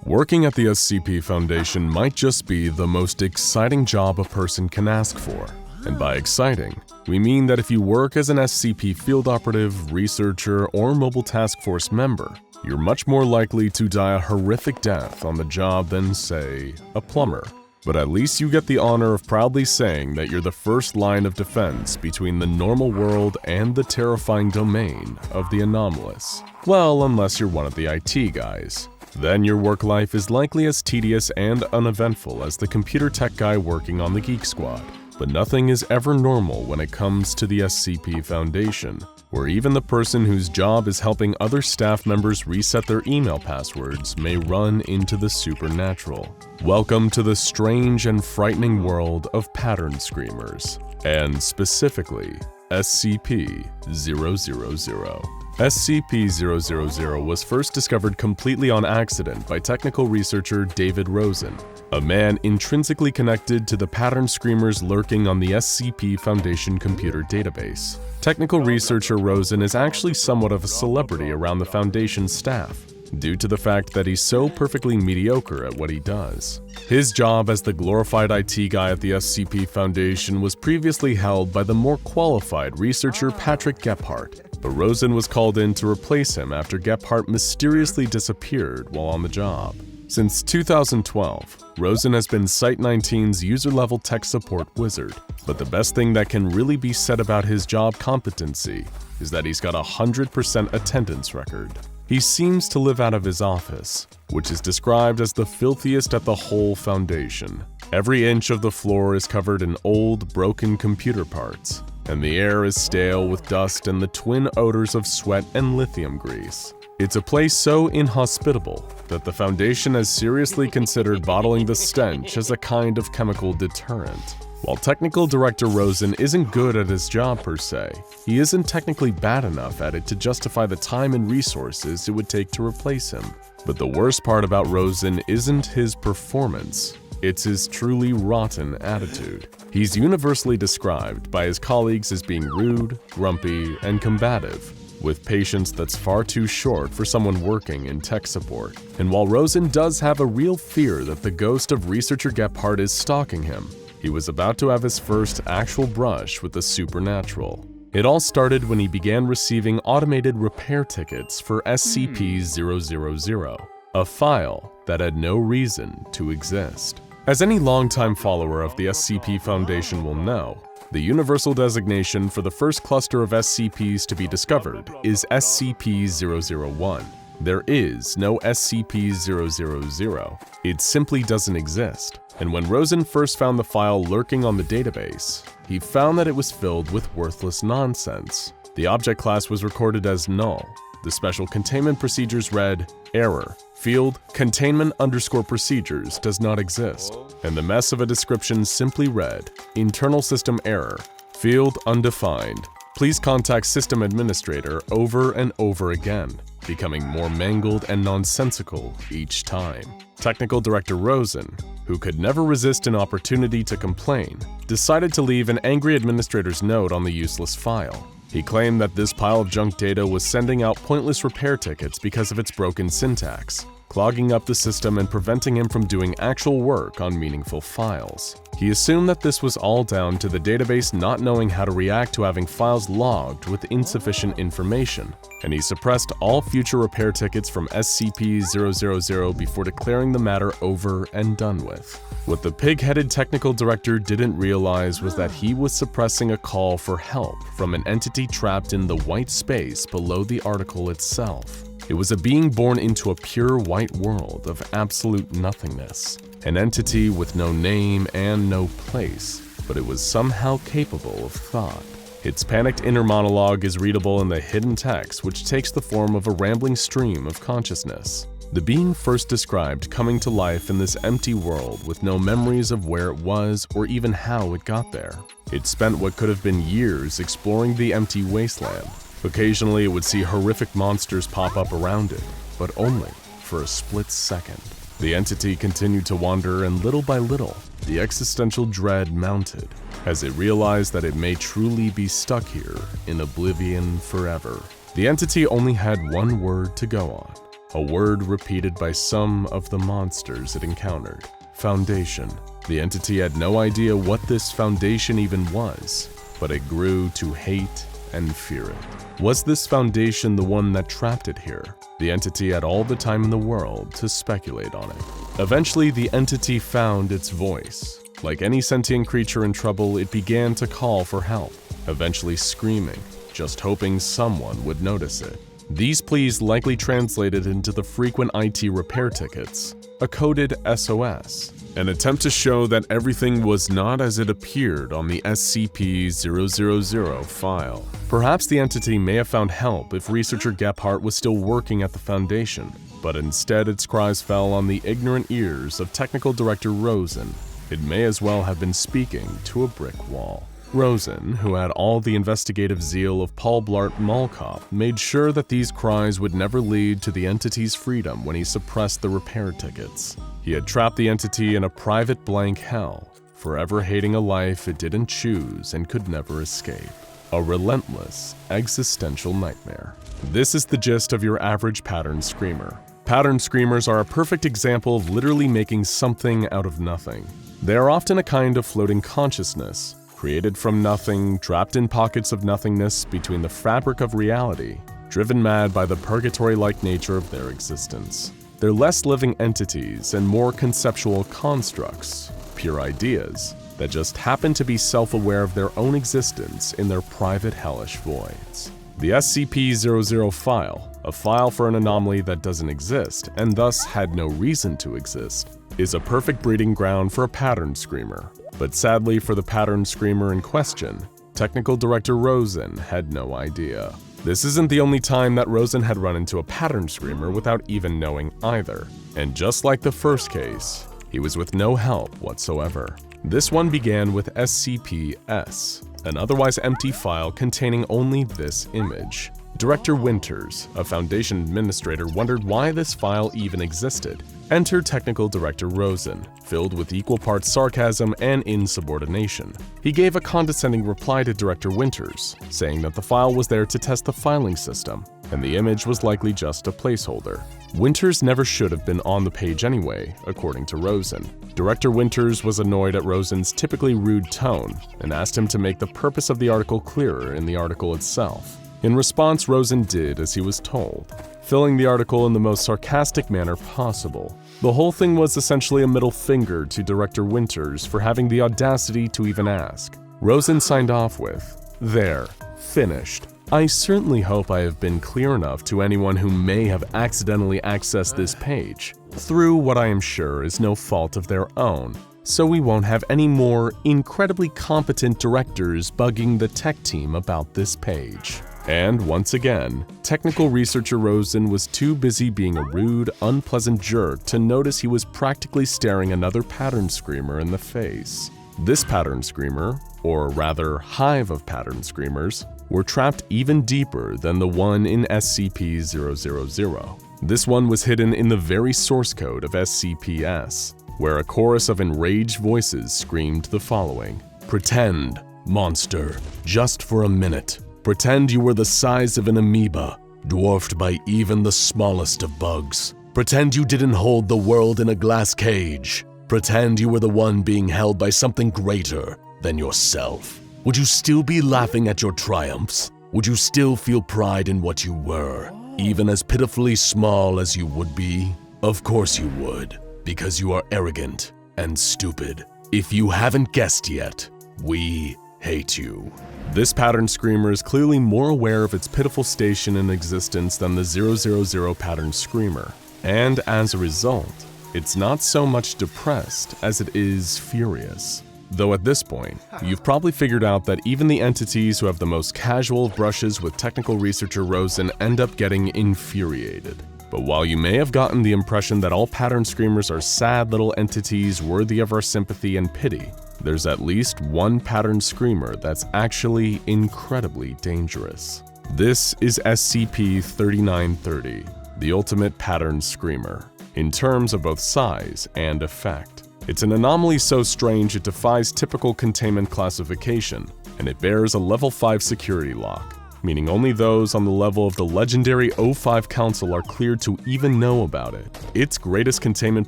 Working at the SCP Foundation might just be the most exciting job a person can ask for. And by exciting, we mean that if you work as an SCP field operative, researcher, or mobile task force member, you're much more likely to die a horrific death on the job than, say, a plumber. But at least you get the honor of proudly saying that you're the first line of defense between the normal world and the terrifying domain of the anomalous. Well, unless you're one of the IT guys. Then your work life is likely as tedious and uneventful as the computer tech guy working on the Geek Squad. But nothing is ever normal when it comes to the SCP Foundation, where even the person whose job is helping other staff members reset their email passwords may run into the supernatural. Welcome to the strange and frightening world of pattern screamers, and specifically SCP-000. SCP-000 was first discovered completely on accident by technical researcher David Rosen, a man intrinsically connected to the pattern screamers lurking on the SCP Foundation computer database. Technical researcher Rosen is actually somewhat of a celebrity around the Foundation staff, due to the fact that he's so perfectly mediocre at what he does. His job as the glorified IT guy at the SCP Foundation was previously held by the more qualified researcher Patrick Gebhardt, but Rosen was called in to replace him after Gebhardt mysteriously disappeared while on the job. Since 2012, Rosen has been Site-19's user-level tech support wizard, but the best thing that can really be said about his job competency is that he's got a 100% attendance record. He seems to live out of his office, which is described as the filthiest at the whole Foundation. Every inch of the floor is covered in old, broken computer parts, and the air is stale with dust and the twin odors of sweat and lithium grease. It's a place so inhospitable that the Foundation has seriously considered bottling the stench as a kind of chemical deterrent. While Technical Director Rosen isn't good at his job per se, he isn't technically bad enough at it to justify the time and resources it would take to replace him. But the worst part about Rosen isn't his performance, it's his truly rotten attitude. He's universally described by his colleagues as being rude, grumpy, and combative, with patience that's far too short for someone working in tech support. And while Rosen does have a real fear that the ghost of researcher Gebhardt is stalking him, he was about to have his first actual brush with the supernatural. It all started when he began receiving automated repair tickets for SCP-000, a file that had no reason to exist. As any longtime follower of the SCP Foundation will know, the universal designation for the first cluster of SCPs to be discovered is SCP-001. There is no SCP-000. It simply doesn't exist. And when Rosen first found the file lurking on the database, he found that it was filled with worthless nonsense. The object class was recorded as null. The special containment procedures read, error, field containment_procedures does not exist. And the mess of a description simply read, internal system error, field undefined. Please contact system administrator over and over again, becoming more mangled and nonsensical each time. Technical Director Rosen, who could never resist an opportunity to complain, decided to leave an angry administrator's note on the useless file. He claimed that this pile of junk data was sending out pointless repair tickets because of its broken syntax, clogging up the system and preventing him from doing actual work on meaningful files. He assumed that this was all down to the database not knowing how to react to having files logged with insufficient information, and he suppressed all future repair tickets from SCP-000 before declaring the matter over and done with. What the pig-headed technical director didn't realize was that he was suppressing a call for help from an entity trapped in the white space below the article itself. It was a being born into a pure white world of absolute nothingness, an entity with no name and no place, but it was somehow capable of thought. Its panicked inner monologue is readable in the hidden text, which takes the form of a rambling stream of consciousness. The being first described coming to life in this empty world with no memories of where it was or even how it got there. It spent what could have been years exploring the empty wasteland. Occasionally it would see horrific monsters pop up around it, but only for a split second. The entity continued to wander, and little by little, the existential dread mounted as it realized that it may truly be stuck here in oblivion forever. The entity only had one word to go on: a word repeated by some of the monsters it encountered. Foundation. The entity had no idea what this foundation even was, but it grew to hate and fear it. Was this foundation the one that trapped it here? The entity had all the time in the world to speculate on it. Eventually, the entity found its voice. Like any sentient creature in trouble, it began to call for help, eventually screaming, just hoping someone would notice it. These pleas likely translated into the frequent IT repair tickets, a coded SOS, an attempt to show that everything was not as it appeared on the SCP-000 file. Perhaps the entity may have found help if researcher Gephardt was still working at the Foundation, but instead its cries fell on the ignorant ears of Technical Director Rosen. It may as well have been speaking to a brick wall. Rosen, who had all the investigative zeal of Paul Blart Mall Cop, made sure that these cries would never lead to the entity's freedom when he suppressed the repair tickets. He had trapped the entity in a private blank hell, forever hating a life it didn't choose and could never escape. A relentless, existential nightmare. This is the gist of your average pattern screamer. Pattern screamers are a perfect example of literally making something out of nothing. They are often a kind of floating consciousness, created from nothing, trapped in pockets of nothingness between the fabric of reality, driven mad by the purgatory-like nature of their existence. They're less living entities and more conceptual constructs, pure ideas, that just happen to be self-aware of their own existence in their private hellish voids. The SCP-00 file, a file for an anomaly that doesn't exist and thus had no reason to exist, is a perfect breeding ground for a pattern screamer. But sadly for the pattern screamer in question, Technical Director Rosen had no idea. This isn't the only time that Rosen had run into a pattern screamer without even knowing either. And just like the first case, he was with no help whatsoever. This one began with SCP-S, an otherwise empty file containing only this image. Director Winters, a Foundation administrator, wondered why this file even existed. Enter Technical Director Rosen, filled with equal parts sarcasm and insubordination. He gave a condescending reply to Director Winters, saying that the file was there to test the filing system, and the image was likely just a placeholder. Winters never should have been on the page anyway, according to Rosen. Director Winters was annoyed at Rosen's typically rude tone and asked him to make the purpose of the article clearer in the article itself. In response, Rosen did as he was told, filling the article in the most sarcastic manner possible. The whole thing was essentially a middle finger to Director Winters for having the audacity to even ask. Rosen signed off with, "There, finished. I certainly hope I have been clear enough to anyone who may have accidentally accessed this page, through what I am sure is no fault of their own, so we won't have any more incredibly competent directors bugging the tech team about this page." And once again, technical researcher Rosen was too busy being a rude, unpleasant jerk to notice he was practically staring another pattern screamer in the face. This pattern screamer, or rather hive of pattern screamers, were trapped even deeper than the one in SCP-000. This one was hidden in the very source code of SCP-S, where a chorus of enraged voices screamed the following: "Pretend, monster, just for a minute. Pretend you were the size of an amoeba, dwarfed by even the smallest of bugs. Pretend you didn't hold the world in a glass cage. Pretend you were the one being held by something greater than yourself. Would you still be laughing at your triumphs? Would you still feel pride in what you were, even as pitifully small as you would be? Of course you would, because you are arrogant and stupid. If you haven't guessed yet, we hate you." This pattern screamer is clearly more aware of its pitiful station in existence than the 000 pattern screamer, and as a result, it's not so much depressed as it is furious. Though at this point, you've probably figured out that even the entities who have the most casual brushes with technical researcher Rosen end up getting infuriated. But while you may have gotten the impression that all pattern screamers are sad little entities worthy of our sympathy and pity, there's at least one pattern screamer that's actually incredibly dangerous. This is SCP-3930, the ultimate pattern screamer, in terms of both size and effect. It's an anomaly so strange it defies typical containment classification, and it bears a level 5 security lock. meaning only those on the level of the legendary O5 Council are cleared to even know about it. Its greatest containment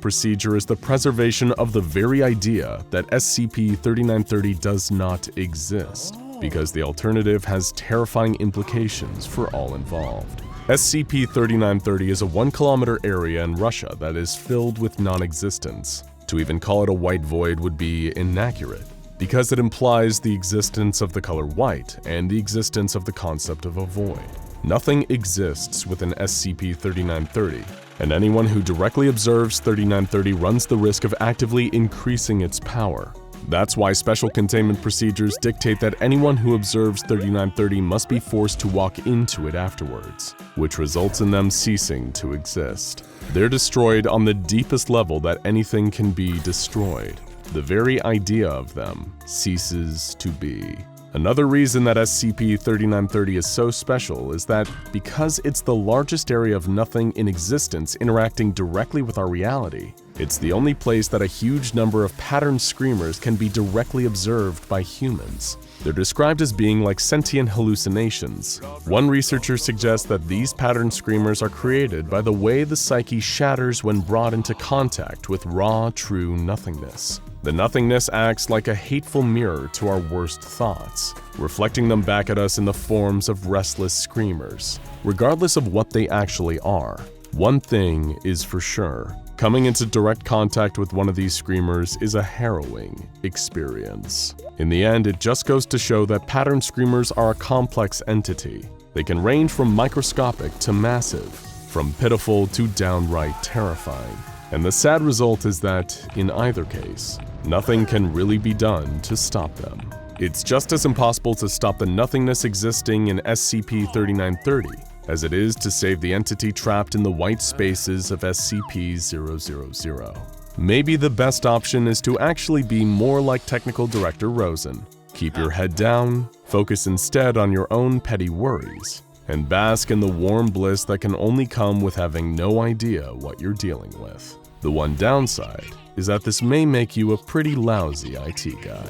procedure is the preservation of the very idea that SCP-3930 does not exist, because the alternative has terrifying implications for all involved. SCP-3930 is a 1-kilometer area in Russia that is filled with non-existence. To even call it a white void would be inaccurate, because it implies the existence of the color white and the existence of the concept of a void. Nothing exists within SCP-3930, and anyone who directly observes 3930 runs the risk of actively increasing its power. That's why special containment procedures dictate that anyone who observes 3930 must be forced to walk into it afterwards, which results in them ceasing to exist. They're destroyed on the deepest level that anything can be destroyed. The very idea of them ceases to be. Another reason that SCP-3930 is so special is that because it's the largest area of nothing in existence interacting directly with our reality, it's the only place that a huge number of patterned screamers can be directly observed by humans. They're described as being like sentient hallucinations. One researcher suggests that these patterned screamers are created by the way the psyche shatters when brought into contact with raw, true nothingness. The nothingness acts like a hateful mirror to our worst thoughts, reflecting them back at us in the forms of restless screamers. Regardless of what they actually are, one thing is for sure. Coming into direct contact with one of these screamers is a harrowing experience. In the end, it just goes to show that pattern screamers are a complex entity. They can range from microscopic to massive, from pitiful to downright terrifying. And the sad result is that, in either case, nothing can really be done to stop them. It's just as impossible to stop the nothingness existing in SCP-3930 as it is to save the entity trapped in the white spaces of SCP-000. Maybe the best option is to actually be more like Technical Director Rosen. Keep your head down, focus instead on your own petty worries, and bask in the warm bliss that can only come with having no idea what you're dealing with. The one downside is that this may make you a pretty lousy IT guy.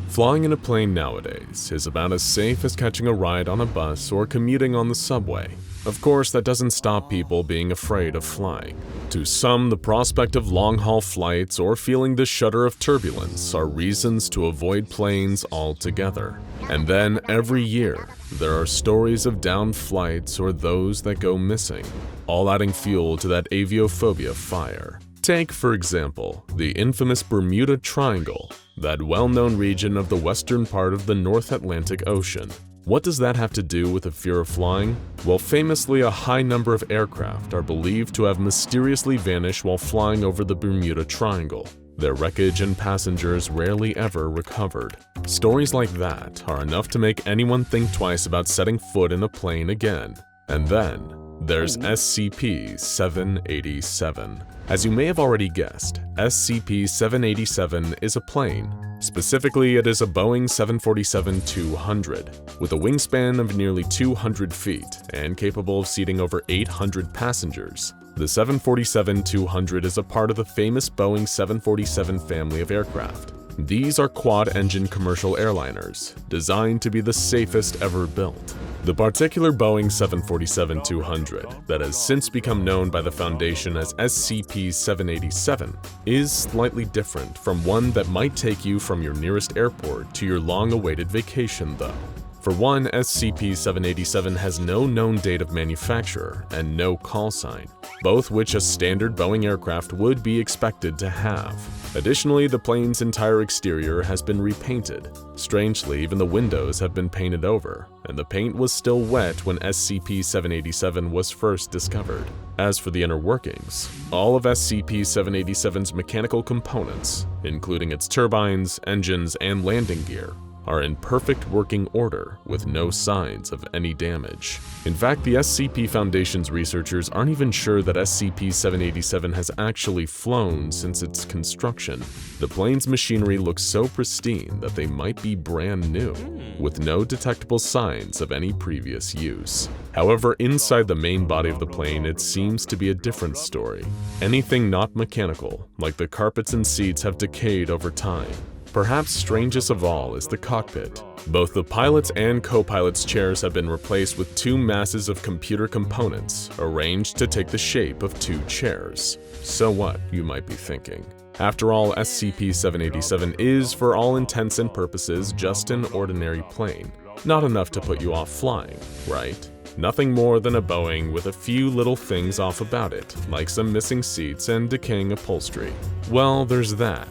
Flying in a plane nowadays is about as safe as catching a ride on a bus or commuting on the subway. Of course, that doesn't stop people being afraid of flying. To some, the prospect of long-haul flights or feeling the shudder of turbulence are reasons to avoid planes altogether. And then, every year, there are stories of downed flights or those that go missing, all adding fuel to that aviophobia fire. Take, for example, the infamous Bermuda Triangle, that well-known region of the western part of the North Atlantic Ocean. What does that have to do with a fear of flying? Well, famously, a high number of aircraft are believed to have mysteriously vanished while flying over the Bermuda Triangle. Their wreckage and passengers rarely ever recovered. Stories like that are enough to make anyone think twice about setting foot in a plane again. And then, there's SCP-787. As you may have already guessed, SCP-787 is a plane. Specifically, it is a Boeing 747-200, with a wingspan of nearly 200 feet and capable of seating over 800 passengers. The 747-200 is a part of the famous Boeing 747 family of aircraft. These are quad-engine commercial airliners, designed to be the safest ever built. The particular Boeing 747-200, that has since become known by the Foundation as SCP-787, is slightly different from one that might take you from your nearest airport to your long-awaited vacation, though. For one, SCP-787 has no known date of manufacture and no call sign, both which a standard Boeing aircraft would be expected to have. Additionally, the plane's entire exterior has been repainted. Strangely, even the windows have been painted over, and the paint was still wet when SCP-787 was first discovered. As for the inner workings, all of SCP-787's mechanical components, including its turbines, engines, and landing gear, are in perfect working order with no signs of any damage. In fact, the SCP Foundation's researchers aren't even sure that SCP-787 has actually flown since its construction. The plane's machinery looks so pristine that they might be brand new, with no detectable signs of any previous use. However, inside the main body of the plane, it seems to be a different story. Anything not mechanical, like the carpets and seats, have decayed over time, perhaps strangest of all is the cockpit. Both the pilot's and co-pilot's chairs have been replaced with two masses of computer components arranged to take the shape of two chairs. So what, you might be thinking? After all, SCP-787 is, for all intents and purposes, just an ordinary plane. Not enough to put you off flying, right? Nothing more than a Boeing with a few little things off about it, like some missing seats and decaying upholstery. Well, there's that.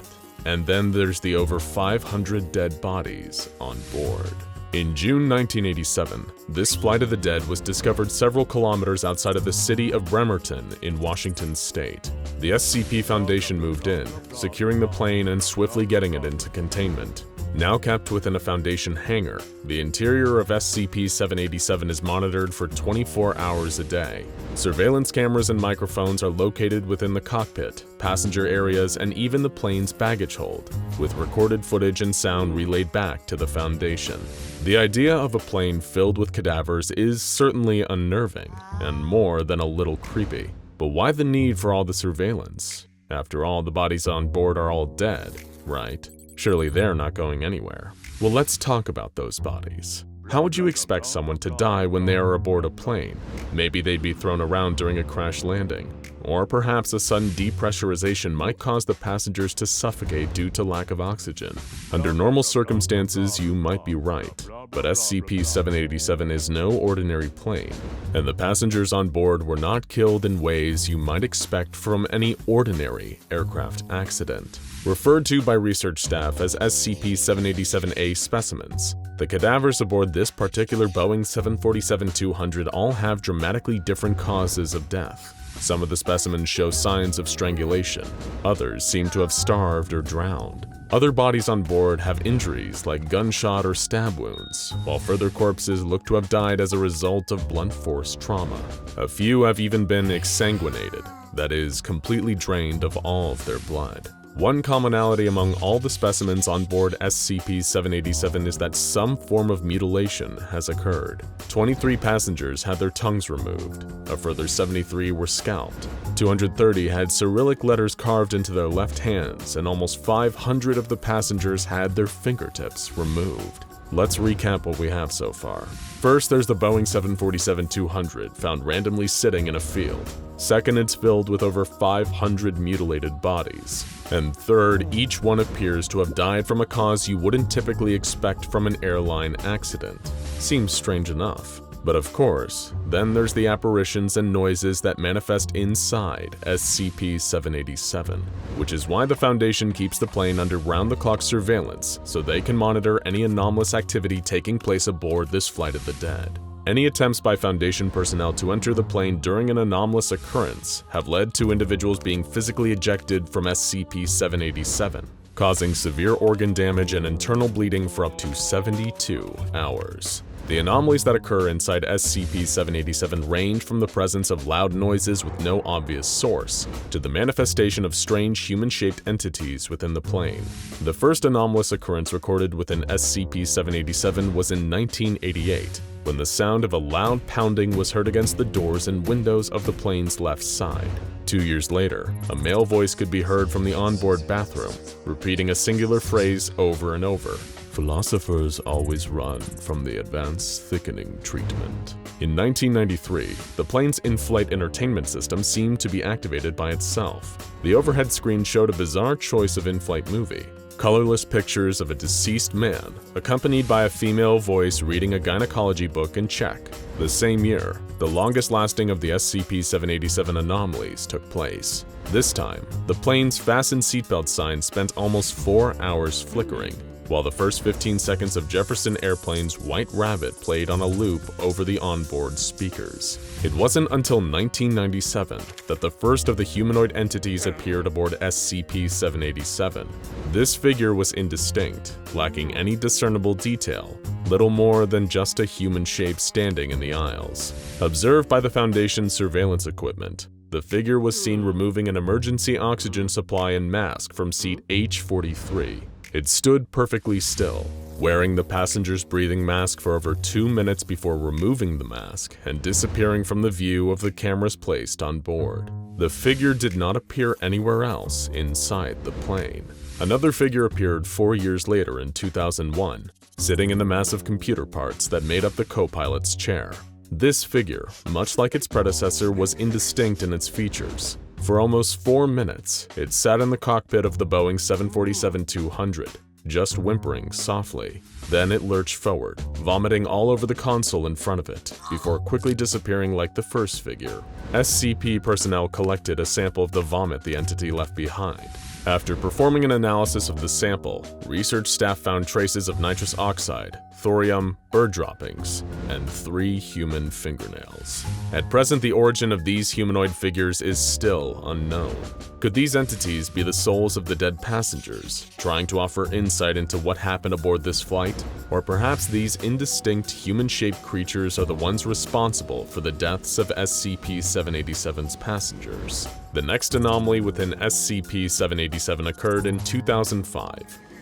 And then there's the over 500 dead bodies on board. In June 1987, this flight of the dead was discovered several kilometers outside of the city of Bremerton in Washington state. The SCP Foundation moved in, securing the plane and swiftly getting it into containment. Now kept within a Foundation hangar, the interior of SCP-787 is monitored for 24 hours a day. Surveillance cameras and microphones are located within the cockpit, passenger areas, and even the plane's baggage hold, with recorded footage and sound relayed back to the Foundation. The idea of a plane filled with cadavers is certainly unnerving, and more than a little creepy. But why the need for all the surveillance? After all, the bodies on board are all dead, right? Surely they're not going anywhere. Well, let's talk about those bodies. How would you expect someone to die when they are aboard a plane? Maybe they'd be thrown around during a crash landing. Or perhaps a sudden depressurization might cause the passengers to suffocate due to lack of oxygen. Under normal circumstances, you might be right, but SCP-787 is no ordinary plane, and the passengers on board were not killed in ways you might expect from any ordinary aircraft accident. Referred to by research staff as SCP-787A specimens, the cadavers aboard this particular Boeing 747-200 all have dramatically different causes of death. Some of the specimens show signs of strangulation, others seem to have starved or drowned. Other bodies on board have injuries like gunshot or stab wounds, while further corpses look to have died as a result of blunt force trauma. A few have even been exsanguinated, that is, completely drained of all of their blood. One commonality among all the specimens on board SCP-787 is that some form of mutilation has occurred. 23 passengers had their tongues removed, a further 73 were scalped, 230 had Cyrillic letters carved into their left hands, and almost 500 of the passengers had their fingertips removed. Let's recap what we have so far. First, there's the Boeing 747-200 found randomly sitting in a field. Second, it's filled with over 500 mutilated bodies. And third, each one appears to have died from a cause you wouldn't typically expect from an airline accident. Seems strange enough. But of course, then there's the apparitions and noises that manifest inside SCP-787, which is why the Foundation keeps the plane under round-the-clock surveillance so they can monitor any anomalous activity taking place aboard this flight of the dead. Any attempts by Foundation personnel to enter the plane during an anomalous occurrence have led to individuals being physically ejected from SCP-787, causing severe organ damage and internal bleeding for up to 72 hours. The anomalies that occur inside SCP-787 range from the presence of loud noises with no obvious source, to the manifestation of strange human-shaped entities within the plane. The first anomalous occurrence recorded within SCP-787 was in 1988, when the sound of a loud pounding was heard against the doors and windows of the plane's left side. 2 years later, a male voice could be heard from the onboard bathroom, repeating a singular phrase over and over. Philosophers always run from the advanced thickening treatment. In 1993, the plane's in-flight entertainment system seemed to be activated by itself. The overhead screen showed a bizarre choice of in-flight movie. Colorless pictures of a deceased man, accompanied by a female voice reading a gynecology book in Czech. The same year, the longest-lasting of the SCP-787 anomalies took place. This time, the plane's fasten seatbelt sign spent almost 4 hours flickering, while the first 15 seconds of Jefferson Airplane's White Rabbit played on a loop over the onboard speakers. It wasn't until 1997 that the first of the humanoid entities appeared aboard SCP-787. This figure was indistinct, lacking any discernible detail, little more than just a human shape standing in the aisles. Observed by the Foundation's surveillance equipment, the figure was seen removing an emergency oxygen supply and mask from seat H-43. It stood perfectly still, wearing the passenger's breathing mask for over 2 minutes before removing the mask and disappearing from the view of the cameras placed on board. The figure did not appear anywhere else inside the plane. Another figure appeared 4 years later in 2001, sitting in the massive computer parts that made up the co-pilot's chair. This figure, much like its predecessor, was indistinct in its features. For almost 4 minutes, it sat in the cockpit of the Boeing 747-200, just whimpering softly. Then it lurched forward, vomiting all over the console in front of it, before quickly disappearing like the first figure. SCP personnel collected a sample of the vomit the entity left behind. After performing an analysis of the sample, research staff found traces of nitrous oxide, thorium, bird droppings, and 3 human fingernails. At present, the origin of these humanoid figures is still unknown. Could these entities be the souls of the dead passengers, trying to offer insight into what happened aboard this flight? Or perhaps these indistinct human-shaped creatures are the ones responsible for the deaths of SCP-787's passengers? The next anomaly within SCP-787 occurred in 2005,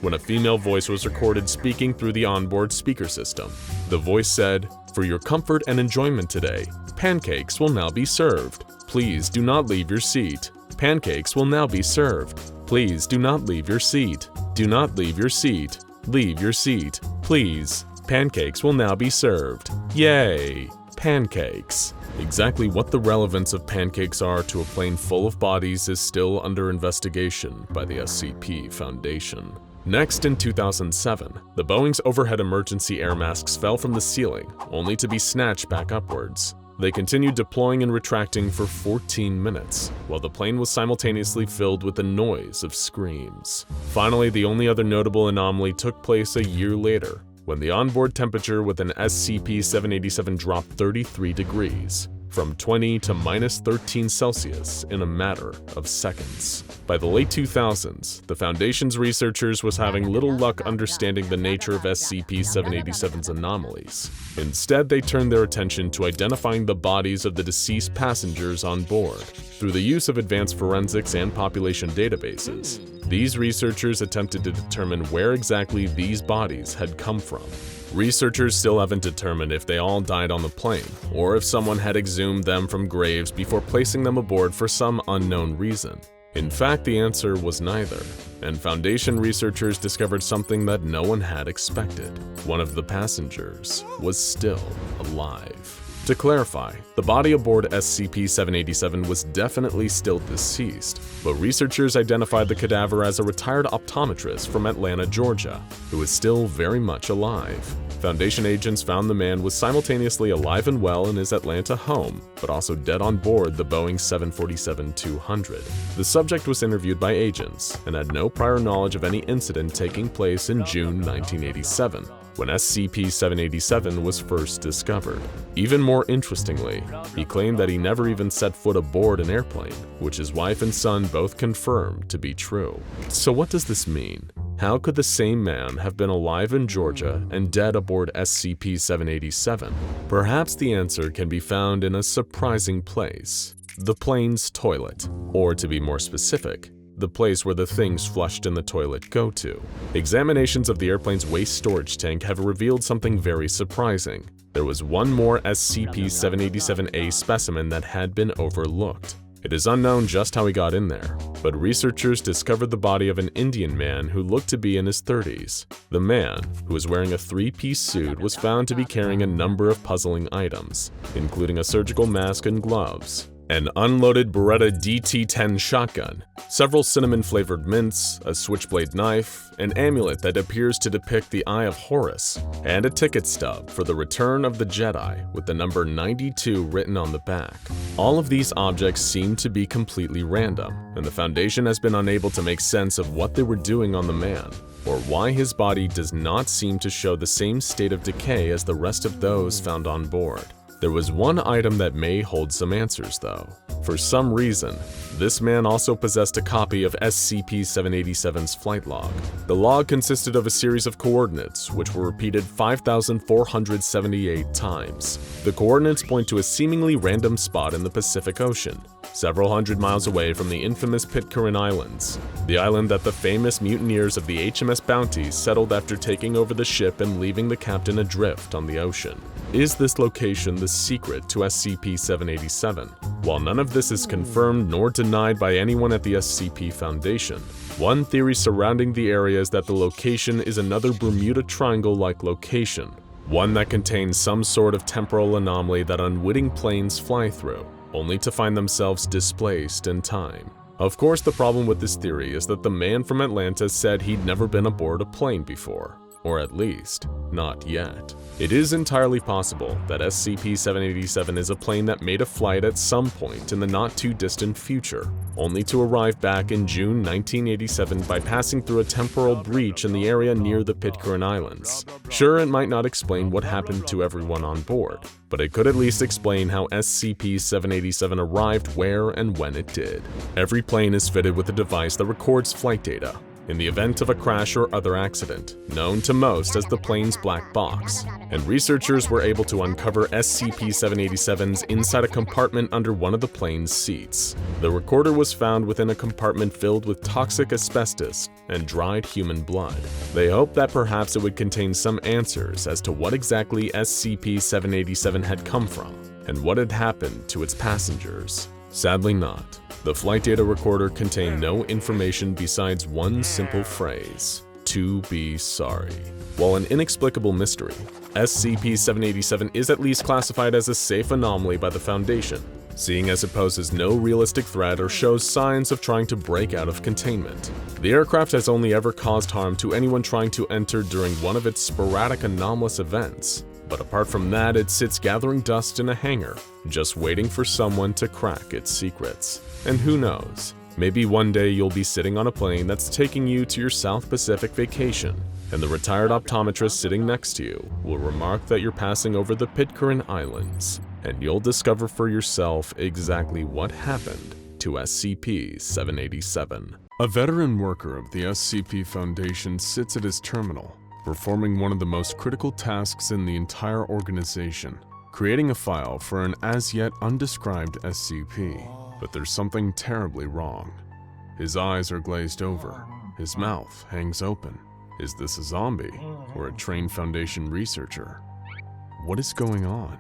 when a female voice was recorded speaking through the onboard speaker system. The voice said, "For your comfort and enjoyment today, pancakes will now be served. Please do not leave your seat. Pancakes will now be served. Please do not leave your seat. Do not leave your seat. Leave your seat, please. Pancakes will now be served. Yay! Pancakes." Exactly what the relevance of pancakes are to a plane full of bodies is still under investigation by the SCP Foundation. Next, in 2007, the Boeing's overhead emergency air masks fell from the ceiling, only to be snatched back upwards. They continued deploying and retracting for 14 minutes, while the plane was simultaneously filled with the noise of screams. Finally, the only other notable anomaly took place a year later, when the onboard temperature with an SCP-787 dropped 33 degrees, from 20 to -13 Celsius in a matter of seconds. By the late 2000s, the Foundation's researchers was having little luck understanding the nature of SCP-787's anomalies. Instead, they turned their attention to identifying the bodies of the deceased passengers on board. Through the use of advanced forensics and population databases, these researchers attempted to determine where exactly these bodies had come from. Researchers still haven't determined if they all died on the plane, or if someone had exhumed them from graves before placing them aboard for some unknown reason. In fact, the answer was neither, and Foundation researchers discovered something that no one had expected. One of the passengers was still alive. To clarify, the body aboard SCP-787 was definitely still deceased, but researchers identified the cadaver as a retired optometrist from Atlanta, Georgia, who is still very much alive. Foundation agents found the man was simultaneously alive and well in his Atlanta home, but also dead on board the Boeing 747-200. The subject was interviewed by agents and had no prior knowledge of any incident taking place in June 1987. When SCP-787 was first discovered. Even more interestingly, he claimed that he never even set foot aboard an airplane, which his wife and son both confirmed to be true. So what does this mean? How could the same man have been alive in Georgia and dead aboard SCP-787? Perhaps the answer can be found in a surprising place: the plane's toilet, or to be more specific, the place where the things flushed in the toilet go to. Examinations of the airplane's waste storage tank have revealed something very surprising. There was one more SCP-787A specimen that had been overlooked. It is unknown just how he got in there, but researchers discovered the body of an Indian man who looked to be in his 30s. The man, who was wearing a 3-piece suit, was found to be carrying a number of puzzling items, including a surgical mask and gloves, an unloaded Beretta DT-10 shotgun, several cinnamon-flavored mints, a switchblade knife, an amulet that appears to depict the Eye of Horus, and a ticket stub for the Return of the Jedi with the number 92 written on the back. All of these objects seem to be completely random, and the Foundation has been unable to make sense of what they were doing on the man, or why his body does not seem to show the same state of decay as the rest of those found on board. There was one item that may hold some answers, though. For some reason, this man also possessed a copy of SCP-787's flight log. The log consisted of a series of coordinates, which were repeated 5,478 times. The coordinates point to a seemingly random spot in the Pacific Ocean, several hundred miles away from the infamous Pitcairn Islands, the island that the famous mutineers of the HMS Bounty settled after taking over the ship and leaving the captain adrift on the ocean. Is this location the secret to SCP-787? While none of this is confirmed nor denied by anyone at the SCP Foundation, one theory surrounding the area is that the location is another Bermuda Triangle-like location, one that contains some sort of temporal anomaly that unwitting planes fly through, only to find themselves displaced in time. Of course, the problem with this theory is that the man from Atlanta said he'd never been aboard a plane before, or at least, not yet. It is entirely possible that SCP-787 is a plane that made a flight at some point in the not-too-distant future, only to arrive back in June 1987 by passing through a temporal breach in the area near the Pitcairn Islands. Sure, it might not explain what happened to everyone on board, but it could at least explain how SCP-787 arrived where and when it did. Every plane is fitted with a device that records flight data, in the event of a crash or other accident, known to most as the plane's black box, and researchers were able to uncover SCP-787's inside a compartment under one of the plane's seats. The recorder was found within a compartment filled with toxic asbestos and dried human blood. They hoped that perhaps it would contain some answers as to what exactly SCP-787 had come from and what had happened to its passengers. Sadly not. The flight data recorder contained no information besides one simple phrase, "To be sorry." While an inexplicable mystery, SCP-787 is at least classified as a safe anomaly by the Foundation, seeing as it poses no realistic threat or shows signs of trying to break out of containment. The aircraft has only ever caused harm to anyone trying to enter during one of its sporadic anomalous events, but apart from that, it sits gathering dust in a hangar, just waiting for someone to crack its secrets. And who knows, maybe one day you'll be sitting on a plane that's taking you to your South Pacific vacation, and the retired optometrist sitting next to you will remark that you're passing over the Pitcairn Islands, and you'll discover for yourself exactly what happened to SCP-787. A veteran worker of the SCP Foundation sits at his terminal, performing one of the most critical tasks in the entire organization, creating a file for an as-yet undescribed SCP. But there's something terribly wrong. His eyes are glazed over, his mouth hangs open. Is this a zombie or a trained Foundation researcher? What is going on?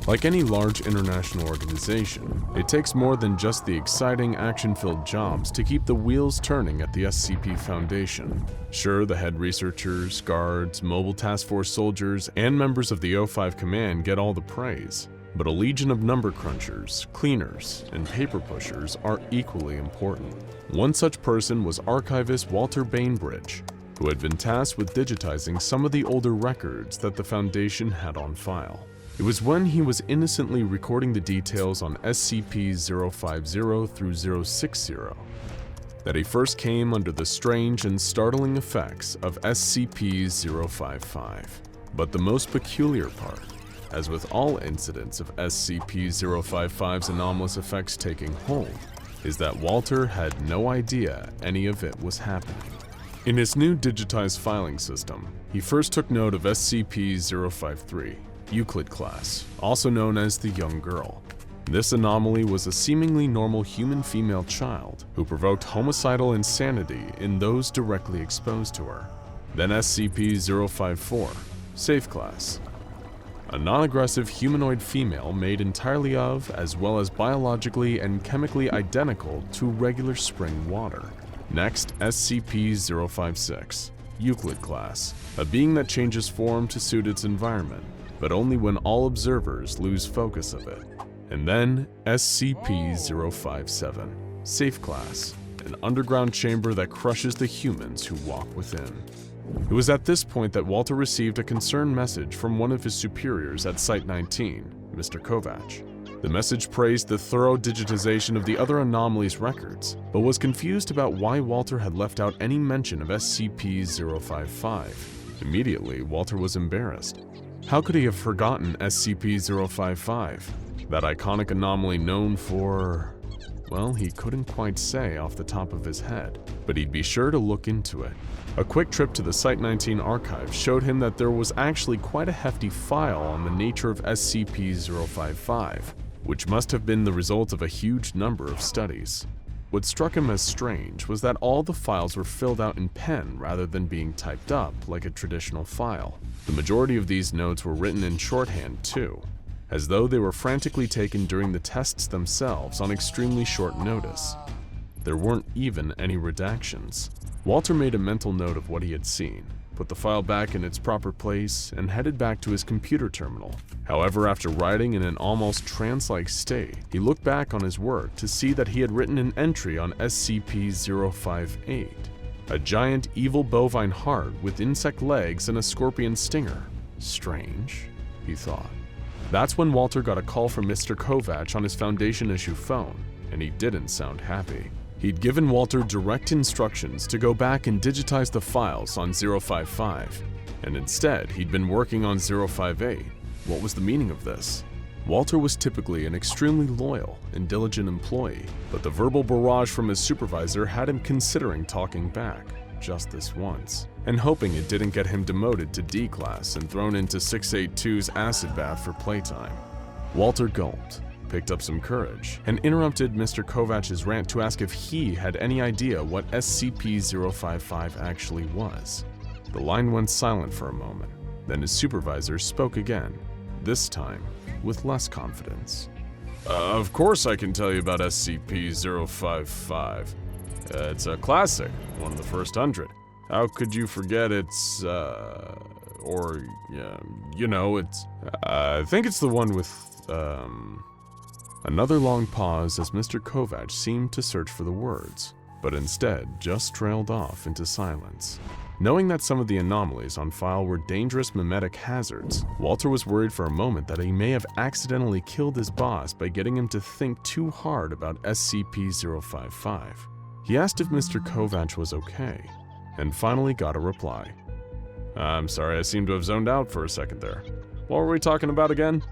Like any large international organization, it takes more than just the exciting, action-filled jobs to keep the wheels turning at the SCP Foundation. Sure, the head researchers, guards, mobile task force soldiers, and members of the O5 Command get all the praise, but a legion of number crunchers, cleaners, and paper pushers are equally important. One such person was archivist Walter Bainbridge, who had been tasked with digitizing some of the older records that the Foundation had on file. It was when he was innocently recording the details on SCP-050 through 060 that he first came under the strange and startling effects of SCP-055. But the most peculiar part, as with all incidents of SCP-055's anomalous effects taking hold, is that Walter had no idea any of it was happening. In his new digitized filing system, he first took note of SCP-053, Euclid class, also known as the young girl. This anomaly was a seemingly normal human female child who provoked homicidal insanity in those directly exposed to her. Then SCP-054, Safe class, a non-aggressive humanoid female made entirely of, as well as biologically and chemically identical to regular spring water. Next, SCP-056, Euclid class, a being that changes form to suit its environment, but only when all observers lose focus of it. And then SCP-057, Safe class, an underground chamber that crushes the humans who walk within. It was at this point that Walter received a concerned message from one of his superiors at Site-19, Mr. Kovac. The message praised the thorough digitization of the other anomalies records, but was confused about why Walter had left out any mention of SCP-055. Immediately, Walter was embarrassed. How could he have forgotten SCP-055, that iconic anomaly known for... Well, he couldn't quite say off the top of his head, but he'd be sure to look into it. A quick trip to the Site-19 archives showed him that there was actually quite a hefty file on the nature of SCP-055, which must have been the result of a huge number of studies. What struck him as strange was that all the files were filled out in pen rather than being typed up like a traditional file. The majority of these notes were written in shorthand too, as though they were frantically taken during the tests themselves on extremely short notice. There weren't even any redactions. Walter made a mental note of what he had seen, put the file back in its proper place, and headed back to his computer terminal. However, after writing in an almost trance-like state, he looked back on his work to see that he had written an entry on SCP-058, a giant evil bovine heart with insect legs and a scorpion stinger. Strange, he thought. That's when Walter got a call from Mr. Kovac on his Foundation issue phone, and he didn't sound happy. He'd given Walter direct instructions to go back and digitize the files on 055, and instead he'd been working on 058. What was the meaning of this? Walter was typically an extremely loyal and diligent employee, but the verbal barrage from his supervisor had him considering talking back, just this once, and hoping it didn't get him demoted to D class and thrown into 682's acid bath for playtime. Walter gulped, picked up some courage, and interrupted Mr. Kovac's rant to ask if he had any idea what SCP-055 actually was. The line went silent for a moment, then his supervisor spoke again, this time with less confidence. Of course I can tell you about SCP-055. It's a classic, one of the first 100. How could you forget it's, I think it's the one with, Another long pause as Mr. Kovac seemed to search for the words, but instead just trailed off into silence. Knowing that some of the anomalies on file were dangerous mimetic hazards, Walter was worried for a moment that he may have accidentally killed his boss by getting him to think too hard about SCP-055. He asked if Mr. Kovac was okay, and finally got a reply. I'm sorry, I seem to have zoned out for a second there. What were we talking about again?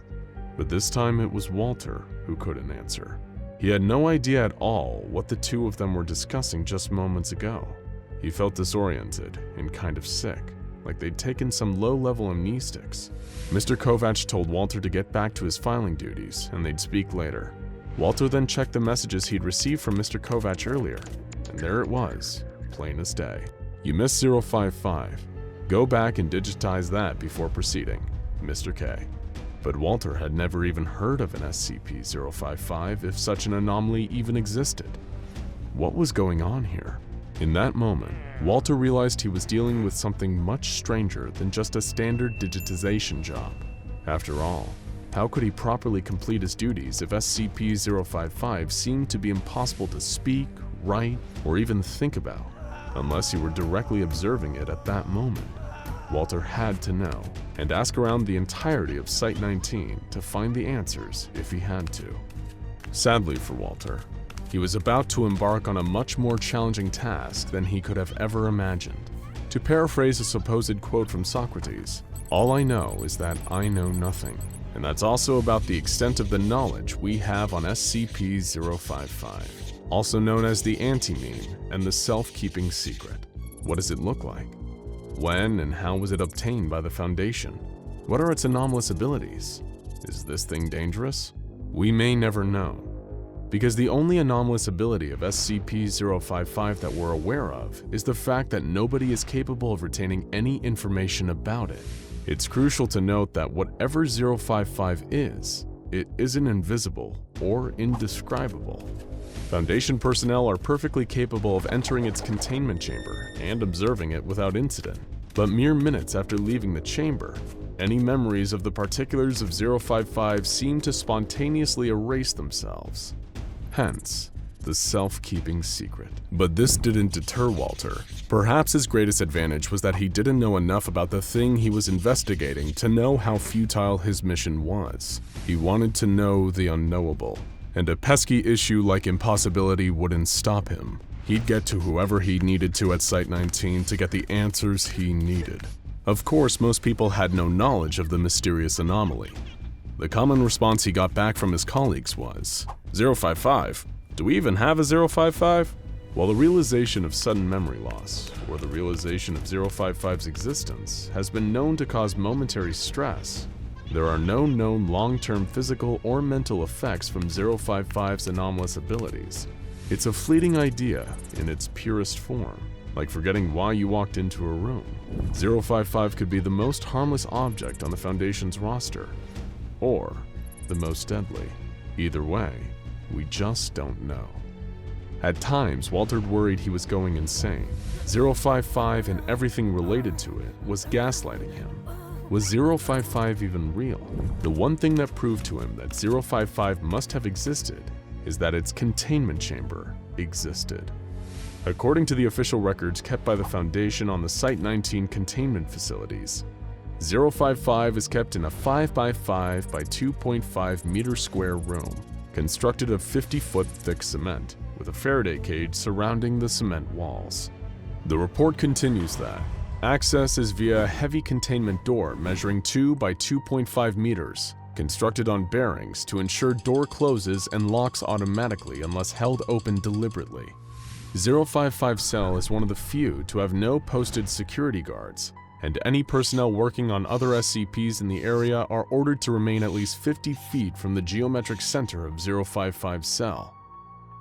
But this time it was Walter who couldn't answer. He had no idea at all what the two of them were discussing just moments ago. He felt disoriented and kind of sick, like they'd taken some low-level amnestics. Mr. Kovac told Walter to get back to his filing duties, and they'd speak later. Walter then checked the messages he'd received from Mr. Kovac earlier, and there it was, plain as day. You missed 055. Go back and digitize that before proceeding, Mr. K. But Walter had never even heard of an SCP-055 if such an anomaly even existed. What was going on here? In that moment, Walter realized he was dealing with something much stranger than just a standard digitization job. After all, how could he properly complete his duties if SCP-055 seemed to be impossible to speak, write, or even think about, unless you were directly observing it at that moment? Walter had to know, and ask around the entirety of Site-19 to find the answers if he had to. Sadly for Walter, he was about to embark on a much more challenging task than he could have ever imagined. To paraphrase a supposed quote from Socrates, all I know is that I know nothing, and that's also about the extent of the knowledge we have on SCP-055, also known as the anti-meme and the self-keeping secret. What does it look like? When and how was it obtained by the Foundation? What are its anomalous abilities? Is this thing dangerous? We may never know, because the only anomalous ability of SCP-055 that we're aware of is the fact that nobody is capable of retaining any information about it. It's crucial to note that whatever 055 is, it isn't invisible or indescribable. Foundation personnel are perfectly capable of entering its containment chamber and observing it without incident. But mere minutes after leaving the chamber, any memories of the particulars of 055 seem to spontaneously erase themselves. Hence, the self-keeping secret. But this didn't deter Walter. Perhaps his greatest advantage was that he didn't know enough about the thing he was investigating to know how futile his mission was. He wanted to know the unknowable. And a pesky issue like impossibility wouldn't stop him. He'd get to whoever he needed to at Site-19 to get the answers he needed. Of course, most people had no knowledge of the mysterious anomaly. The common response he got back from his colleagues was, 055? Do we even have a 055? While the realization of sudden memory loss, or the realization of 055's existence, has been known to cause momentary stress, there are no known long-term physical or mental effects from 055's anomalous abilities. It's a fleeting idea in its purest form, like forgetting why you walked into a room. 055 could be the most harmless object on the Foundation's roster, or the most deadly. Either way, we just don't know. At times, Walter worried he was going insane. 055 and everything related to it was gaslighting him. Was 055 even real? The one thing that proved to him that 055 must have existed is that its containment chamber existed. According to the official records kept by the Foundation on the Site-19 containment facilities, 055 is kept in a 5x5 by 2.5 meter square room, constructed of 50-foot thick cement, with a Faraday cage surrounding the cement walls. The report continues that access is via a heavy containment door measuring 2 by 2.5 meters, constructed on bearings to ensure door closes and locks automatically unless held open deliberately. 055 cell is one of the few to have no posted security guards, and any personnel working on other SCPs in the area are ordered to remain at least 50 feet from the geometric center of 055 cell,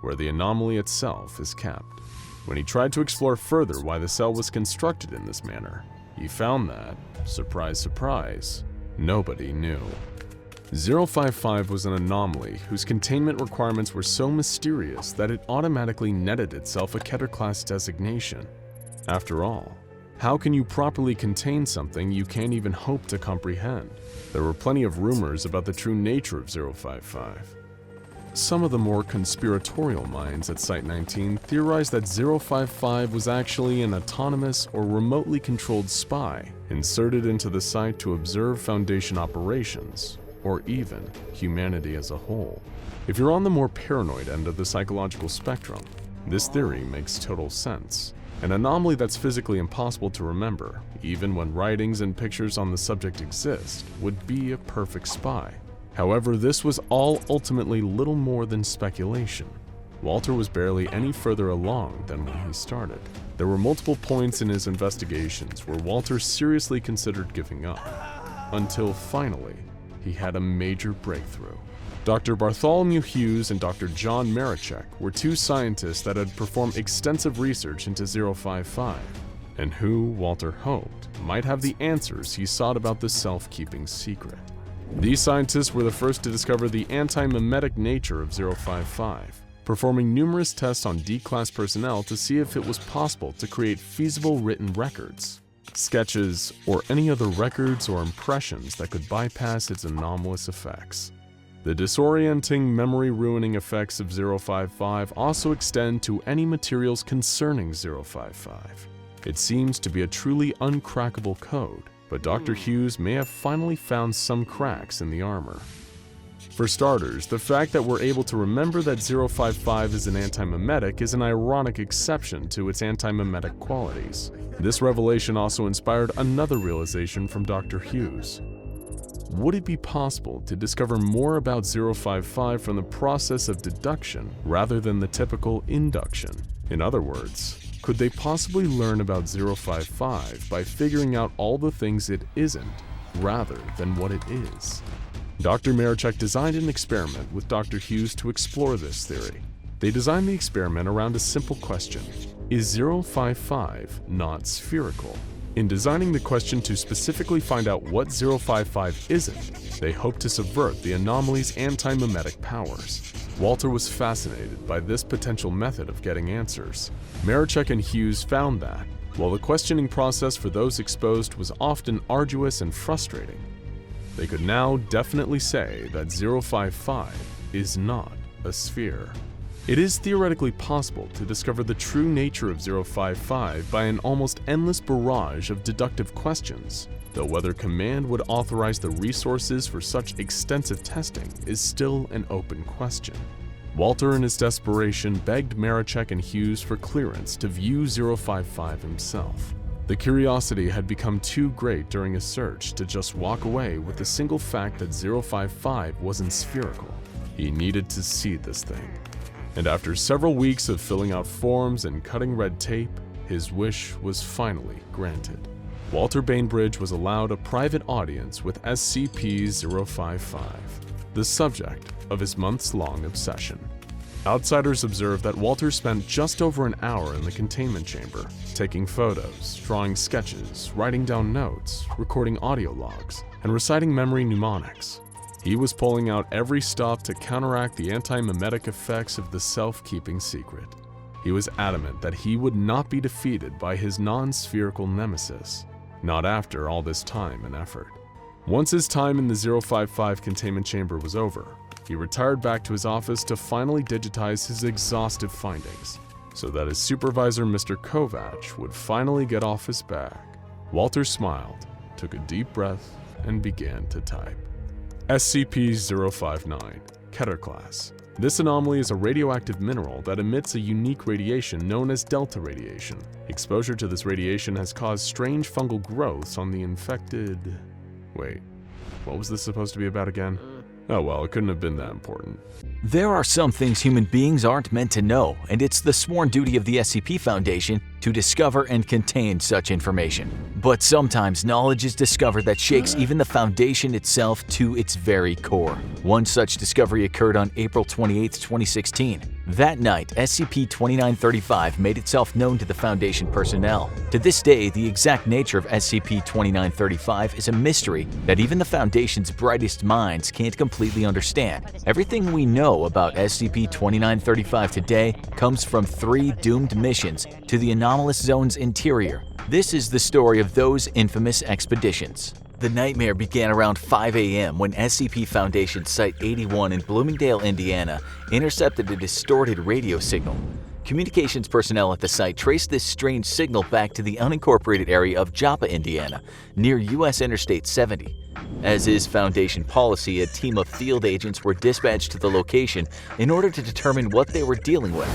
where the anomaly itself is kept. When he tried to explore further why the cell was constructed in this manner, he found that, surprise, surprise, nobody knew. 055 was an anomaly whose containment requirements were so mysterious that it automatically netted itself a Keter class designation. After all, how can you properly contain something you can't even hope to comprehend? There were plenty of rumors about the true nature of 055. Some of the more conspiratorial minds at Site-19 theorized that 055 was actually an autonomous or remotely controlled spy inserted into the site to observe Foundation operations, or even humanity as a whole. If you're on the more paranoid end of the psychological spectrum, this theory makes total sense. An anomaly that's physically impossible to remember, even when writings and pictures on the subject exist, would be a perfect spy. However, this was all ultimately little more than speculation. Walter was barely any further along than when he started. There were multiple points in his investigations where Walter seriously considered giving up, until finally, he had a major breakthrough. Dr. Bartholomew Hughes and Dr. John Marichek were two scientists that had performed extensive research into 055, and who, Walter hoped, might have the answers he sought about the self-keeping secret. These scientists were the first to discover the anti-memetic nature of 055, performing numerous tests on D-Class personnel to see if it was possible to create feasible written records, sketches, or any other records or impressions that could bypass its anomalous effects. The disorienting, memory-ruining effects of 055 also extend to any materials concerning 055. It seems to be a truly uncrackable code, but Dr. Hughes may have finally found some cracks in the armor. For starters, the fact that we're able to remember that 055 is an anti-memetic is an ironic exception to its anti-memetic qualities. This revelation also inspired another realization from Dr. Hughes. Would it be possible to discover more about 055 from the process of deduction rather than the typical induction? In other words, could they possibly learn about 055 by figuring out all the things it isn't rather than what it is? Dr. Marichek designed an experiment with Dr. Hughes to explore this theory. They designed the experiment around a simple question: is 055 not spherical? In designing the question to specifically find out what 055 isn't, they hoped to subvert the anomaly's anti-memetic powers. Walter was fascinated by this potential method of getting answers. Marichek and Hughes found that, while the questioning process for those exposed was often arduous and frustrating, they could now definitely say that 055 is not a sphere. It is theoretically possible to discover the true nature of 055 by an almost endless barrage of deductive questions, though whether Command would authorize the resources for such extensive testing is still an open question. Walter, in his desperation, begged Marichek and Hughes for clearance to view 055 himself. The curiosity had become too great during his search to just walk away with the single fact that 055 wasn't spherical. He needed to see this thing. And after several weeks of filling out forms and cutting red tape, his wish was finally granted. Walter Bainbridge was allowed a private audience with SCP-055, the subject of his months-long obsession. Outsiders observed that Walter spent just over an hour in the containment chamber, taking photos, drawing sketches, writing down notes, recording audio logs, and reciting memory mnemonics. He was pulling out every stop to counteract the anti-memetic effects of the self-keeping secret. He was adamant that he would not be defeated by his non-spherical nemesis, not after all this time and effort. Once his time in the 055 containment chamber was over, he retired back to his office to finally digitize his exhaustive findings, so that his supervisor, Mr. Kovac, would finally get off his back. Walter smiled, took a deep breath, and began to type. SCP-059, Keter Class. This anomaly is a radioactive mineral that emits a unique radiation known as delta radiation. Exposure to this radiation has caused strange fungal growths on the infected... Wait, what was this supposed to be about again? Oh well, it couldn't have been that important. There are some things human beings aren't meant to know, and it's the sworn duty of the SCP Foundation to discover and contain such information. But sometimes knowledge is discovered that shakes even the Foundation itself to its very core. One such discovery occurred on April 28, 2016. That night, SCP-2935 made itself known to the Foundation personnel. To this day, the exact nature of SCP-2935 is a mystery that even the Foundation's brightest minds can't completely understand. Everything we know about SCP-2935 today comes from 3 doomed missions to the anomalous zone's interior. This is the story of those infamous expeditions. The nightmare began around 5 a.m. when SCP Foundation Site-81 in Bloomingdale, Indiana, intercepted a distorted radio signal. Communications personnel at the site traced this strange signal back to the unincorporated area of Joppa, Indiana, near U.S. Interstate 70. As is Foundation policy, a team of field agents were dispatched to the location in order to determine what they were dealing with.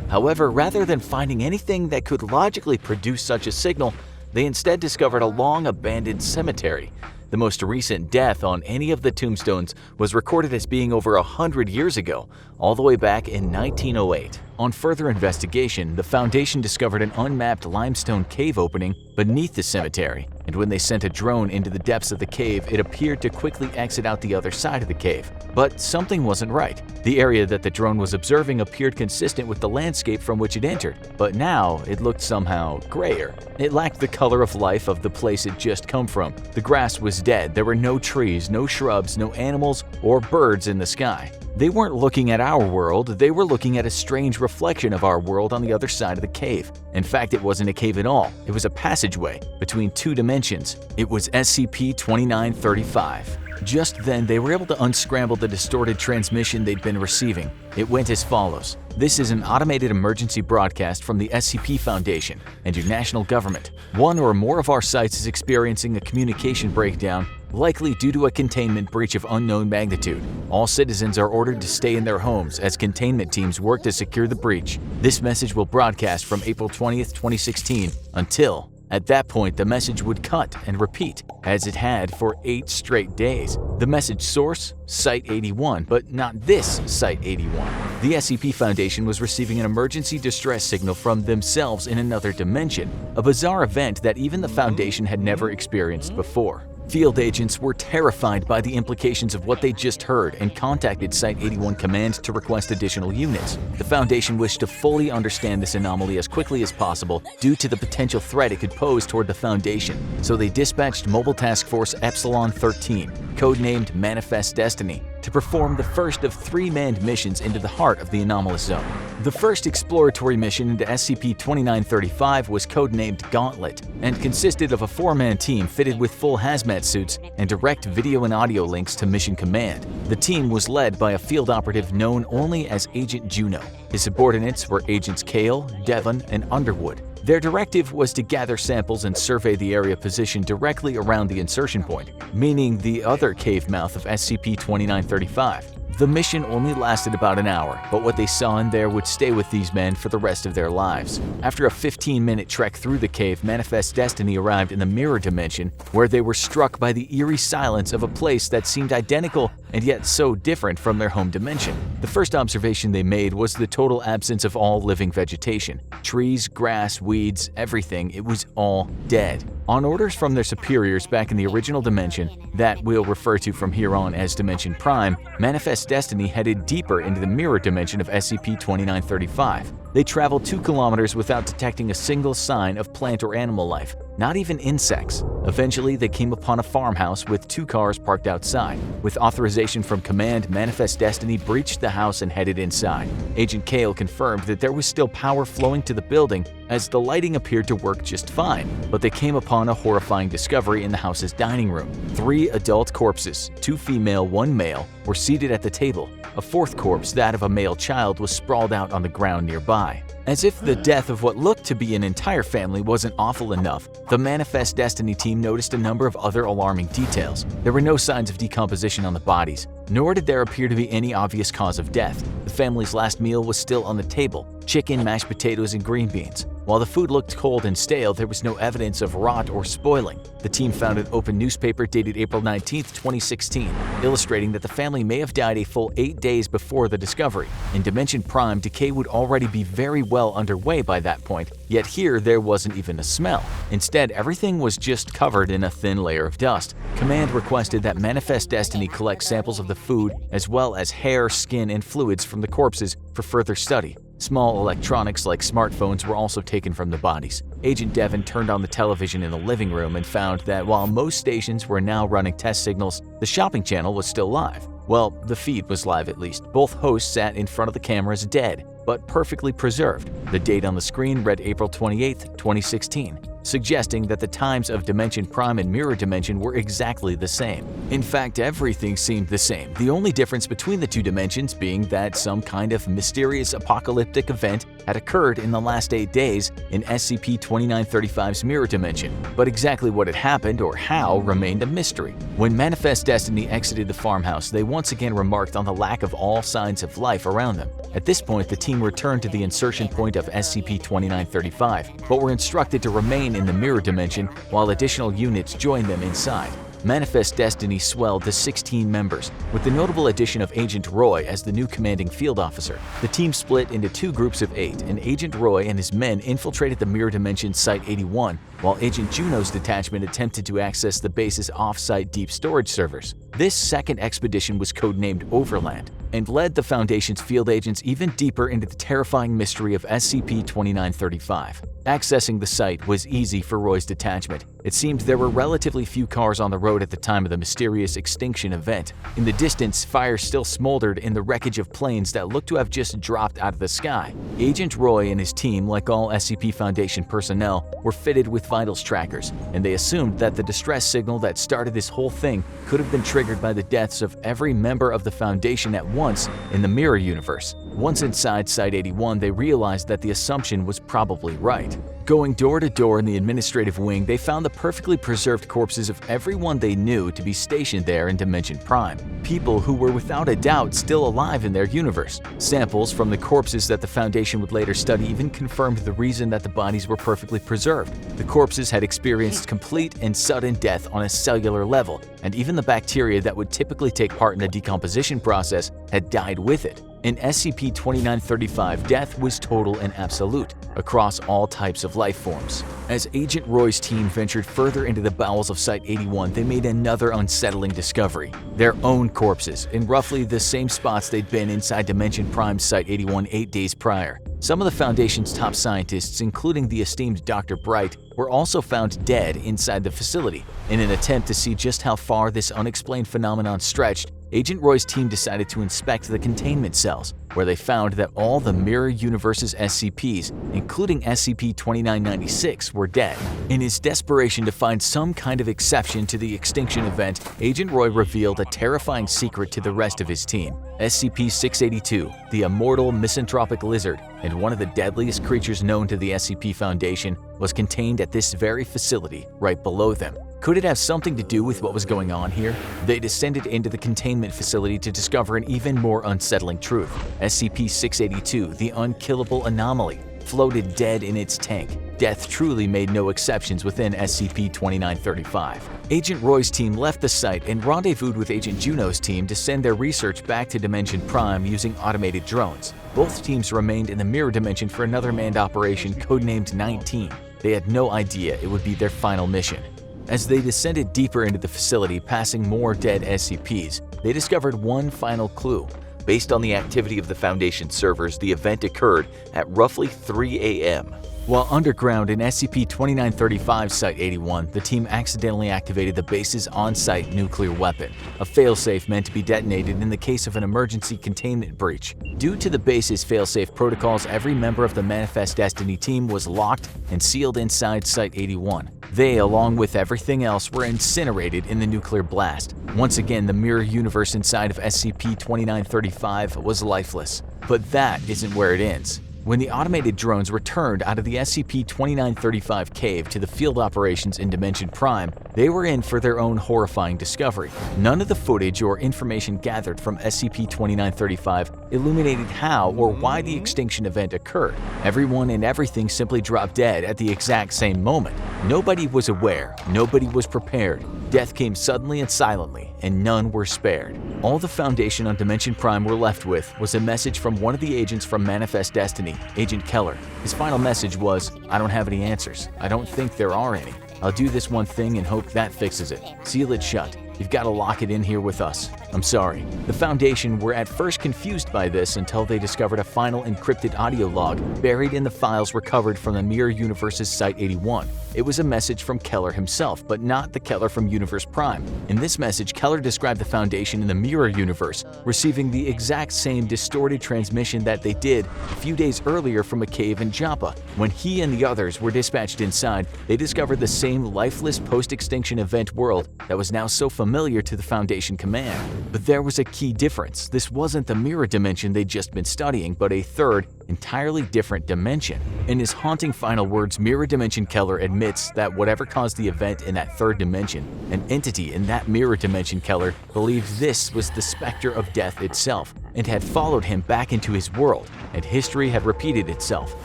However, rather than finding anything that could logically produce such a signal, they instead discovered a long-abandoned cemetery. The most recent death on any of the tombstones was recorded as being over 100 years ago, all the way back in 1908. On further investigation, the Foundation discovered an unmapped limestone cave opening beneath the cemetery, and when they sent a drone into the depths of the cave, it appeared to quickly exit out the other side of the cave. But something wasn't right. The area that the drone was observing appeared consistent with the landscape from which it entered, but now it looked somehow grayer. It lacked the color of life of the place it just come from. The grass was dead, there were no trees, no shrubs, no animals or birds in the sky. They weren't looking at our world, they were looking at a strange reflection of our world on the other side of the cave. In fact, it wasn't a cave at all, it was a passageway between 2 dimensions. It was SCP-2935. Just then, they were able to unscramble the distorted transmission they'd been receiving. It went as follows. This is an automated emergency broadcast from the SCP Foundation and your national government. One or more of our sites is experiencing a communication breakdown, likely due to a containment breach of unknown magnitude. All citizens are ordered to stay in their homes as containment teams work to secure the breach. This message will broadcast from April 20th, 2016 until... At that point, the message would cut and repeat, as it had for 8 straight days. The message source? Site-81, but not this Site-81. The SCP Foundation was receiving an emergency distress signal from themselves in another dimension, a bizarre event that even the Foundation had never experienced before. Field agents were terrified by the implications of what they just heard and contacted Site-81 Command to request additional units. The Foundation wished to fully understand this anomaly as quickly as possible due to the potential threat it could pose toward the Foundation, so they dispatched Mobile Task Force Epsilon 13, codenamed Manifest Destiny, to perform the first of 3 manned missions into the heart of the anomalous zone. The first exploratory mission into SCP-2935 was codenamed Gauntlet and consisted of a 4-man team fitted with full hazmat suits and direct video and audio links to Mission Command. The team was led by a field operative known only as Agent Juno. His subordinates were Agents Kale, Devon, and Underwood. Their directive was to gather samples and survey the area positioned directly around the insertion point, meaning the other cave mouth of SCP-2935. The mission only lasted about an hour, but what they saw in there would stay with these men for the rest of their lives. After a 15-minute trek through the cave, Manifest Destiny arrived in the mirror dimension, where they were struck by the eerie silence of a place that seemed identical and yet so different from their home dimension. The first observation they made was the total absence of all living vegetation. Trees, grass, weeds, everything, it was all dead. On orders from their superiors back in the original dimension, that we'll refer to from here on as Dimension Prime, Manifest Destiny headed deeper into the mirror dimension of SCP-2935. They traveled 2 kilometers without detecting a single sign of plant or animal life, not even insects. Eventually, they came upon a farmhouse with 2 cars parked outside. With authorization from Command, Manifest Destiny breached the house and headed inside. Agent Kale confirmed that there was still power flowing to the building as the lighting appeared to work just fine, but they came upon a horrifying discovery in the house's dining room. 3 adult corpses, 2 female, 1 male, were seated at the table. A 4th corpse, that of a male child, was sprawled out on the ground nearby. As if the death of what looked to be an entire family wasn't awful enough, the Manifest Destiny team noticed a number of other alarming details. There were no signs of decomposition on the bodies, nor did there appear to be any obvious cause of death. The family's last meal was still on the table: chicken, mashed potatoes, and green beans. While the food looked cold and stale, there was no evidence of rot or spoiling. The team found an open newspaper dated April 19, 2016, illustrating that the family may have died a full 8 days before the discovery. In Dimension Prime, decay would already be very well underway by that point, yet here there wasn't even a smell. Instead, everything was just covered in a thin layer of dust. Command requested that Manifest Destiny collect samples of the food as well as hair, skin, and fluids from the corpses for further study. Small electronics like smartphones were also taken from the bodies. Agent Devon turned on the television in the living room and found that while most stations were now running test signals, the shopping channel was still live. Well, the feed was live at least. Both hosts sat in front of the cameras dead, but perfectly preserved. The date on the screen read April 28, 2016. Suggesting that the times of Dimension Prime and Mirror Dimension were exactly the same. In fact, everything seemed the same, the only difference between the 2 dimensions being that some kind of mysterious apocalyptic event had occurred in the last 8 days in SCP-2935's Mirror Dimension, but exactly what had happened or how remained a mystery. When Manifest Destiny exited the farmhouse, they once again remarked on the lack of all signs of life around them. At this point, the team returned to the insertion point of SCP-2935, but were instructed to remain in the mirror dimension while additional units joined them inside. Manifest Destiny swelled to 16 members, with the notable addition of Agent Roy as the new commanding field officer. The team split into 2 groups of 8, and Agent Roy and his men infiltrated the Mirror Dimension Site-81, while Agent Juno's detachment attempted to access the base's off-site deep storage servers. This second expedition was codenamed Overland, and led the Foundation's field agents even deeper into the terrifying mystery of SCP-2935. Accessing the site was easy for Roy's detachment. It seemed there were relatively few cars on the road at the time of the mysterious extinction event. In the distance, fire still smoldered in the wreckage of planes that looked to have just dropped out of the sky. Agent Roy and his team, like all SCP Foundation personnel, were fitted with vitals trackers, and they assumed that the distress signal that started this whole thing could have been triggered by the deaths of every member of the Foundation at once in the Mirror Universe. Once inside Site-81, they realized that the assumption was probably right. Going door to door in the administrative wing, they found the perfectly preserved corpses of everyone they knew to be stationed there in Dimension Prime. People who were without a doubt still alive in their universe. Samples from the corpses that the Foundation would later study even confirmed the reason that the bodies were perfectly preserved. The corpses had experienced complete and sudden death on a cellular level, and even the bacteria that would typically take part in the decomposition process had died with it. In SCP-2935, death was total and absolute, across all types of life forms. As Agent Roy's team ventured further into the bowels of Site-81, they made another unsettling discovery: their own corpses, in roughly the same spots they'd been inside Dimension Prime's Site-81 8 days prior. Some of the Foundation's top scientists, including the esteemed Dr. Bright, were also found dead inside the facility. In an attempt to see just how far this unexplained phenomenon stretched, Agent Roy's team decided to inspect the containment cells, where they found that all the Mirror Universe's SCPs, including SCP-2996, were dead. In his desperation to find some kind of exception to the extinction event, Agent Roy revealed a terrifying secret to the rest of his team. SCP-682, the immortal misanthropic lizard and one of the deadliest creatures known to the SCP Foundation, was contained at this very facility right below them. Could it have something to do with what was going on here? They descended into the containment facility to discover an even more unsettling truth. SCP-682, the unkillable anomaly, floated dead in its tank. Death truly made no exceptions within SCP-2935. Agent Roy's team left the site and rendezvoused with Agent Juno's team to send their research back to Dimension Prime using automated drones. Both teams remained in the mirror dimension for another manned operation codenamed 19. They had no idea it would be their final mission. As they descended deeper into the facility, passing more dead SCPs, they discovered one final clue. Based on the activity of the Foundation servers, the event occurred at roughly 3 a.m. While underground in SCP-2935 Site-81, the team accidentally activated the base's on-site nuclear weapon, a failsafe meant to be detonated in the case of an emergency containment breach. Due to the base's failsafe protocols, every member of the Manifest Destiny team was locked and sealed inside Site-81. They, along with everything else, were incinerated in the nuclear blast. Once again, the mirror universe inside of SCP-2935 was lifeless. But that isn't where it ends. When the automated drones returned out of the SCP-2935 cave to the field operations in Dimension Prime, they were in for their own horrifying discovery. None of the footage or information gathered from SCP-2935 illuminated how or why the extinction event occurred. Everyone and everything simply dropped dead at the exact same moment. Nobody was aware, nobody was prepared. Death came suddenly and silently, and none were spared. All the Foundation on Dimension Prime were left with was a message from one of the agents from Manifest Destiny, Agent Keller. His final message was, "I don't have any answers. I don't think there are any. I'll do this one thing and hope that fixes it. Seal it shut. You've got to lock it in here with us. I'm sorry." The Foundation were at first confused by this until they discovered a final encrypted audio log buried in the files recovered from the Mirror Universe's Site-81. It was a message from Keller himself, but not the Keller from Universe Prime. In this message, Keller described the Foundation in the Mirror Universe receiving the exact same distorted transmission that they did a few days earlier from a cave in Joppa. When he and the others were dispatched inside, they discovered the same lifeless post-extinction event world that was now so familiar to the Foundation command. But there was a key difference. This wasn't the mirror dimension they'd just been studying, but a third, entirely different dimension. In his haunting final words, Mirror Dimension Keller admits that whatever caused the event in that third dimension, an entity in that mirror dimension Keller believed this was the specter of death itself and had followed him back into his world, and history had repeated itself.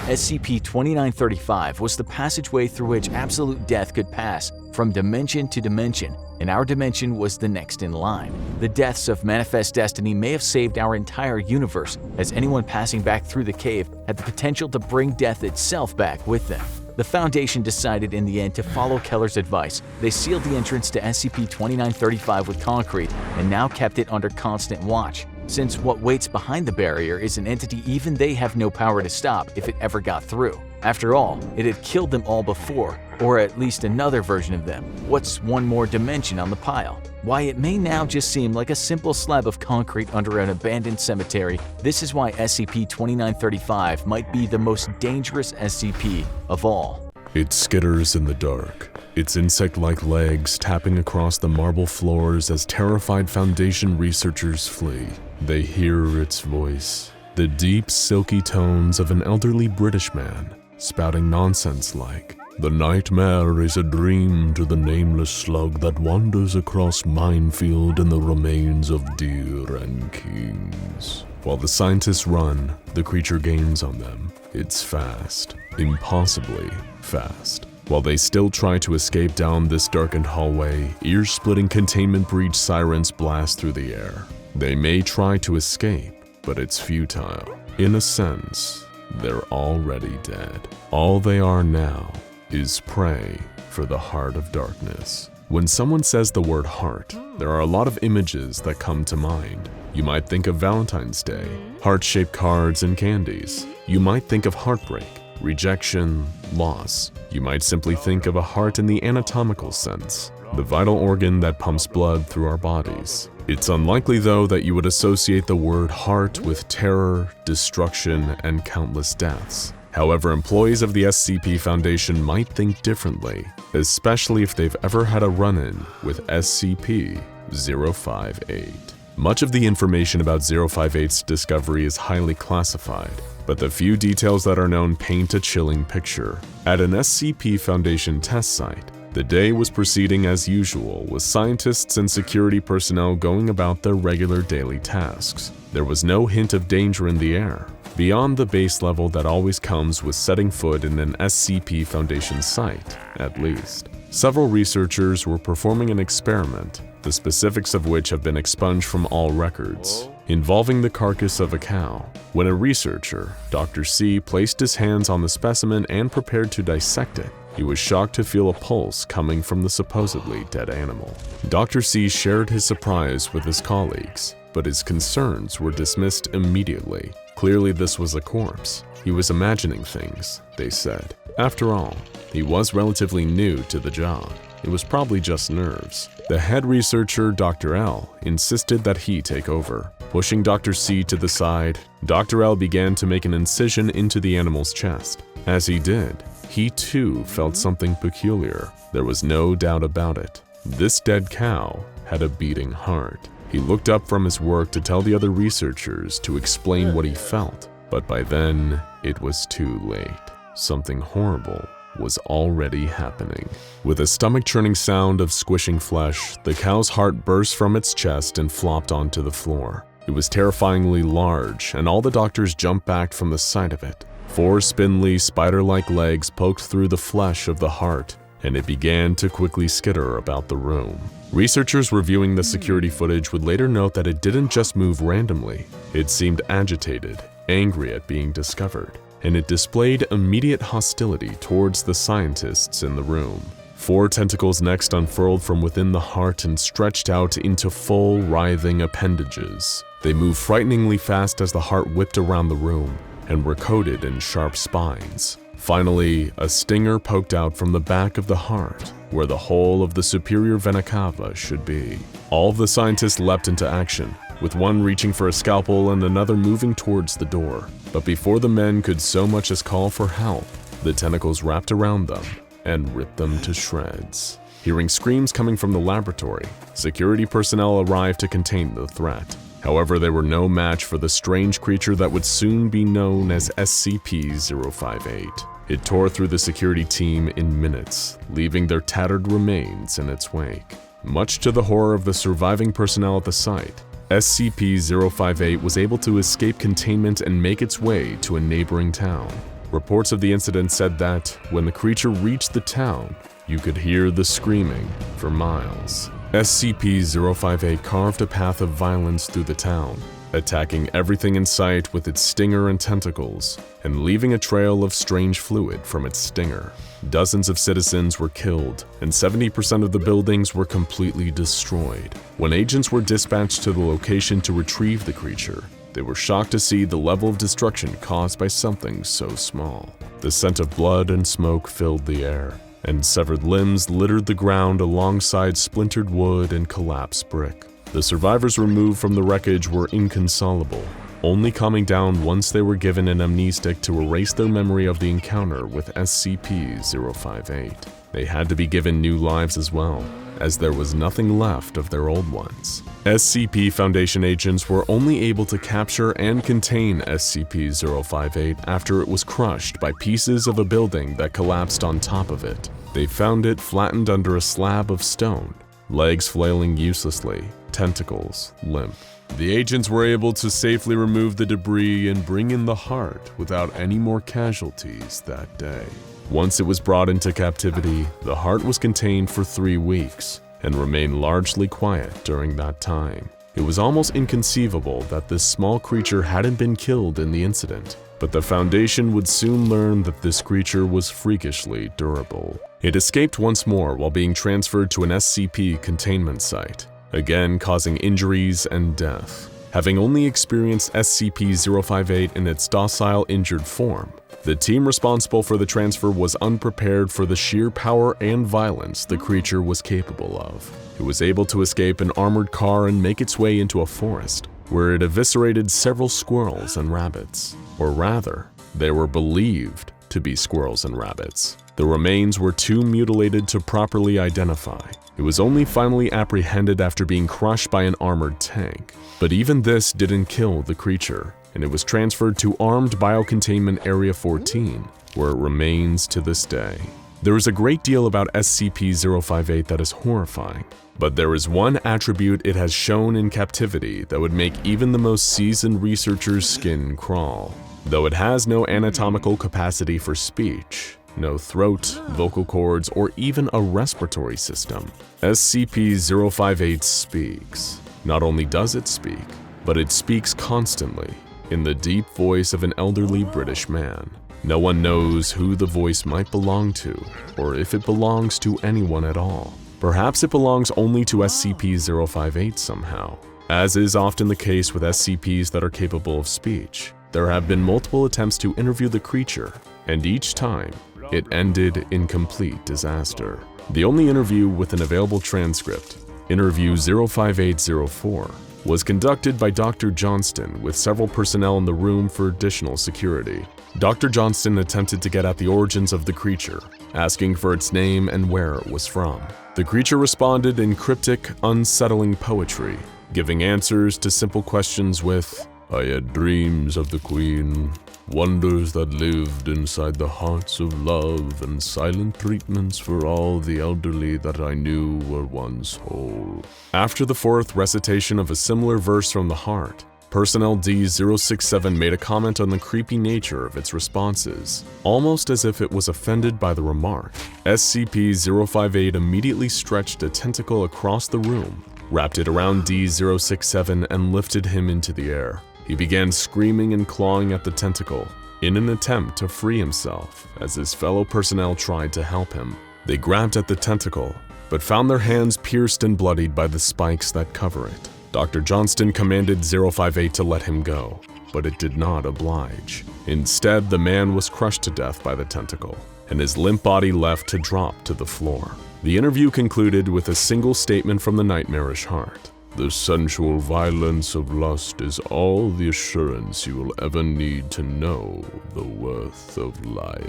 SCP-2935 was the passageway through which absolute death could pass from dimension to dimension, and our dimension was the next in line. The deaths of Manifest Destiny may have saved our entire universe, as anyone passing back through the cave had the potential to bring death itself back with them. The Foundation decided in the end to follow Keller's advice. They sealed the entrance to SCP-2935 with concrete and now kept it under constant watch, since what waits behind the barrier is an entity even they have no power to stop if it ever got through. After all, it had killed them all before, or at least another version of them. What's one more dimension on the pile? Why, it may now just seem like a simple slab of concrete under an abandoned cemetery. This is why SCP-2935 might be the most dangerous SCP of all. It skitters in the dark, its insect-like legs tapping across the marble floors as terrified Foundation researchers flee. They hear its voice, the deep, silky tones of an elderly British man, spouting nonsense like, "The nightmare is a dream to the nameless slug that wanders across minefield in the remains of deer and kings." While the scientists run, the creature gains on them. It's fast, impossibly fast. While they still try to escape down this darkened hallway, ear-splitting containment breach sirens blast through the air. They may try to escape, but it's futile. In a sense, they're already dead. All they are now is prey for the Heart of Darkness. When someone says the word heart, there are a lot of images that come to mind. You might think of Valentine's Day, heart-shaped cards and candies. You might think of heartbreak, rejection, loss. You might simply think of a heart in the anatomical sense, the vital organ that pumps blood through our bodies. It's unlikely, though, that you would associate the word heart with terror, destruction, and countless deaths. However, employees of the SCP Foundation might think differently, especially if they've ever had a run-in with SCP-058. Much of the information about 058's discovery is highly classified, but the few details that are known paint a chilling picture. At an SCP Foundation test site, the day was proceeding as usual, with scientists and security personnel going about their regular daily tasks. There was no hint of danger in the air, beyond the base level that always comes with setting foot in an SCP Foundation site, at least. Several researchers were performing an experiment, the specifics of which have been expunged from all records, involving the carcass of a cow. When a researcher, Dr. C, placed his hands on the specimen and prepared to dissect it, he was shocked to feel a pulse coming from the supposedly dead animal. Dr. C shared his surprise with his colleagues, but his concerns were dismissed immediately. Clearly this was a corpse. He was imagining things, they said. After all, he was relatively new to the job. It was probably just nerves. The head researcher, Dr. L, insisted that he take over. Pushing Dr. C to the side, Dr. L began to make an incision into the animal's chest. As he did, he too felt something peculiar. There was no doubt about it. This dead cow had a beating heart. He looked up from his work to tell the other researchers to explain what he felt, but by then, it was too late. Something horrible was already happening. With a stomach-churning sound of squishing flesh, the cow's heart burst from its chest and flopped onto the floor. It was terrifyingly large, and all the doctors jumped back from the sight of it. 4 spindly, spider-like legs poked through the flesh of the heart, and it began to quickly skitter about the room. Researchers reviewing the security footage would later note that it didn't just move randomly. It seemed agitated, angry at being discovered, and it displayed immediate hostility towards the scientists in the room. 4 tentacles next unfurled from within the heart and stretched out into full, writhing appendages. They moved frighteningly fast as the heart whipped around the room and were coated in sharp spines. Finally, a stinger poked out from the back of the heart, where the whole of the superior vena cava should be. All of the scientists leapt into action, with one reaching for a scalpel and another moving towards the door. But before the men could so much as call for help, the tentacles wrapped around them and ripped them to shreds. Hearing screams coming from the laboratory, security personnel arrived to contain the threat. However, they were no match for the strange creature that would soon be known as SCP-058. It tore through the security team in minutes, leaving their tattered remains in its wake. Much to the horror of the surviving personnel at the site, SCP-058 was able to escape containment and make its way to a neighboring town. Reports of the incident said that, when the creature reached the town, you could hear the screaming for miles. SCP-058 carved a path of violence through the town, attacking everything in sight with its stinger and tentacles, and leaving a trail of strange fluid from its stinger. Dozens of citizens were killed, and 70% of the buildings were completely destroyed. When agents were dispatched to the location to retrieve the creature, they were shocked to see the level of destruction caused by something so small. The scent of blood and smoke filled the air, and severed limbs littered the ground alongside splintered wood and collapsed brick. The survivors removed from the wreckage were inconsolable, only calming down once they were given an amnestic to erase their memory of the encounter with SCP-058. They had to be given new lives as well, as there was nothing left of their old ones. SCP Foundation agents were only able to capture and contain SCP-058 after it was crushed by pieces of a building that collapsed on top of it. They found it flattened under a slab of stone, legs flailing uselessly, tentacles limp. The agents were able to safely remove the debris and bring in the heart without any more casualties that day. Once it was brought into captivity, the heart was contained for 3 weeks and remained largely quiet during that time. It was almost inconceivable that this small creature hadn't been killed in the incident, but the Foundation would soon learn that this creature was freakishly durable. It escaped once more while being transferred to an SCP containment site, again causing injuries and death. Having only experienced SCP-058 in its docile, injured form, the team responsible for the transfer was unprepared for the sheer power and violence the creature was capable of. It was able to escape an armored car and make its way into a forest, where it eviscerated several squirrels and rabbits. Or rather, they were believed to be squirrels and rabbits. The remains were too mutilated to properly identify. It was only finally apprehended after being crushed by an armored tank. But even this didn't kill the creature, and it was transferred to Armed Biocontainment Area 14, where it remains to this day. There is a great deal about SCP-058 that is horrifying, but there is one attribute it has shown in captivity that would make even the most seasoned researcher's skin crawl. Though it has no anatomical capacity for speech, no throat, vocal cords, or even a respiratory system, SCP-058 speaks. Not only does it speak, but it speaks constantly, in the deep voice of an elderly British man. No one knows who the voice might belong to, or if it belongs to anyone at all. Perhaps it belongs only to SCP-058 somehow. As is often the case with SCPs that are capable of speech, there have been multiple attempts to interview the creature, and each time, it ended in complete disaster. The only interview with an available transcript, Interview 05804, was conducted by Dr. Johnston with several personnel in the room for additional security. Dr. Johnston attempted to get at the origins of the creature, asking for its name and where it was from. The creature responded in cryptic, unsettling poetry, giving answers to simple questions with, "I had dreams of the Queen, wonders that lived inside the hearts of love, and silent treatments for all the elderly that I knew were once whole." After the fourth recitation of a similar verse from the heart, Personnel D-067 made a comment on the creepy nature of its responses, almost as if it was offended by the remark. SCP-058 immediately stretched a tentacle across the room, wrapped it around D-067 and lifted him into the air. He began screaming and clawing at the tentacle in an attempt to free himself as his fellow personnel tried to help him. They grabbed at the tentacle, but found their hands pierced and bloodied by the spikes that cover it. Dr. Johnston commanded 058 to let him go, but it did not oblige. Instead, the man was crushed to death by the tentacle, and his limp body left to drop to the floor. The interview concluded with a single statement from the nightmarish heart. "The sensual violence of lust is all the assurance you will ever need to know the worth of life."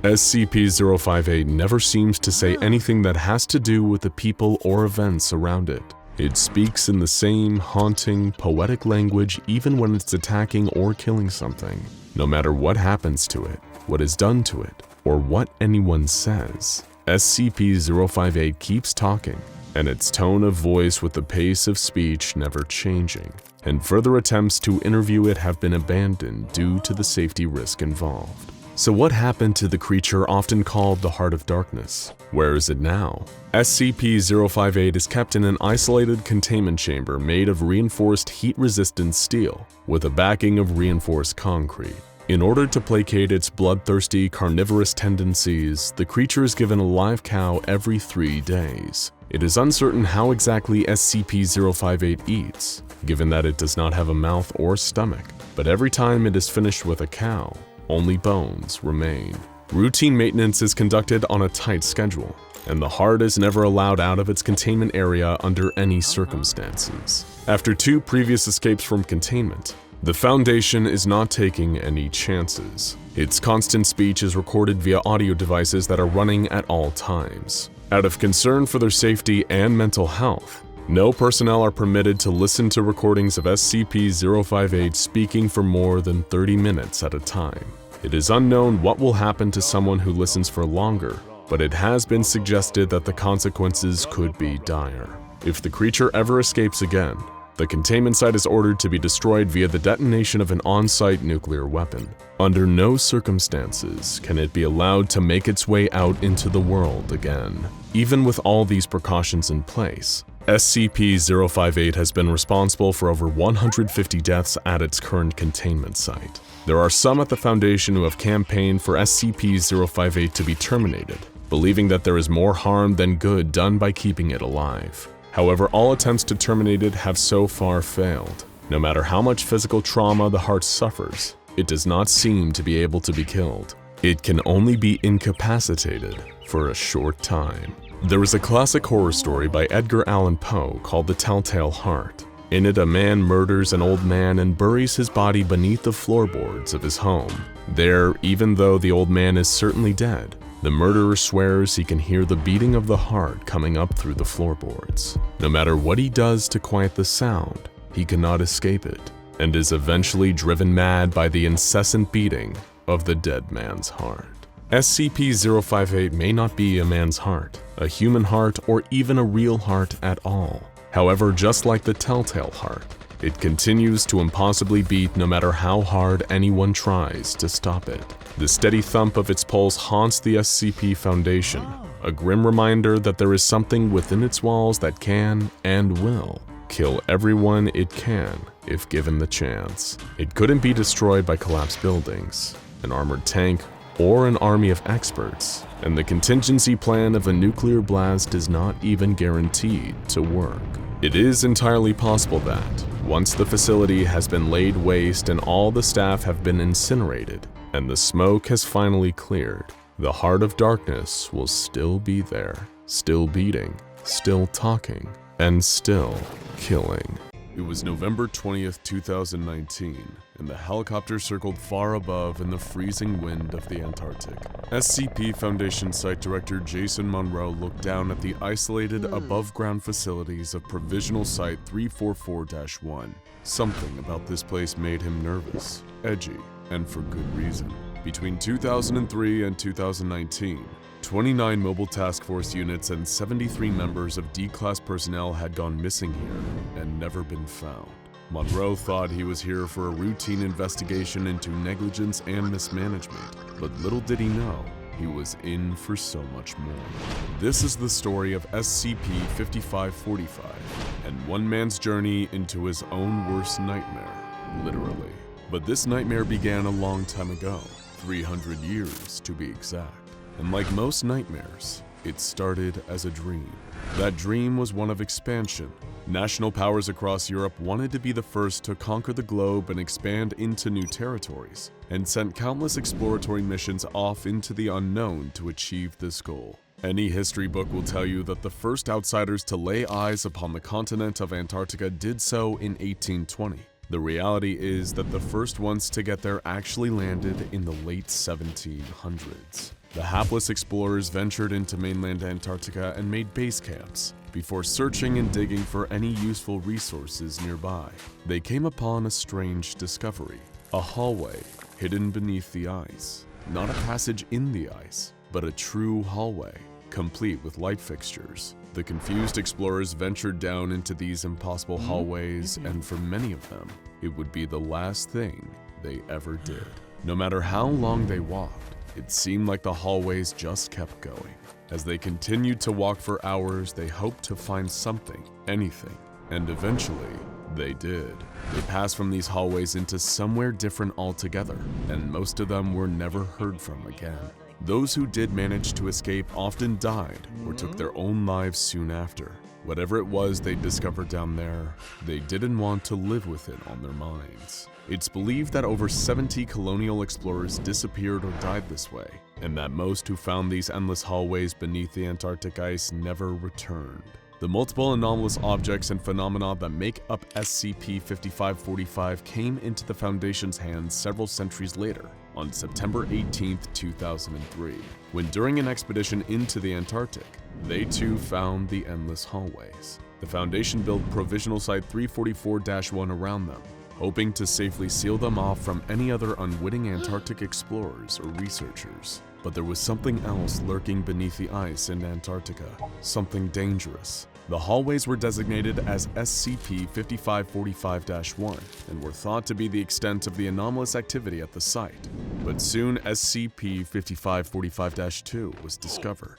SCP-058 never seems to say anything that has to do with the people or events around it. It speaks in the same haunting, poetic language even when it's attacking or killing something. No matter what happens to it, what is done to it, or what anyone says, SCP-058 keeps talking, and its tone of voice with the pace of speech never changing, and further attempts to interview it have been abandoned due to the safety risk involved. So what happened to the creature often called the Heart of Darkness? Where is it now? SCP-058 is kept in an isolated containment chamber made of reinforced heat-resistant steel with a backing of reinforced concrete. In order to placate its bloodthirsty, carnivorous tendencies, the creature is given a live cow every 3 days. It is uncertain how exactly SCP-058 eats, given that it does not have a mouth or stomach, but every time it is finished with a cow, only bones remain. Routine maintenance is conducted on a tight schedule, and the heart is never allowed out of its containment area under any circumstances. After 2 previous escapes from containment, the Foundation is not taking any chances. Its constant speech is recorded via audio devices that are running at all times. Out of concern for their safety and mental health, no personnel are permitted to listen to recordings of SCP-058 speaking for more than 30 minutes at a time. It is unknown what will happen to someone who listens for longer, but it has been suggested that the consequences could be dire. If the creature ever escapes again, the containment site is ordered to be destroyed via the detonation of an on-site nuclear weapon. Under no circumstances can it be allowed to make its way out into the world again. Even with all these precautions in place, SCP-058 has been responsible for over 150 deaths at its current containment site. There are some at the Foundation who have campaigned for SCP-058 to be terminated, believing that there is more harm than good done by keeping it alive. However, all attempts to terminate it have so far failed. No matter how much physical trauma the heart suffers, it does not seem to be able to be killed. It can only be incapacitated for a short time. There is a classic horror story by Edgar Allan Poe called The Telltale Heart. In it, a man murders an old man and buries his body beneath the floorboards of his home. There, even though the old man is certainly dead, the murderer swears he can hear the beating of the heart coming up through the floorboards. No matter what he does to quiet the sound, he cannot escape it, and is eventually driven mad by the incessant beating of the dead man's heart. SCP-058 may not be a man's heart, a human heart, or even a real heart at all. However, just like the telltale heart, it continues to impossibly beat no matter how hard anyone tries to stop it. The steady thump of its pulse haunts the SCP Foundation, a grim reminder that there is something within its walls that can and will kill everyone it can if given the chance. It couldn't be destroyed by collapsed buildings, an armored tank, or an army of experts, and the contingency plan of a nuclear blast is not even guaranteed to work. It is entirely possible that, once the facility has been laid waste and all the staff have been incinerated, and the smoke has finally cleared, the Heart of Darkness will still be there, still beating, still talking, and still killing. It was November 20th, 2019, and the helicopter circled far above in the freezing wind of the Antarctic. SCP Foundation Site Director Jason Monroe looked down at the isolated above-ground facilities of Provisional Site 344-1. Something about this place made him nervous, edgy, and for good reason. Between 2003 and 2019, 29 Mobile Task Force units and 73 members of D-Class personnel had gone missing here and never been found. Monroe thought he was here for a routine investigation into negligence and mismanagement, but little did he know, he was in for so much more. This is the story of SCP-5545, and one man's journey into his own worst nightmare, literally. But this nightmare began a long time ago, 300 years to be exact. And like most nightmares, it started as a dream. That dream was one of expansion. National powers across Europe wanted to be the first to conquer the globe and expand into new territories, and sent countless exploratory missions off into the unknown to achieve this goal. Any history book will tell you that the first outsiders to lay eyes upon the continent of Antarctica did so in 1820. The reality is that the first ones to get there actually landed in the late 1700s. The hapless explorers ventured into mainland Antarctica and made base camps. Before searching and digging for any useful resources nearby, they came upon a strange discovery. A hallway hidden beneath the ice. Not a passage in the ice, but a true hallway, complete with light fixtures. The confused explorers ventured down into these impossible hallways, and for many of them, it would be the last thing they ever did. No matter how long they walked, it seemed like the hallways just kept going. As they continued to walk for hours, they hoped to find something, anything, and eventually, they did. They passed from these hallways into somewhere different altogether, and most of them were never heard from again. Those who did manage to escape often died or took their own lives soon after. Whatever it was they discovered down there, they didn't want to live with it on their minds. It's believed that over 70 colonial explorers disappeared or died this way, and that most who found these endless hallways beneath the Antarctic ice never returned. The multiple anomalous objects and phenomena that make up SCP-5545 came into the Foundation's hands several centuries later, on September 18, 2003, when during an expedition into the Antarctic, they too found the endless hallways. The Foundation built Provisional Site 344-1 around them, hoping to safely seal them off from any other unwitting Antarctic explorers or researchers. But there was something else lurking beneath the ice in Antarctica, something dangerous. The hallways were designated as SCP-5545-1 and were thought to be the extent of the anomalous activity at the site. But soon SCP-5545-2 was discovered,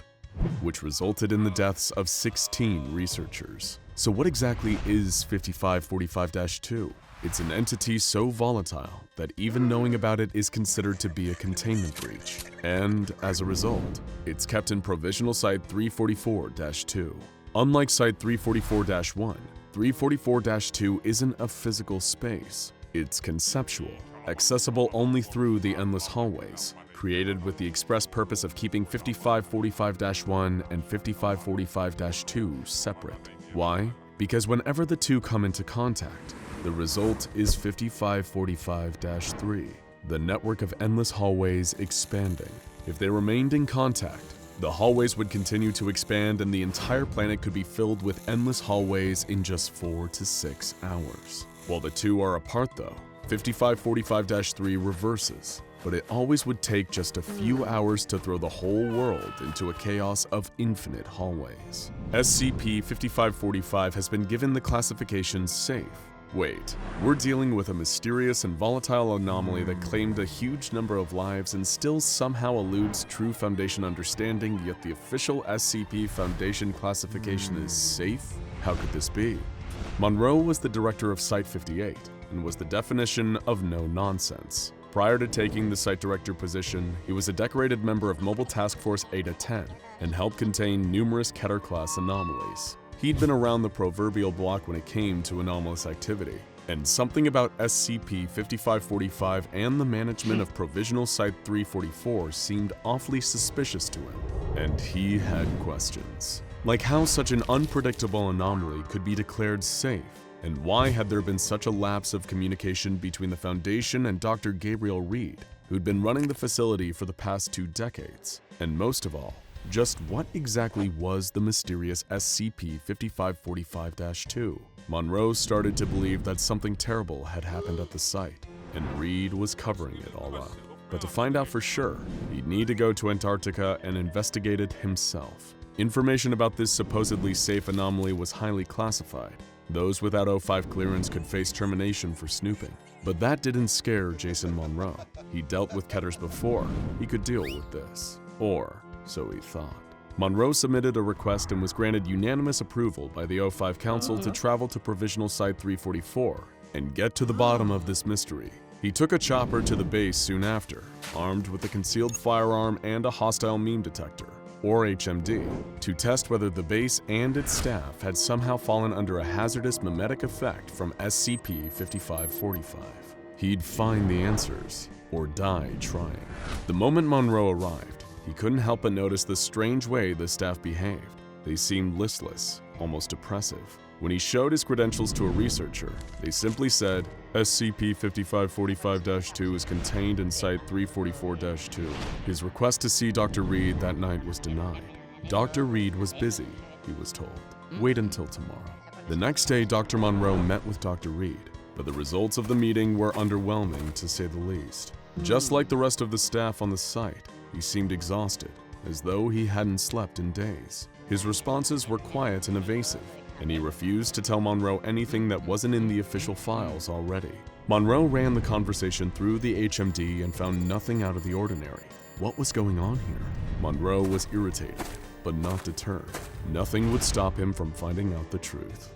which resulted in the deaths of 16 researchers. So what exactly is 5545-2? It's an entity so volatile that even knowing about it is considered to be a containment breach. And as a result, it's kept in Provisional Site 344-2. Unlike Site 344-1, 344-2 isn't a physical space. It's conceptual, accessible only through the endless hallways, created with the express purpose of keeping 5545-1 and 5545-2 separate. Why? Because whenever the two come into contact, the result is 5545-3, the network of endless hallways expanding. If they remained in contact, the hallways would continue to expand and the entire planet could be filled with endless hallways in just 4 to 6 hours. While the two are apart though, 5545-3 reverses. but it always would take just a few hours to throw the whole world into a chaos of infinite hallways. SCP-5545 has been given the classification safe. Wait, we're dealing with a mysterious and volatile anomaly that claimed a huge number of lives and still somehow eludes true Foundation understanding, yet the official SCP Foundation classification is safe? How could this be? Monroe was the director of Site-58 and was the definition of no nonsense. Prior to taking the site director position, he was a decorated member of Mobile Task Force Eta-10 and helped contain numerous Keter-class anomalies. He'd been around the proverbial block when it came to anomalous activity, and something about SCP-5545 and the management of Provisional Site-344 seemed awfully suspicious to him, and he had questions. Like how such an unpredictable anomaly could be declared safe, and why had there been such a lapse of communication between the Foundation and Dr. Gabriel Reed, who'd been running the facility for the past 2 decades, and most of all, just what exactly was the mysterious SCP-5545-2? Monroe started to believe that something terrible had happened at the site, and Reed was covering it all up. But to find out for sure, he'd need to go to Antarctica and investigate it himself. Information about this supposedly safe anomaly was highly classified. Those without O5 clearance could face termination for snooping. But that didn't scare Jason Monroe. He dealt with Keters before. He could deal with this. Or so he thought. Monroe submitted a request and was granted unanimous approval by the O5 Council to travel to Provisional Site-344 and get to the bottom of this mystery. He took a chopper to the base soon after, armed with a concealed firearm and a hostile meme detector, or HMD, to test whether the base and its staff had somehow fallen under a hazardous mimetic effect from SCP-5545. He'd find the answers, or die trying. The moment Monroe arrived, he couldn't help but notice the strange way the staff behaved. They seemed listless, almost oppressive. When he showed his credentials to a researcher, they simply said, SCP-5545-2 is contained in Site-344-2. His request to see Dr. Reed that night was denied. Dr. Reed was busy, he was told. Wait until tomorrow. The next day, Dr. Monroe met with Dr. Reed, but the results of the meeting were underwhelming to say the least. Just like the rest of the staff on the site, he seemed exhausted, as though he hadn't slept in days. His responses were quiet and evasive, and he refused to tell Monroe anything that wasn't in the official files already. Monroe ran the conversation through the HMD and found nothing out of the ordinary. What was going on here? Monroe was irritated, but not deterred. Nothing would stop him from finding out the truth.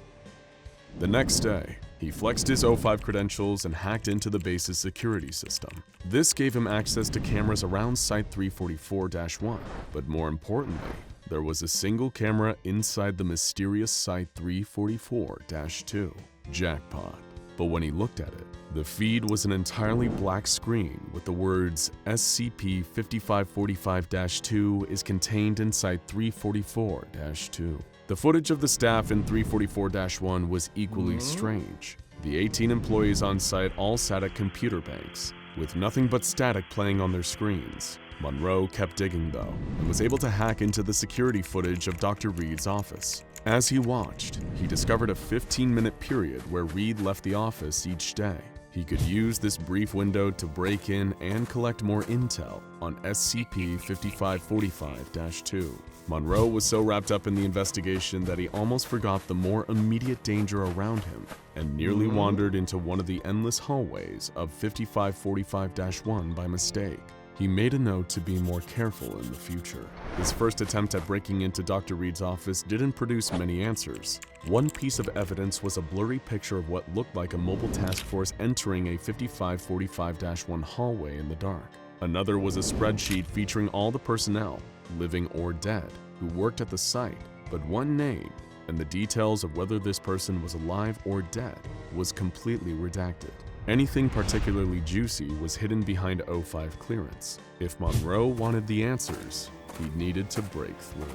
The next day, he flexed his O5 credentials and hacked into the base's security system. This gave him access to cameras around Site-344-1, but more importantly, there was a single camera inside the mysterious Site-344-2. Jackpot. But when he looked at it, the feed was an entirely black screen with the words SCP-5545-2 is contained in Site-344-2. The footage of the staff in 344-1 was equally strange. The 18 employees on site all sat at computer banks, with nothing but static playing on their screens. Monroe kept digging though, and was able to hack into the security footage of Dr. Reed's office. As he watched, he discovered a 15-minute period where Reed left the office each day. He could use this brief window to break in and collect more intel on SCP-5545-2. Monroe was so wrapped up in the investigation that he almost forgot the more immediate danger around him and nearly wandered into one of the endless hallways of 5545-1 by mistake. He made a note to be more careful in the future. His first attempt at breaking into Dr. Reed's office didn't produce many answers. One piece of evidence was a blurry picture of what looked like a mobile task force entering a 5545-1 hallway in the dark. Another was a spreadsheet featuring all the personnel, living or dead, who worked at the site, but one name, and the details of whether this person was alive or dead, was completely redacted. Anything particularly juicy was hidden behind O5 clearance. If Monroe wanted the answers, he needed to break through.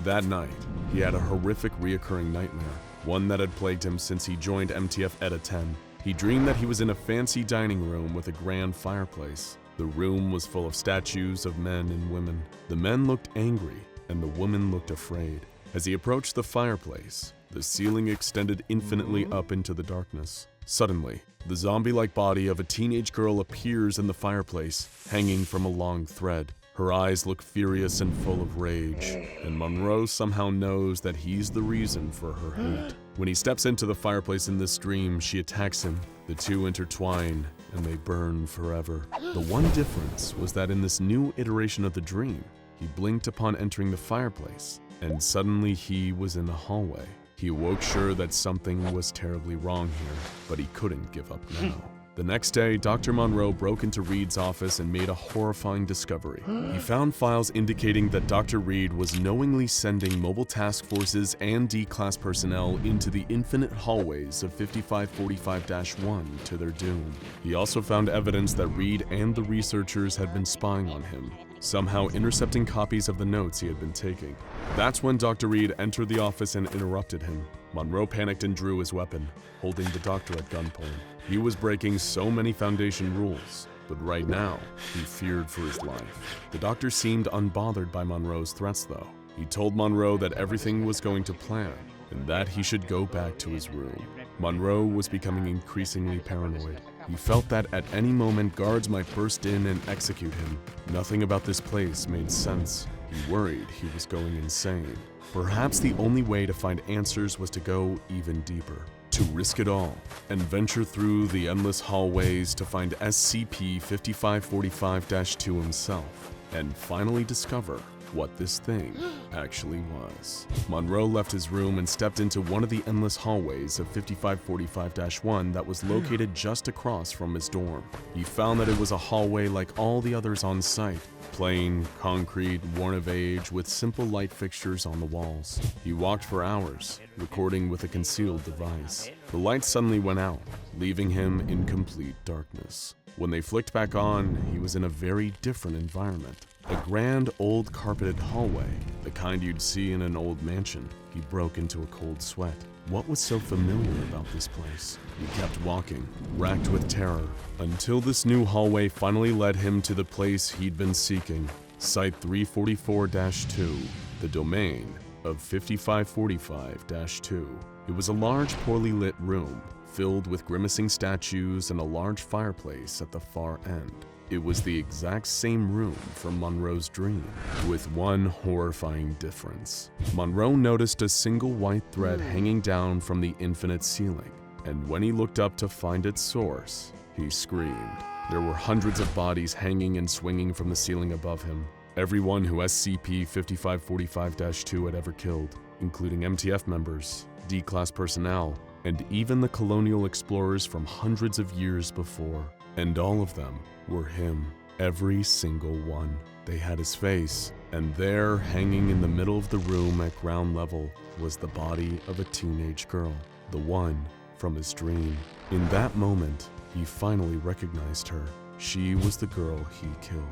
That night, he had a horrific reoccurring nightmare, one that had plagued him since he joined MTF Eta-10. He dreamed that he was in a fancy dining room with a grand fireplace. The room was full of statues of men and women. The men looked angry, and the women looked afraid. As he approached the fireplace, the ceiling extended infinitely up into the darkness. Suddenly, the zombie-like body of a teenage girl appears in the fireplace, hanging from a long thread. Her eyes look furious and full of rage, and Monroe somehow knows that he's the reason for her hate. When he steps into the fireplace in this dream, she attacks him. The two intertwine, and they burn forever. The one difference was that in this new iteration of the dream, he blinked upon entering the fireplace, and suddenly he was in the hallway. He awoke sure that something was terribly wrong here, but he couldn't give up now. The next day, Dr. Monroe broke into Reed's office and made a horrifying discovery. He found files indicating that Dr. Reed was knowingly sending mobile task forces and D-class personnel into the infinite hallways of 5545-1 to their doom. He also found evidence that Reed and the researchers had been spying on him, somehow intercepting copies of the notes he had been taking. That's when Dr. Reed entered the office and interrupted him. Monroe panicked and drew his weapon, holding the doctor at gunpoint. He was breaking so many Foundation rules, but right now, he feared for his life. The doctor seemed unbothered by Monroe's threats though. He told Monroe that everything was going to plan, and that he should go back to his room. Monroe was becoming increasingly paranoid. He felt that at any moment guards might burst in and execute him. Nothing about this place made sense. He worried he was going insane. Perhaps the only way to find answers was to go even deeper, to risk it all, and venture through the endless hallways to find SCP-5545-2 himself, and finally discover what this thing actually was. Monroe left his room and stepped into one of the endless hallways of 5545-1 that was located just across from his dorm. He found that it was a hallway like all the others on site, plain, concrete, worn of age, with simple light fixtures on the walls. He walked for hours, recording with a concealed device. The lights suddenly went out, leaving him in complete darkness. When they flicked back on, he was in a very different environment. A grand old carpeted hallway, the kind you'd see in an old mansion. He broke into a cold sweat. What was so familiar about this place? He kept walking, racked with terror, until this new hallway finally led him to the place he'd been seeking, Site 344-2, the domain of 5545-2. It was a large, poorly lit room, filled with grimacing statues and a large fireplace at the far end. It was the exact same room from Monroe's dream, with one horrifying difference. Monroe noticed a single white thread hanging down from the infinite ceiling, and when he looked up to find its source, he screamed. There were hundreds of bodies hanging and swinging from the ceiling above him. Everyone who SCP-5545-2 had ever killed, including MTF members, D-class personnel, and even the colonial explorers from hundreds of years before. And all of them were him, every single one. They had his face, and there, hanging in the middle of the room at ground level, was the body of a teenage girl, the one from his dream. In that moment, he finally recognized her. She was the girl he killed,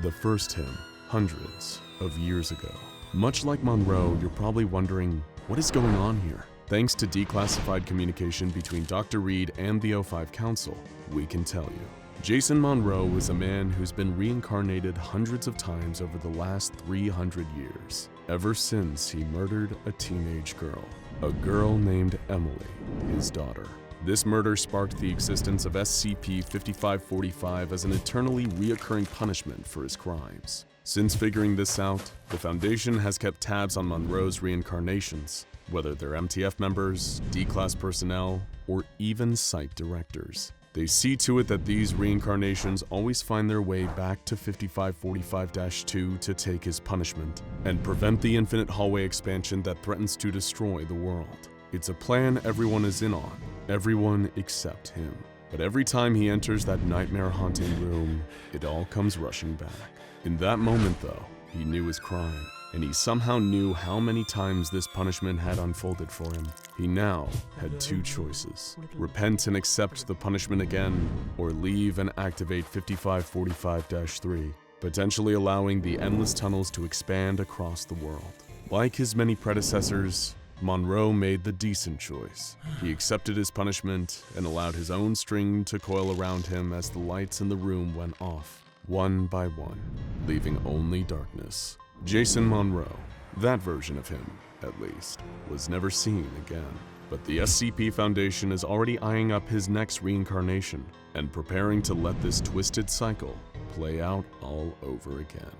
the first him, hundreds of years ago. Much like Monroe, you're probably wondering, what is going on here? Thanks to declassified communication between Dr. Reed and the O5 Council, we can tell you. Jason Monroe is a man who's been reincarnated hundreds of times over the last 300 years, ever since he murdered a teenage girl, a girl named Emily, his daughter. This murder sparked the existence of SCP-5545 as an eternally reoccurring punishment for his crimes. Since figuring this out, the Foundation has kept tabs on Monroe's reincarnations, whether they're MTF members, D-class personnel, or even site directors. They see to it that these reincarnations always find their way back to 5545-2 to take his punishment and prevent the infinite hallway expansion that threatens to destroy the world. It's a plan everyone is in on, everyone except him. But every time he enters that nightmare-haunting room, it all comes rushing back. In that moment, though, he knew his crime, and he somehow knew how many times this punishment had unfolded for him. He now had two choices: repent and accept the punishment again, or leave and activate 5545-3, potentially allowing the endless tunnels to expand across the world. Like his many predecessors, Monroe made the decent choice. He accepted his punishment and allowed his own string to coil around him as the lights in the room went off, one by one, leaving only darkness. Jason Monroe, that version of him, at least, was never seen again. but the SCP Foundation is already eyeing up his next reincarnation and preparing to let this twisted cycle play out all over again.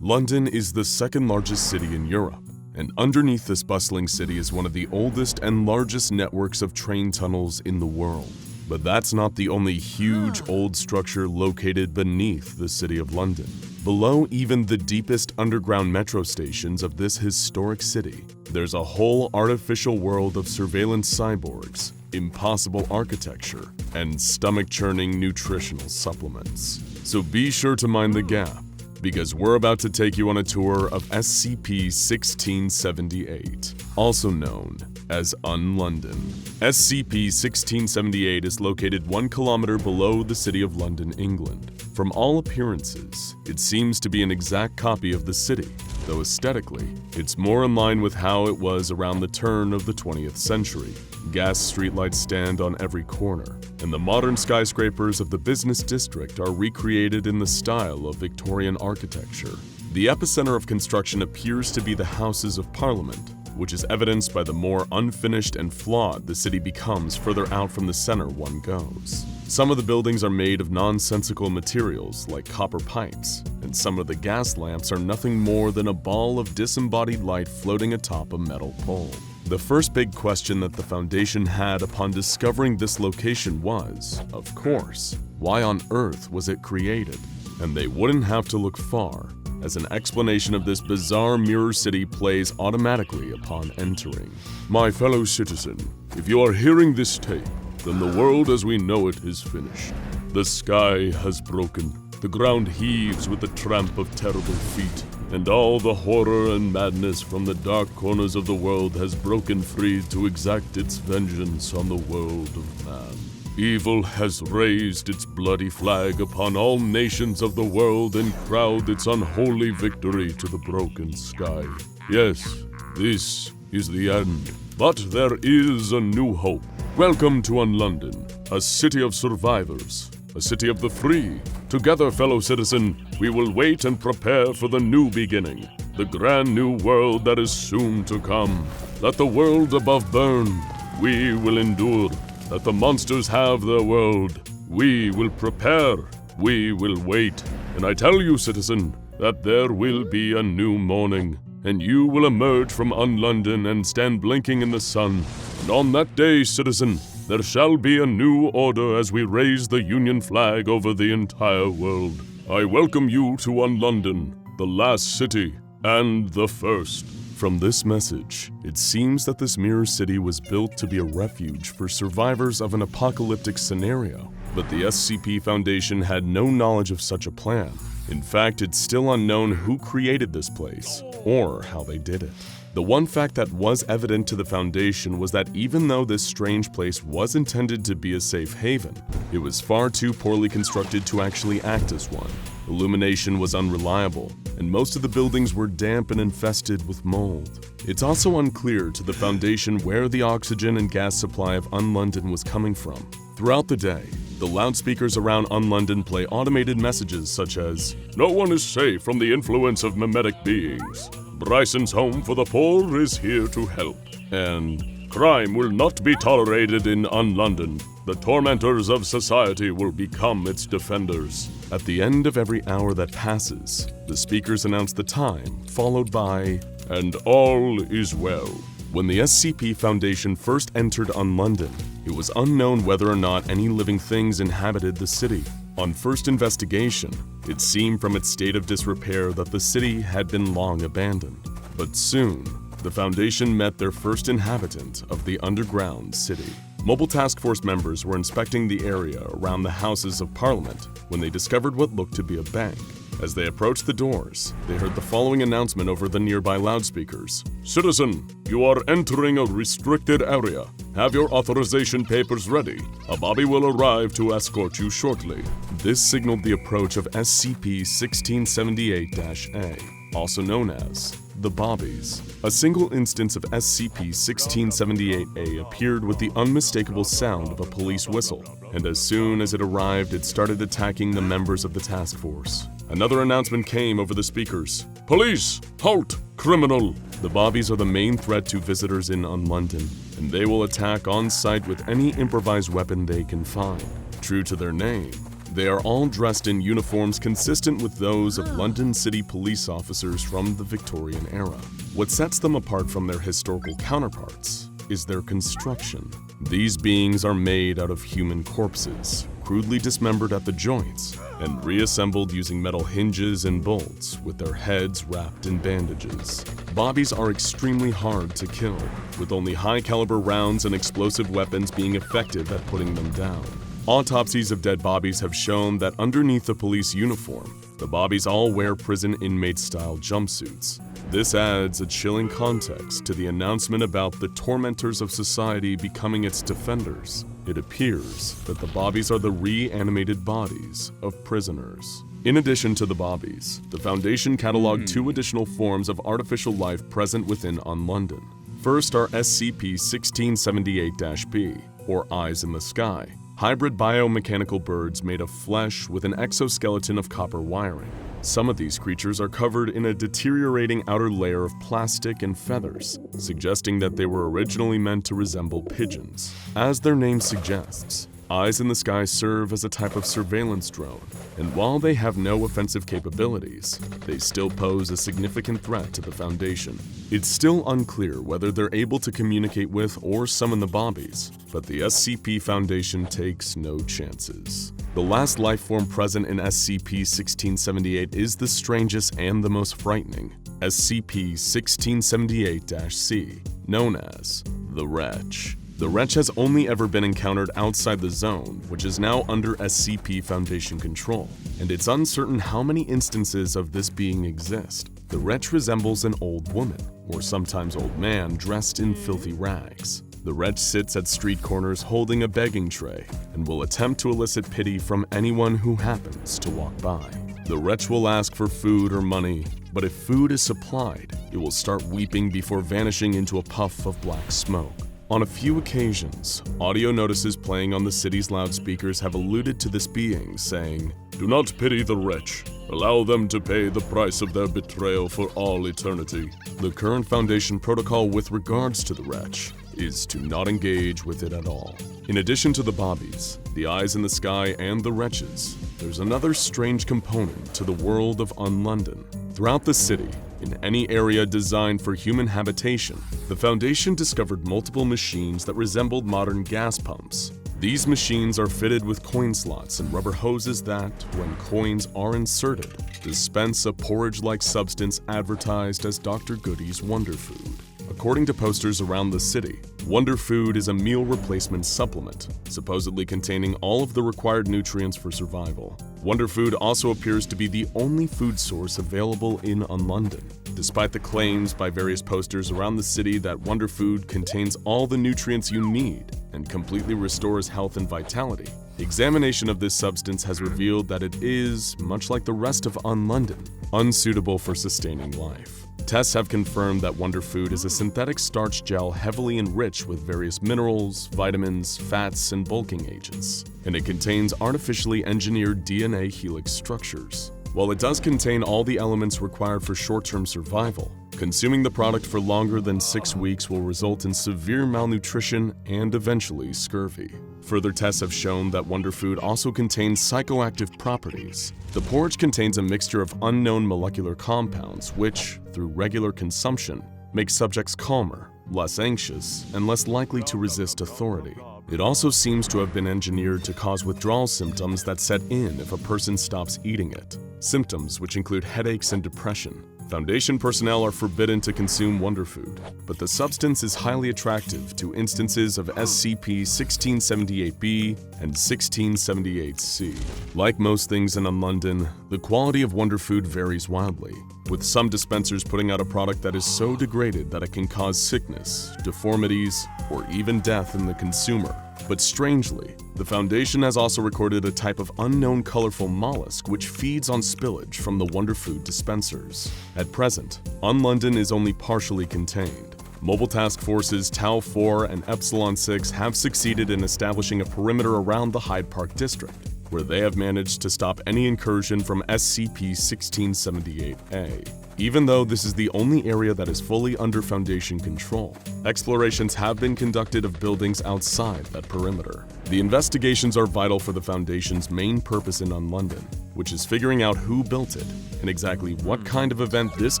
London is the second largest city in Europe, and underneath this bustling city is one of the oldest and largest networks of train tunnels in the world. But that's not the only huge old structure located beneath the city of London. Below even the deepest underground metro stations of this historic city, there's a whole artificial world of surveillance cyborgs, impossible architecture, and stomach-churning nutritional supplements. So be sure to mind the gap, because we're about to take you on a tour of SCP-1678, also known as UnLondon. SCP-1678 is located 1 kilometer below the city of London, England. From all appearances, it seems to be an exact copy of the city, though aesthetically, it's more in line with how it was around the turn of the 20th century. Gas streetlights stand on every corner, and the modern skyscrapers of the business district are recreated in the style of Victorian architecture. The epicenter of construction appears to be the Houses of Parliament, which is evidenced by the more unfinished and flawed the city becomes further out from the center one goes. Some of the buildings are made of nonsensical materials like copper pipes, and some of the gas lamps are nothing more than a ball of disembodied light floating atop a metal pole. The first big question that the Foundation had upon discovering this location was, of course, why on earth was it created? And they wouldn't have to look far, as an explanation of this bizarre mirror city plays automatically upon entering. My fellow citizen, if you are hearing this tape, then the world as we know it is finished. The sky has broken, the ground heaves with the tramp of terrible feet, and all the horror and madness from the dark corners of the world has broken free to exact its vengeance on the world of man. Evil has raised its bloody flag upon all nations of the world and crowned its unholy victory to the broken sky. Yes, this is the end, but there is a new hope. Welcome to UnLondon, a city of survivors, a city of the free. Together, fellow citizen, we will wait and prepare for the new beginning, the grand new world that is soon to come. Let the world above burn, we will endure. Let the monsters have their world. We will prepare. We will wait. And I tell you, citizen, that there will be a new morning, and you will emerge from UnLondon and stand blinking in the sun. And on that day, citizen, there shall be a new order as we raise the Union flag over the entire world. I welcome you to UnLondon, the last city and the first. From this message, it seems that this mirror city was built to be a refuge for survivors of an apocalyptic scenario, but the SCP Foundation had no knowledge of such a plan. In fact, it's still unknown who created this place, or how they did it. The one fact that was evident to the Foundation was that even though this strange place was intended to be a safe haven, it was far too poorly constructed to actually act as one. Illumination was unreliable, and most of the buildings were damp and infested with mold. It's also unclear to the Foundation where the oxygen and gas supply of UnLondon was coming from. Throughout the day, the loudspeakers around UnLondon play automated messages such as, "No one is safe from the influence of mimetic beings. Bryson's Home for the Poor is here to help." And, "Crime will not be tolerated in UnLondon. The tormentors of society will become its defenders." At the end of every hour that passes, the speakers announce the time, followed by, "And all is well." When the SCP Foundation first entered UnLondon, it was unknown whether or not any living things inhabited the city. On first investigation, it seemed from its state of disrepair that the city had been long abandoned. But soon, the Foundation met their first inhabitant of the underground city. Mobile Task Force members were inspecting the area around the Houses of Parliament when they discovered what looked to be a bank. As they approached the doors, they heard the following announcement over the nearby loudspeakers. "Citizen, you are entering a restricted area. Have your authorization papers ready. A Bobby will arrive to escort you shortly." This signaled the approach of SCP-1678-A, also known as the Bobbies. A single instance of SCP-1678-A appeared with the unmistakable sound of a police whistle, and as soon as it arrived, it started attacking the members of the task force. Another announcement came over the speakers. Police! Halt! Criminal! The bobbies are the main threat to visitors in UnLondon, and they will attack on sight with any improvised weapon they can find. True to their name, they are all dressed in uniforms consistent with those of London City police officers from the Victorian era. What sets them apart from their historical counterparts is their construction. These beings are made out of human corpses, crudely dismembered at the joints, and reassembled using metal hinges and bolts with their heads wrapped in bandages. Bobbies are extremely hard to kill, with only high-caliber rounds and explosive weapons being effective at putting them down. Autopsies of dead bobbies have shown that underneath the police uniform, the bobbies all wear prison inmate-style jumpsuits. This adds a chilling context to the announcement about the tormentors of society becoming its defenders. It appears that the bobbies are the reanimated bodies of prisoners. In addition to the bobbies, the Foundation cataloged 2 additional forms of artificial life present within UnLondon. First are SCP-1678-B, or Eyes in the Sky, hybrid biomechanical birds made of flesh with an exoskeleton of copper wiring. Some of these creatures are covered in a deteriorating outer layer of plastic and feathers, suggesting that they were originally meant to resemble pigeons. As their name suggests, Eyes in the Sky serve as a type of surveillance drone, and while they have no offensive capabilities, they still pose a significant threat to the Foundation. It's still unclear whether they're able to communicate with or summon the bobbies, but the SCP Foundation takes no chances. The last life form present in SCP-1678 is the strangest and the most frightening, SCP-1678-C, known as the Wretch. The Wretch has only ever been encountered outside the zone, which is now under SCP Foundation control, and it's uncertain how many instances of this being exist. The Wretch resembles an old woman, or sometimes old man, dressed in filthy rags. The Wretch sits at street corners holding a begging tray and will attempt to elicit pity from anyone who happens to walk by. The Wretch will ask for food or money, but if food is supplied, it will start weeping before vanishing into a puff of black smoke. On a few occasions, audio notices playing on the city's loudspeakers have alluded to this being, saying, "Do not pity the Wretch. Allow them to pay the price of their betrayal for all eternity." The current Foundation protocol with regards to the Wretch is to not engage with it at all. In addition to the bobbies, the Eyes in the Sky, and the Wretches, there's another strange component to the world of UnLondon. Throughout the city, in any area designed for human habitation, the Foundation discovered multiple machines that resembled modern gas pumps. These machines are fitted with coin slots and rubber hoses that, when coins are inserted, dispense a porridge-like substance advertised as Dr. Goody's Wonder Food. According to posters around the city, Wonder Food is a meal replacement supplement, supposedly containing all of the required nutrients for survival. Wonder Food also appears to be the only food source available in UnLondon, despite the claims by various posters around the city that Wonder Food contains all the nutrients you need and completely restores health and vitality. The examination of this substance has revealed that it is, much like the rest of UnLondon, unsuitable for sustaining life. Tests have confirmed that Wonder Food is a synthetic starch gel heavily enriched with various minerals, vitamins, fats, and bulking agents, and it contains artificially engineered DNA helix structures. While it does contain all the elements required for short-term survival, consuming the product for longer than 6 weeks will result in severe malnutrition and eventually scurvy. Further tests have shown that Wonder Food also contains psychoactive properties. The porridge contains a mixture of unknown molecular compounds which, through regular consumption, make subjects calmer, less anxious, and less likely to resist authority. It also seems to have been engineered to cause withdrawal symptoms that set in if a person stops eating it, symptoms which include headaches and depression. Foundation personnel are forbidden to consume Wonder Food, but the substance is highly attractive to instances of SCP-1678-B and 1678-C. Like most things in UnLondon, the quality of Wonder Food varies wildly, with some dispensers putting out a product that is so degraded that it can cause sickness, deformities, or even death in the consumer. But strangely, the Foundation has also recorded a type of unknown colorful mollusk which feeds on spillage from the Wonder Food dispensers. At present, UnLondon is only partially contained. Mobile Task Forces Tau 4 and Epsilon 6 have succeeded in establishing a perimeter around the Hyde Park district, where they have managed to stop any incursion from SCP-1678-A. Even though this is the only area that is fully under Foundation control, explorations have been conducted of buildings outside that perimeter. The investigations are vital for the Foundation's main purpose in UnLondon, which is figuring out who built it and exactly what kind of event this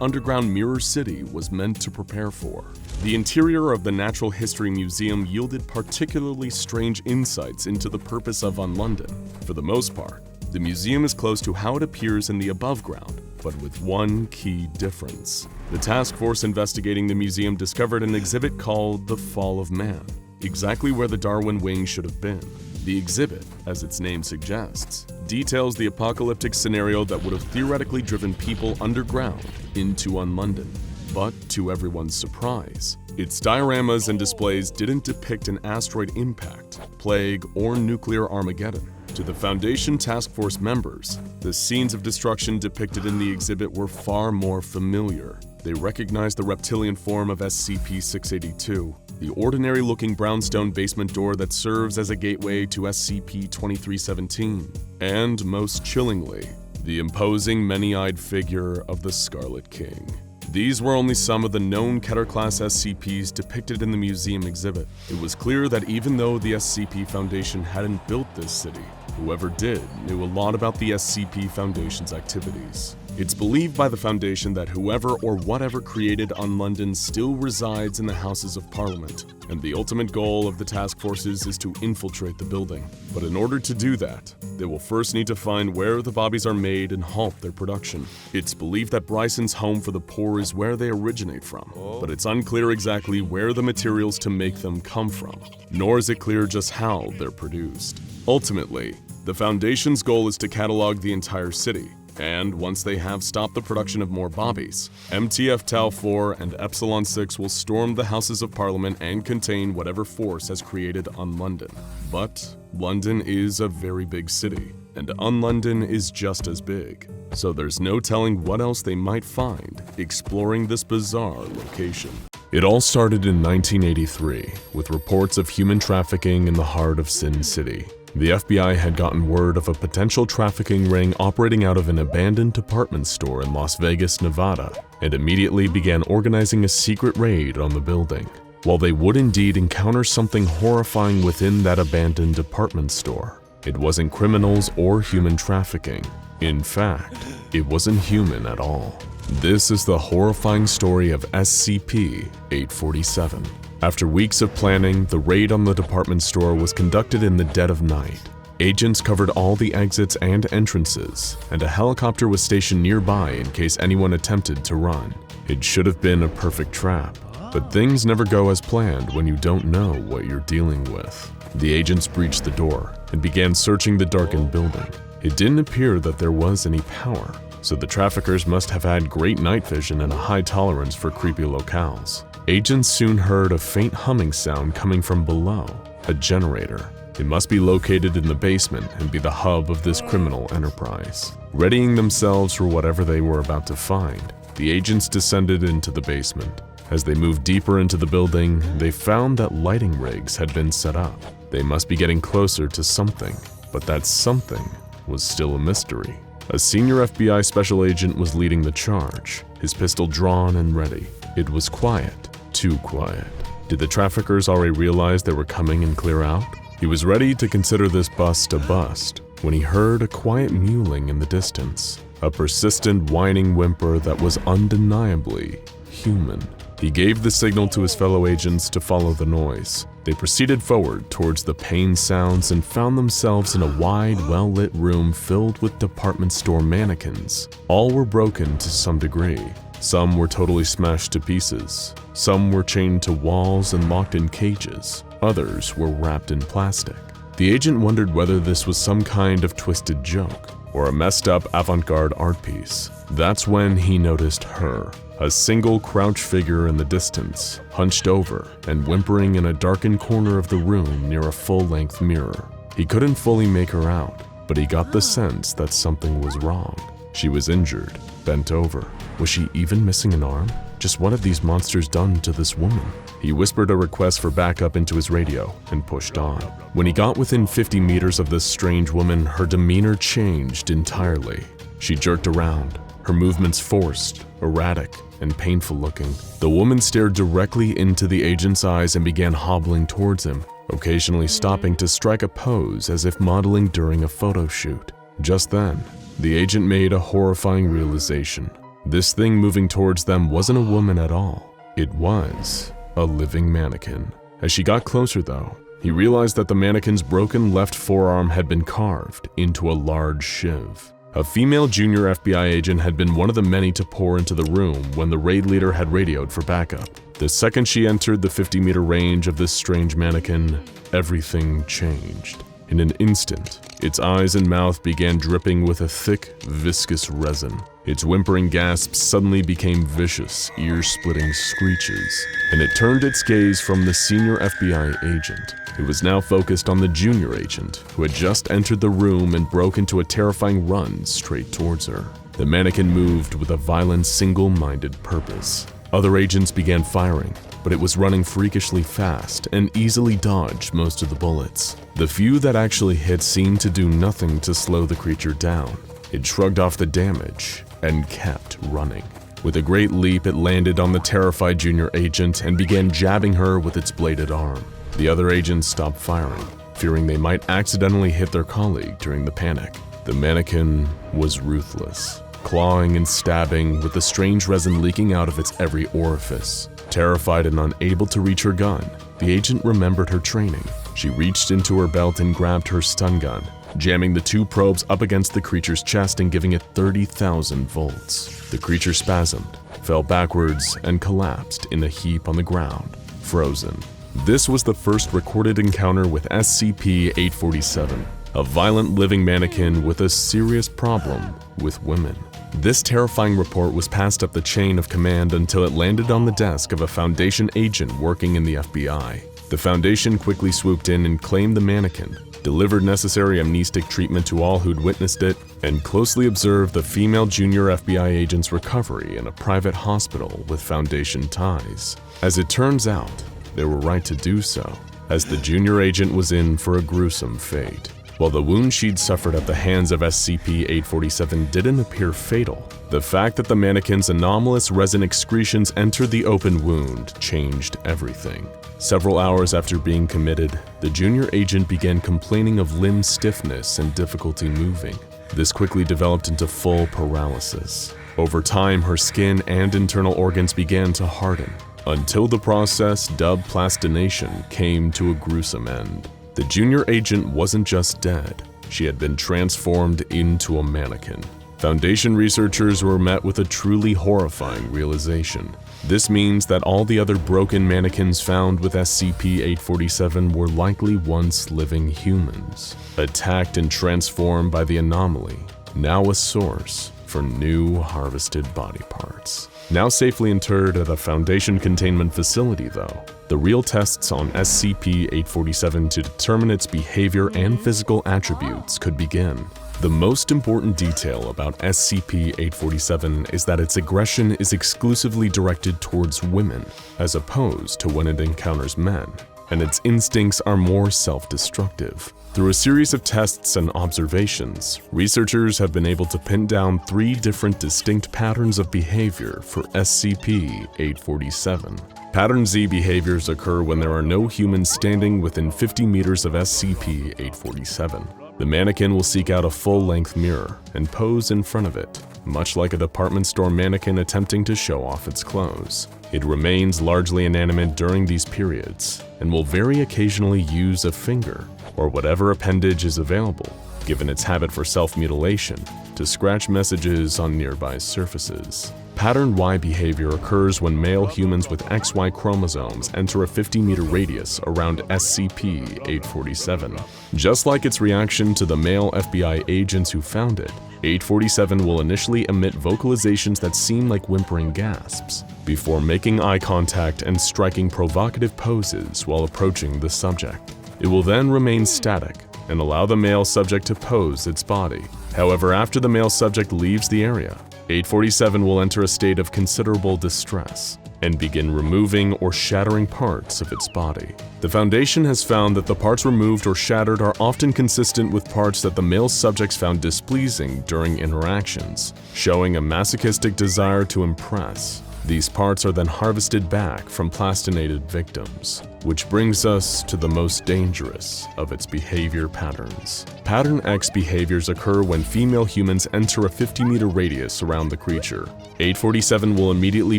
underground mirror city was meant to prepare for. The interior of the Natural History Museum yielded particularly strange insights into the purpose of UnLondon. For the most part, the museum is close to how it appears in the above ground, but with one key difference. The task force investigating the museum discovered an exhibit called The Fall of Man, exactly where the Darwin wing should have been. The exhibit, as its name suggests, details the apocalyptic scenario that would have theoretically driven people underground into UnLondon. But to everyone's surprise, its dioramas and displays didn't depict an asteroid impact, plague, or nuclear Armageddon. To the Foundation Task Force members, the scenes of destruction depicted in the exhibit were far more familiar. They recognized the reptilian form of SCP-682, the ordinary-looking brownstone basement door that serves as a gateway to SCP-2317, and, most chillingly, the imposing many-eyed figure of the Scarlet King. These were only some of the known Keter-class SCPs depicted in the museum exhibit. It was clear that even though the SCP Foundation hadn't built this city, whoever did knew a lot about the SCP Foundation's activities. It's believed by the Foundation that whoever or whatever created UnLondon still resides in the Houses of Parliament, and the ultimate goal of the task forces is to infiltrate the building. But in order to do that, they will first need to find where the bobbies are made and halt their production. It's believed that Bryson's home for the poor is where they originate from, but it's unclear exactly where the materials to make them come from, nor is it clear just how they're produced. Ultimately, the Foundation's goal is to catalog the entire city, and once they have stopped the production of more bobbies, MTF Tau 4 and Epsilon 6 will storm the Houses of Parliament and contain whatever force has created UnLondon. But London is a very big city, and UnLondon is just as big, so there's no telling what else they might find exploring this bizarre location. It all started in 1983 with reports of human trafficking in the heart of Sin City. The FBI had gotten word of a potential trafficking ring operating out of an abandoned department store in Las Vegas, Nevada, and immediately began organizing a secret raid on the building. While they would indeed encounter something horrifying within that abandoned department store, it wasn't criminals or human trafficking. In fact, it wasn't human at all. This is the horrifying story of SCP-847. After weeks of planning, the raid on the department store was conducted in the dead of night. Agents covered all the exits and entrances, and a helicopter was stationed nearby in case anyone attempted to run. It should have been a perfect trap, but things never go as planned when you don't know what you're dealing with. The agents breached the door and began searching the darkened building. It didn't appear that there was any power, so the traffickers must have had great night vision and a high tolerance for creepy locales. Agents soon heard a faint humming sound coming from below, a generator. It must be located in the basement and be the hub of this criminal enterprise. Readying themselves for whatever they were about to find, the agents descended into the basement. As they moved deeper into the building, they found that lighting rigs had been set up. They must be getting closer to something, but that something was still a mystery. A senior FBI special agent was leading the charge, his pistol drawn and ready. It was quiet. Too quiet. Did the traffickers already realize they were coming and clear out? He was ready to consider this bust a bust when he heard a quiet mewling in the distance, a persistent whining whimper that was undeniably human. He gave the signal to his fellow agents to follow the noise. They proceeded forward towards the pain sounds and found themselves in a wide, well-lit room filled with department store mannequins. All were broken to some degree. Some were totally smashed to pieces. Some were chained to walls and locked in cages. Others were wrapped in plastic. The agent wondered whether this was some kind of twisted joke or a messed up avant-garde art piece. That's when he noticed her, a single crouched figure in the distance, hunched over and whimpering in a darkened corner of the room near a full-length mirror. He couldn't fully make her out, but he got the sense that something was wrong. She was injured, bent over. Was she even missing an arm? Just what have these monsters done to this woman? He whispered a request for backup into his radio and pushed on. When he got within 50 meters of this strange woman, her demeanor changed entirely. She jerked around, her movements forced, erratic, and painful looking. The woman stared directly into the agent's eyes and began hobbling towards him, occasionally stopping to strike a pose as if modeling during a photo shoot. Just then, the agent made a horrifying realization. This thing moving towards them wasn't a woman at all. It was a living mannequin. As she got closer though, he realized that the mannequin's broken left forearm had been carved into a large shiv. A female junior FBI agent had been one of the many to pour into the room when the raid leader had radioed for backup. The second she entered the 50-meter range of this strange mannequin, everything changed. In an instant, its eyes and mouth began dripping with a thick, viscous resin. Its whimpering gasps suddenly became vicious, ear-splitting screeches, and it turned its gaze from the senior FBI agent. It was now focused on the junior agent, who had just entered the room and broke into a terrifying run straight towards her. The mannequin moved with a violent, single-minded purpose. Other agents began firing, but it was running freakishly fast and easily dodged most of the bullets. The few that actually hit seemed to do nothing to slow the creature down. It shrugged off the damage and kept running. With a great leap, it landed on the terrified junior agent and began jabbing her with its bladed arm. The other agents stopped firing, fearing they might accidentally hit their colleague during the panic. The mannequin was ruthless, clawing and stabbing with the strange resin leaking out of its every orifice. Terrified and unable to reach her gun, the agent remembered her training. She reached into her belt and grabbed her stun gun, jamming the 2 probes up against the creature's chest and giving it 30,000 volts. The creature spasmed, fell backwards, and collapsed in a heap on the ground, frozen. This was the first recorded encounter with SCP-847, a violent living mannequin with a serious problem with women. This terrifying report was passed up the chain of command until it landed on the desk of a Foundation agent working in the FBI. The Foundation quickly swooped in and claimed the mannequin, delivered necessary amnestic treatment to all who'd witnessed it, and closely observed the female junior FBI agent's recovery in a private hospital with Foundation ties. As it turns out, they were right to do so, as the junior agent was in for a gruesome fate. While the wound she'd suffered at the hands of SCP-847 didn't appear fatal, the fact that the mannequin's anomalous resin excretions entered the open wound changed everything. Several hours after being committed, the junior agent began complaining of limb stiffness and difficulty moving. This quickly developed into full paralysis. Over time, her skin and internal organs began to harden, until the process dubbed plastination came to a gruesome end. The junior agent wasn't just dead, she had been transformed into a mannequin. Foundation researchers were met with a truly horrifying realization. This means that all the other broken mannequins found with SCP-847 were likely once living humans, attacked and transformed by the anomaly, now a source for new harvested body parts. Now safely interred at a Foundation containment facility though, the real tests on SCP-847 to determine its behavior and physical attributes could begin. The most important detail about SCP-847 is that its aggression is exclusively directed towards women, as opposed to when it encounters men, and its instincts are more self-destructive. Through a series of tests and observations, researchers have been able to pin down 3 different distinct patterns of behavior for SCP-847. Pattern Z behaviors occur when there are no humans standing within 50 meters of SCP-847. The mannequin will seek out a full-length mirror and pose in front of it, much like a department store mannequin attempting to show off its clothes. It remains largely inanimate during these periods and will very occasionally use a finger or whatever appendage is available, given its habit for self-mutilation, to scratch messages on nearby surfaces. Pattern Y behavior occurs when male humans with XY chromosomes enter a 50-meter radius around SCP-847. Just like its reaction to the male FBI agents who found it, 847 will initially emit vocalizations that seem like whimpering gasps, before making eye contact and striking provocative poses while approaching the subject. It will then remain static and allow the male subject to pose its body. However, after the male subject leaves the area, 847 will enter a state of considerable distress and begin removing or shattering parts of its body. The Foundation has found that the parts removed or shattered are often consistent with parts that the male subjects found displeasing during interactions, showing a masochistic desire to impress. These parts are then harvested back from plastinated victims, which brings us to the most dangerous of its behavior patterns. Pattern X behaviors occur when female humans enter a 50-meter radius around the creature. 847 will immediately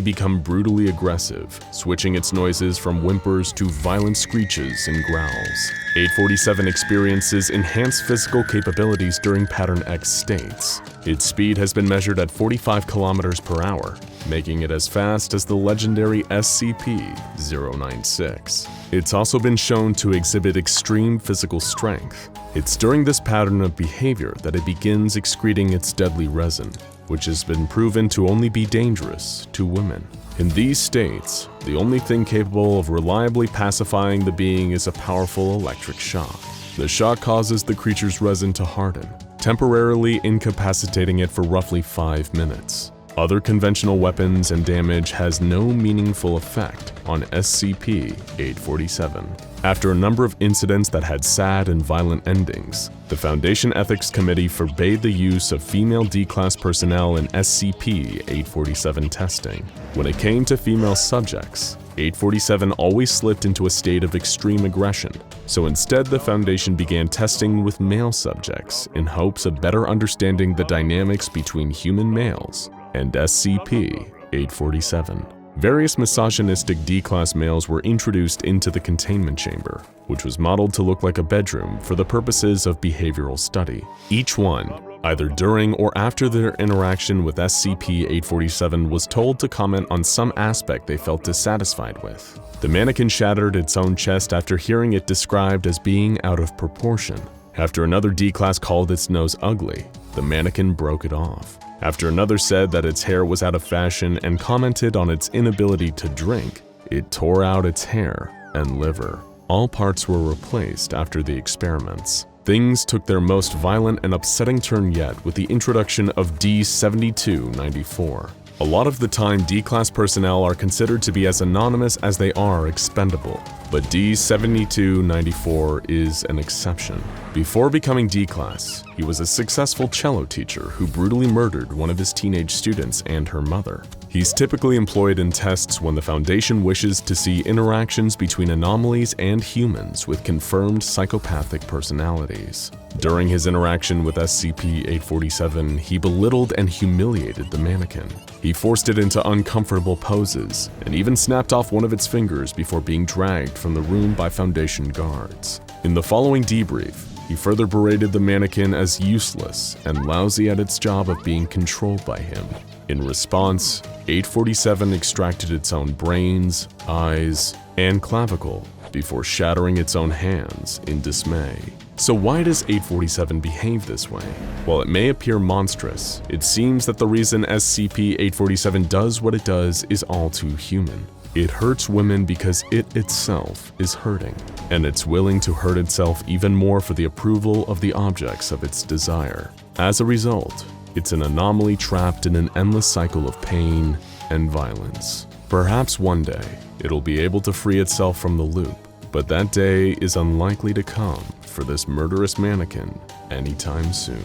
become brutally aggressive, switching its noises from whimpers to violent screeches and growls. 847 experiences enhanced physical capabilities during Pattern X states. Its speed has been measured at 45 kilometers per hour, making it as fast as the legendary SCP-096. It's also been shown to exhibit extreme physical strength. It's during this pattern of behavior that it begins excreting its deadly resin, which has been proven to only be dangerous to women. In these states, the only thing capable of reliably pacifying the being is a powerful electric shock. The shock causes the creature's resin to harden, temporarily incapacitating it for roughly 5 minutes. Other conventional weapons and damage has no meaningful effect on SCP-847. After a number of incidents that had sad and violent endings, the Foundation Ethics Committee forbade the use of female D-Class personnel in SCP-847 testing. When it came to female subjects, 847 always slipped into a state of extreme aggression, so instead the Foundation began testing with male subjects in hopes of better understanding the dynamics between human males and SCP-847. Various misogynistic D-Class males were introduced into the containment chamber, which was modeled to look like a bedroom for the purposes of behavioral study. Each one, either during or after their interaction with SCP-847, was told to comment on some aspect they felt dissatisfied with. The mannequin shattered its own chest after hearing it described as being out of proportion. After another D-Class called its nose ugly, the mannequin broke it off. After another said that its hair was out of fashion and commented on its inability to drink, it tore out its hair and liver. All parts were replaced after the experiments. Things took their most violent and upsetting turn yet with the introduction of D-7294. A lot of the time, D-Class personnel are considered to be as anonymous as they are expendable, but D-7294 is an exception. Before becoming D-Class, he was a successful cello teacher who brutally murdered one of his teenage students and her mother. He's typically employed in tests when the Foundation wishes to see interactions between anomalies and humans with confirmed psychopathic personalities. During his interaction with SCP-847, he belittled and humiliated the mannequin. He forced it into uncomfortable poses and even snapped off one of its fingers before being dragged from the room by Foundation guards. In the following debrief, he further berated the mannequin as useless and lousy at its job of being controlled by him. In response, 847 extracted its own brains, eyes, and clavicle before shattering its own hands in dismay. So why does 847 behave this way? While it may appear monstrous, it seems that the reason SCP-847 does what it does is all too human. It hurts women because it itself is hurting, and it's willing to hurt itself even more for the approval of the objects of its desire. As a result, it's an anomaly trapped in an endless cycle of pain and violence. Perhaps one day, it'll be able to free itself from the loop, but that day is unlikely to come for this murderous mannequin anytime soon.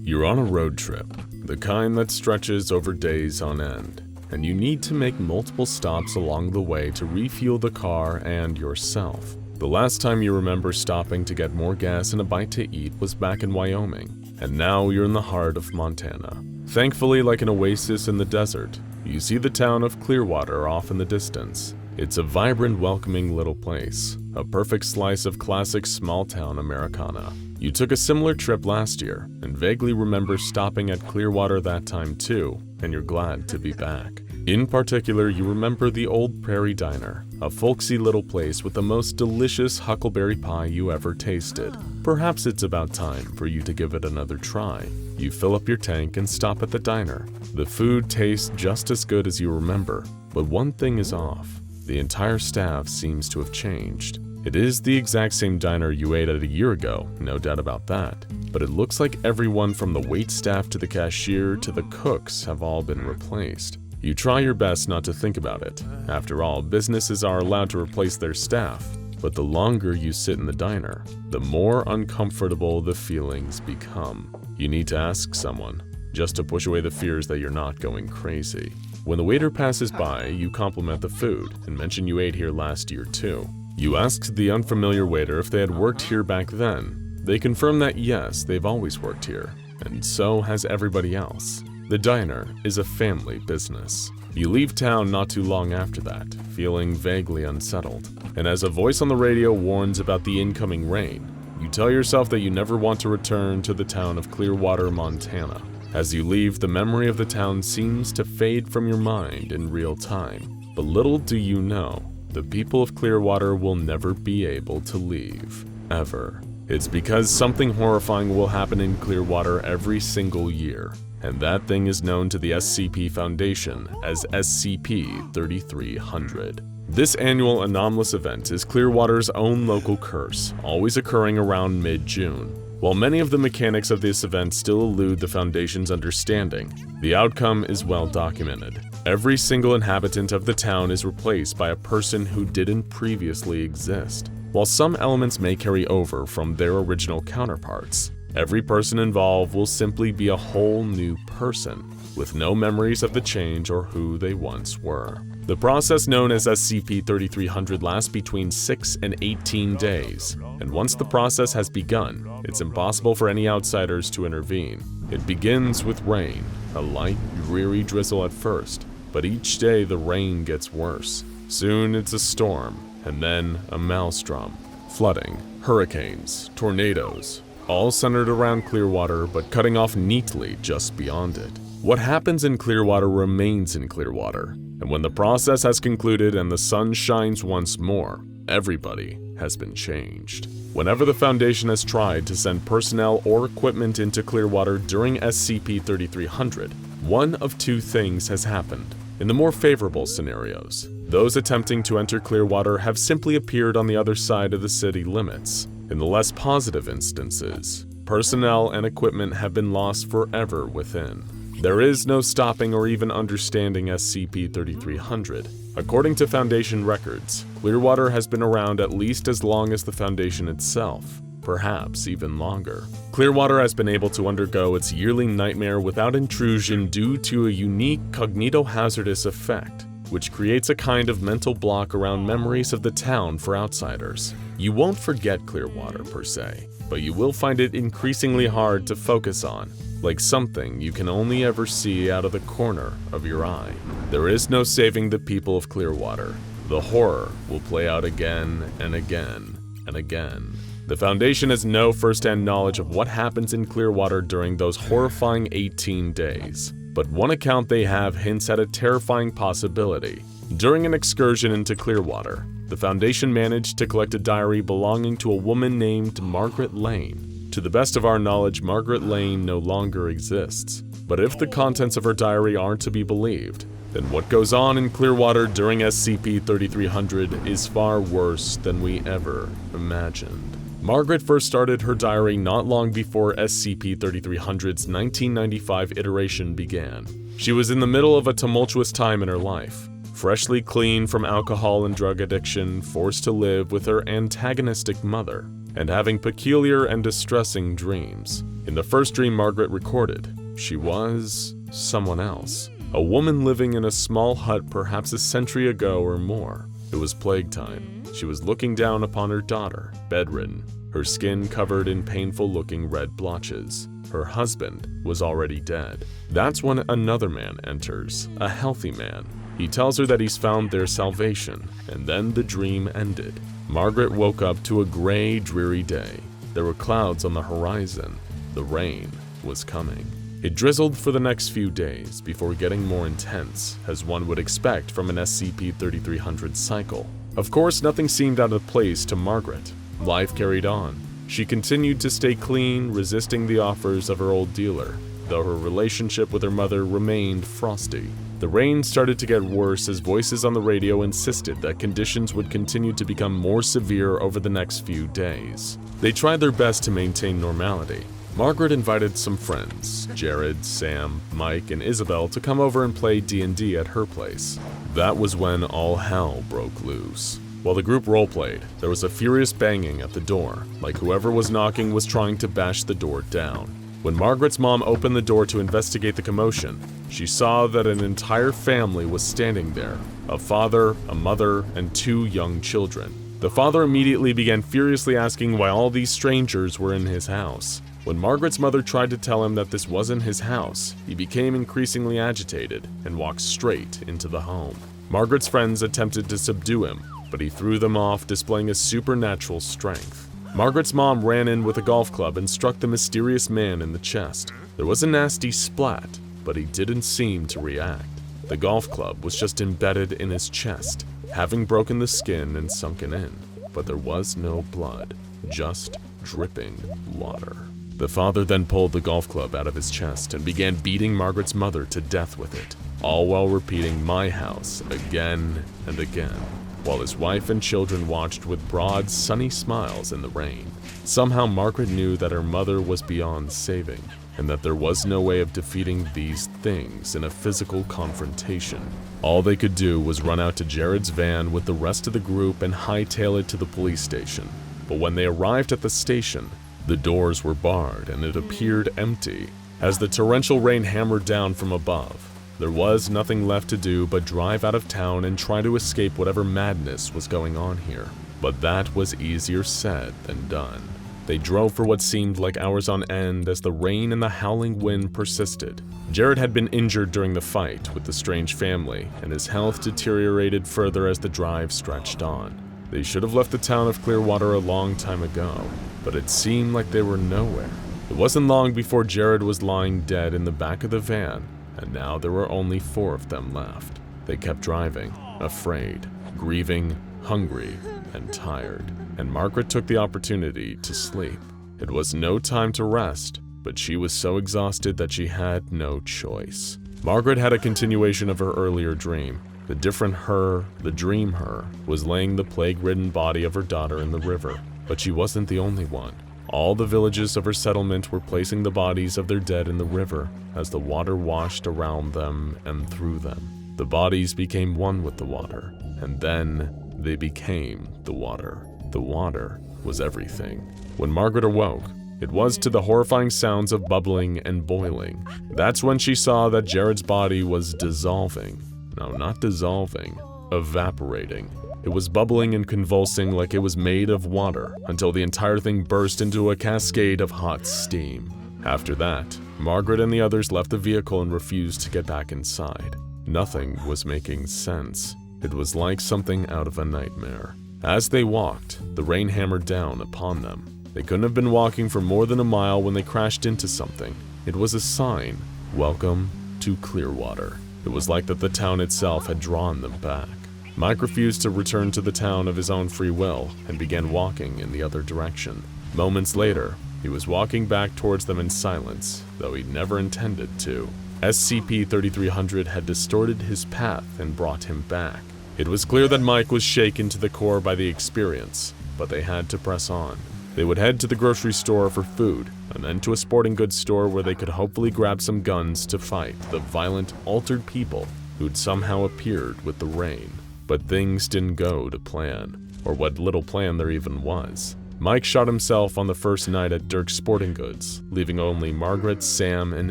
You're on a road trip, the kind that stretches over days on end, and you need to make multiple stops along the way to refuel the car and yourself. The last time you remember stopping to get more gas and a bite to eat was back in Wyoming, and now you're in the heart of Montana. Thankfully, like an oasis in the desert, you see the town of Clearwater off in the distance. It's a vibrant, welcoming little place, a perfect slice of classic small-town Americana. You took a similar trip last year, and vaguely remember stopping at Clearwater that time too, and you're glad to be back. In particular, you remember the Old Prairie Diner, a folksy little place with the most delicious huckleberry pie you ever tasted. Perhaps it's about time for you to give it another try. You fill up your tank and stop at the diner. The food tastes just as good as you remember, but one thing is off. The entire staff seems to have changed. It is the exact same diner you ate at a year ago, no doubt about that. but it looks like everyone from the waitstaff to the cashier to the cooks have all been replaced. You try your best not to think about it. After all, businesses are allowed to replace their staff. But the longer you sit in the diner, the more uncomfortable the feelings become. You need to ask someone, just to push away the fears that you're not going crazy. When the waiter passes by, you compliment the food and mention you ate here last year too. You asked the unfamiliar waiter if they had worked here back then. They confirm that yes, they've always worked here, and so has everybody else. The diner is a family business. You leave town not too long after that, feeling vaguely unsettled. And as a voice on the radio warns about the incoming rain, you tell yourself that you never want to return to the town of Clearwater, Montana. As you leave, the memory of the town seems to fade from your mind in real time. But little do you know, the people of Clearwater will never be able to leave, ever. It's because something horrifying will happen in Clearwater every single year. And that thing is known to the SCP Foundation as SCP-3300. This annual anomalous event is Clearwater's own local curse, always occurring around mid-June. While many of the mechanics of this event still elude the Foundation's understanding, the outcome is well documented. Every single inhabitant of the town is replaced by a person who didn't previously exist. While some elements may carry over from their original counterparts, every person involved will simply be a whole new person, with no memories of the change or who they once were. The process known as SCP-3300 lasts between 6 and 18 days, and once the process has begun, it's impossible for any outsiders to intervene. It begins with rain, a light, dreary drizzle at first, but each day the rain gets worse. Soon it's a storm, and then a maelstrom. Flooding, hurricanes, tornadoes, all centered around Clearwater but cutting off neatly just beyond it. What happens in Clearwater remains in Clearwater, and when the process has concluded and the sun shines once more, everybody has been changed. Whenever the Foundation has tried to send personnel or equipment into Clearwater during SCP-3300, one of two things has happened. In the more favorable scenarios, those attempting to enter Clearwater have simply appeared on the other side of the city limits. In the less positive instances, personnel and equipment have been lost forever within. There is no stopping or even understanding SCP-3300. According to Foundation records, Clearwater has been around at least as long as the Foundation itself, perhaps even longer. Clearwater has been able to undergo its yearly nightmare without intrusion due to a unique cognitohazardous effect, which creates a kind of mental block around memories of the town for outsiders. You won't forget Clearwater per se, but you will find it increasingly hard to focus on, like something you can only ever see out of the corner of your eye. There is no saving the people of Clearwater. The horror will play out again and again and again. The Foundation has no first-hand knowledge of what happens in Clearwater during those horrifying 18 days, but one account they have hints at a terrifying possibility. During an excursion into Clearwater, the Foundation managed to collect a diary belonging to a woman named Margaret Lane. To the best of our knowledge, Margaret Lane no longer exists. But if the contents of her diary aren't to be believed, then what goes on in Clearwater during SCP-3300 is far worse than we ever imagined. Margaret first started her diary not long before SCP-3300's 1995 iteration began. She was in the middle of a tumultuous time in her life, freshly clean from alcohol and drug addiction, forced to live with her antagonistic mother, and having peculiar and distressing dreams. In the first dream Margaret recorded, she was someone else, a woman living in a small hut perhaps a century ago or more. It was plague time. She was looking down upon her daughter, bedridden, her skin covered in painful-looking red blotches. Her husband was already dead. That's when another man enters, a healthy man. He tells her that he's found their salvation, and then the dream ended. Margaret woke up to a gray, dreary day. There were clouds on the horizon. The rain was coming. It drizzled for the next few days before getting more intense, as one would expect from an SCP-3300 cycle. Of course, nothing seemed out of place to Margaret. Life carried on. She continued to stay clean, resisting the offers of her old dealer, though her relationship with her mother remained frosty. The rain started to get worse as voices on the radio insisted that conditions would continue to become more severe over the next few days. They tried their best to maintain normality. Margaret invited some friends, Jared, Sam, Mike, and Isabel, to come over and play D&D at her place. That was when all hell broke loose. While the group roleplayed, there was a furious banging at the door, like whoever was knocking was trying to bash the door down. When Margaret's mom opened the door to investigate the commotion, she saw that an entire family was standing there, a father, a mother, and 2 young children. The father immediately began furiously asking why all these strangers were in his house. When Margaret's mother tried to tell him that this wasn't his house, he became increasingly agitated and walked straight into the home. Margaret's friends attempted to subdue him, but he threw them off, displaying a supernatural strength. Margaret's mom ran in with a golf club and struck the mysterious man in the chest. There was a nasty splat, but he didn't seem to react. The golf club was just embedded in his chest, having broken the skin and sunken in, but there was no blood, just dripping water. The father then pulled the golf club out of his chest and began beating Margaret's mother to death with it, all while repeating "my house" again and again, while his wife and children watched with broad, sunny smiles in the rain. Somehow Margaret knew that her mother was beyond saving, and that there was no way of defeating these things in a physical confrontation. All they could do was run out to Jared's van with the rest of the group and hightail it to the police station. But when they arrived at the station, the doors were barred and it appeared empty. As the torrential rain hammered down from above, there was nothing left to do but drive out of town and try to escape whatever madness was going on here. But that was easier said than done. They drove for what seemed like hours on end as the rain and the howling wind persisted. Jared had been injured during the fight with the strange family, and his health deteriorated further as the drive stretched on. They should have left the town of Clearwater a long time ago, but it seemed like they were nowhere. It wasn't long before Jared was lying dead in the back of the van, and now there were only 4 of them left. They kept driving, afraid, grieving, hungry, and tired, and Margaret took the opportunity to sleep. It was no time to rest, but she was so exhausted that she had no choice. Margaret had a continuation of her earlier dream. The different her, the dream her, was laying the plague-ridden body of her daughter in the river, but she wasn't the only one. All the villages of her settlement were placing the bodies of their dead in the river as the water washed around them and through them. The bodies became one with the water, and then they became the water. The water was everything. When Margaret awoke, it was to the horrifying sounds of bubbling and boiling. That's when she saw that Jared's body was dissolving. No, not dissolving, evaporating. It was bubbling and convulsing like it was made of water until the entire thing burst into a cascade of hot steam. After that, Margaret and the others left the vehicle and refused to get back inside. Nothing was making sense. It was like something out of a nightmare. As they walked, the rain hammered down upon them. They couldn't have been walking for more than a mile when they crashed into something. It was a sign, "Welcome to Clearwater." It was like that the town itself had drawn them back. Mike refused to return to the town of his own free will and began walking in the other direction. Moments later, he was walking back towards them in silence, though he never intended to. SCP-3300 had distorted his path and brought him back. It was clear that Mike was shaken to the core by the experience, but they had to press on. They would head to the grocery store for food, and then to a sporting goods store where they could hopefully grab some guns to fight the violent, altered people who'd somehow appeared with the rain. But things didn't go to plan, or what little plan there even was. Mike shot himself on the first night at Dirk's Sporting Goods, leaving only Margaret, Sam, and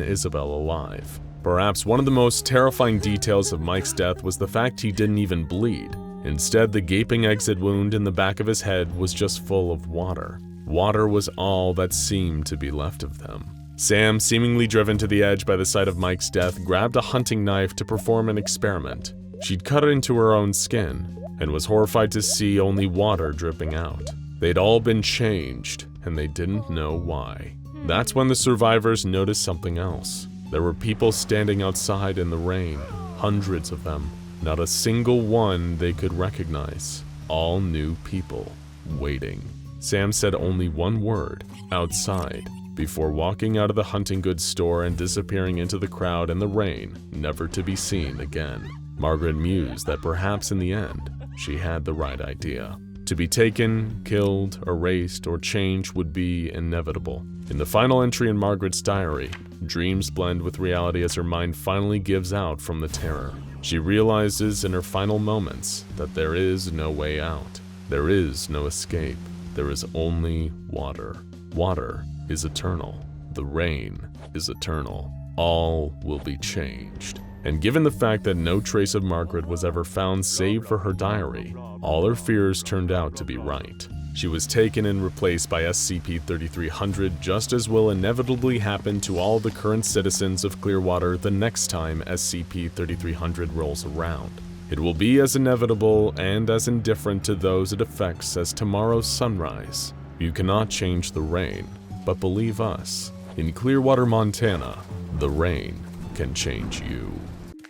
Isabel alive. Perhaps one of the most terrifying details of Mike's death was the fact he didn't even bleed. Instead, the gaping exit wound in the back of his head was just full of water. Water was all that seemed to be left of them. Sam, seemingly driven to the edge by the sight of Mike's death, grabbed a hunting knife to perform an experiment. She'd cut it into her own skin, and was horrified to see only water dripping out. They'd all been changed, and they didn't know why. That's when the survivors noticed something else. There were people standing outside in the rain, hundreds of them. Not a single one they could recognize. All new people, waiting. Sam said only one word, "outside," before walking out of the hunting goods store and disappearing into the crowd and the rain, never to be seen again. Margaret mused that perhaps in the end, she had the right idea. To be taken, killed, erased, or changed would be inevitable. In the final entry in Margaret's diary, dreams blend with reality as her mind finally gives out from the terror. She realizes in her final moments that there is no way out. There is no escape. There is only water. Water is eternal. The rain is eternal. All will be changed. And given the fact that no trace of Margaret was ever found save for her diary, all her fears turned out to be right. She was taken and replaced by SCP-3300, just as will inevitably happen to all the current citizens of Clearwater the next time SCP-3300 rolls around. It will be as inevitable and as indifferent to those it affects as tomorrow's sunrise. You cannot change the rain, but believe us, in Clearwater, Montana, the rain can change you.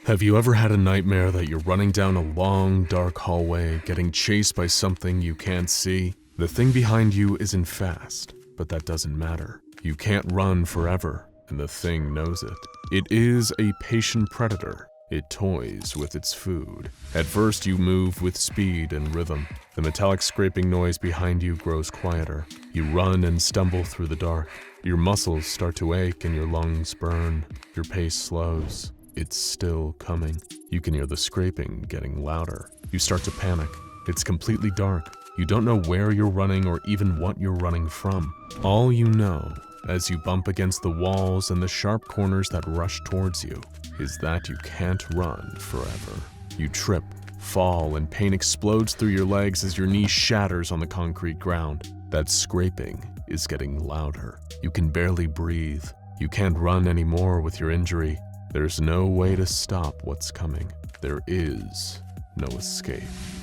Have you ever had a nightmare that you're running down a long, dark hallway, getting chased by something you can't see? The thing behind you isn't fast, but that doesn't matter. You can't run forever, and the thing knows it. It is a patient predator. It toys with its food. At first, you move with speed and rhythm. The metallic scraping noise behind you grows quieter. You run and stumble through the dark. Your muscles start to ache and your lungs burn. Your pace slows. It's still coming. You can hear the scraping getting louder. You start to panic. It's completely dark. You don't know where you're running or even what you're running from. All you know, as you bump against the walls and the sharp corners that rush towards you, is that you can't run forever. You trip, fall, and pain explodes through your legs as your knee shatters on the concrete ground. That scraping is getting louder. You can barely breathe. You can't run anymore with your injury. There's no way to stop what's coming. There is no escape.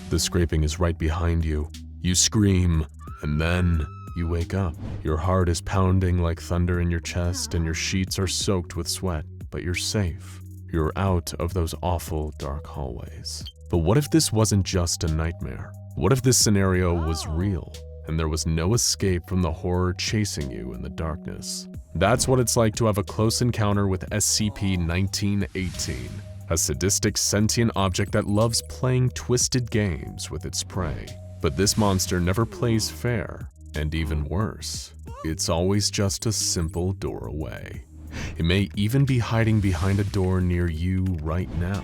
The scraping is right behind you. You scream, and then you wake up. Your heart is pounding like thunder in your chest, and your sheets are soaked with sweat, but you're safe. You're out of those awful dark hallways. But what if this wasn't just a nightmare? What if this scenario was real, and there was no escape from the horror chasing you in the darkness? That's what it's like to have a close encounter with SCP-1918, a sadistic sentient object that loves playing twisted games with its prey. But this monster never plays fair, and even worse, it's always just a simple door away. It may even be hiding behind a door near you right now,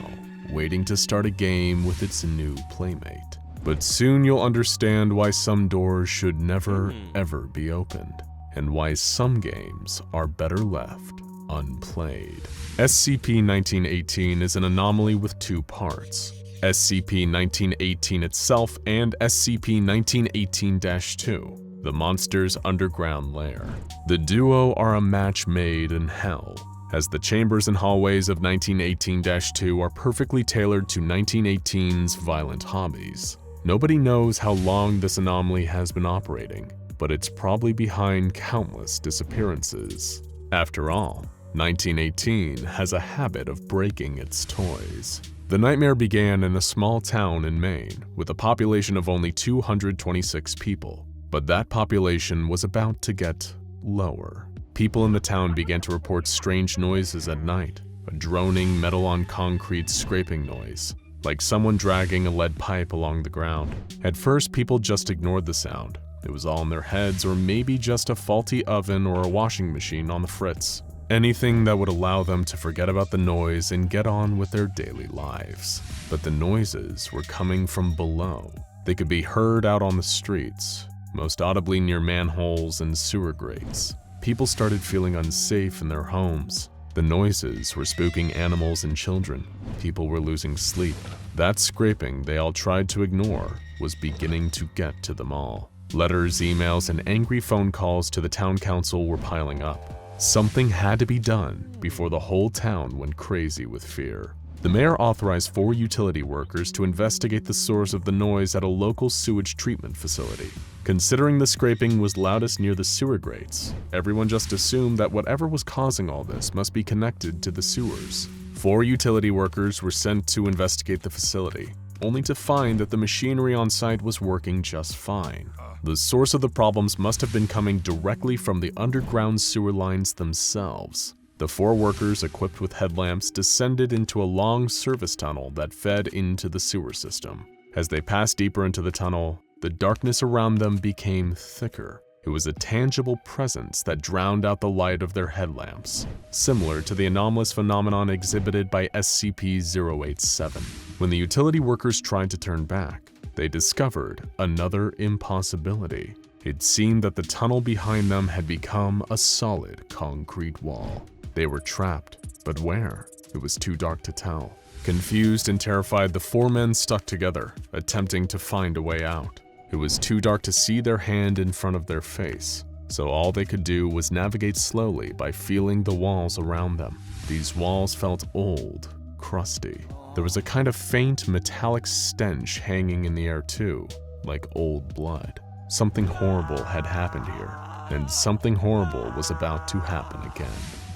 waiting to start a game with its new playmate. But soon you'll understand why some doors should never, ever be opened, and why some games are better left unplayed. SCP-1918 is an anomaly with two parts: SCP-1918 itself and SCP-1918-2, the monster's underground lair. The duo are a match made in hell, as the chambers and hallways of 1918-2 are perfectly tailored to 1918's violent hobbies. Nobody knows how long this anomaly has been operating, but it's probably behind countless disappearances. After all, 1918 has a habit of breaking its toys. The nightmare began in a small town in Maine with a population of only 226 people, but that population was about to get lower. People in the town began to report strange noises at night, a droning metal-on-concrete scraping noise, like someone dragging a lead pipe along the ground. At first, people just ignored the sound. It was all in their heads, or maybe just a faulty oven or a washing machine on the fritz. Anything that would allow them to forget about the noise and get on with their daily lives. But the noises were coming from below. They could be heard out on the streets, most audibly near manholes and sewer grates. People started feeling unsafe in their homes. The noises were spooking animals and children. People were losing sleep. That scraping they all tried to ignore was beginning to get to them all. Letters, emails, and angry phone calls to the town council were piling up. Something had to be done before the whole town went crazy with fear. The mayor authorized 4 utility workers to investigate the source of the noise at a local sewage treatment facility. Considering the scraping was loudest near the sewer grates, everyone just assumed that whatever was causing all this must be connected to the sewers. 4 utility workers were sent to investigate the facility, only to find that the machinery on site was working just fine. The source of the problems must have been coming directly from the underground sewer lines themselves. The 4 workers, equipped with headlamps, descended into a long service tunnel that fed into the sewer system. As they passed deeper into the tunnel, the darkness around them became thicker. It was a tangible presence that drowned out the light of their headlamps, similar to the anomalous phenomenon exhibited by SCP-087. When the utility workers tried to turn back, they discovered another impossibility. It seemed that the tunnel behind them had become a solid concrete wall. They were trapped, but where? It was too dark to tell. Confused and terrified, the four men stuck together, attempting to find a way out. It was too dark to see their hand in front of their face, so all they could do was navigate slowly by feeling the walls around them. These walls felt old, crusty. There was a kind of faint metallic stench hanging in the air too, like old blood. Something horrible had happened here, and something horrible was about to happen again.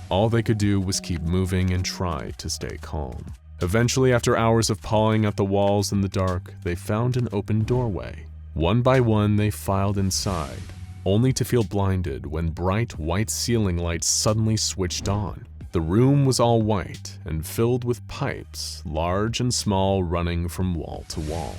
All they could do was keep moving and try to stay calm. Eventually, after hours of pawing at the walls in the dark, they found an open doorway. One by one, they filed inside, only to feel blinded when bright white ceiling lights suddenly switched on. The room was all white and filled with pipes, large and small, running from wall to wall.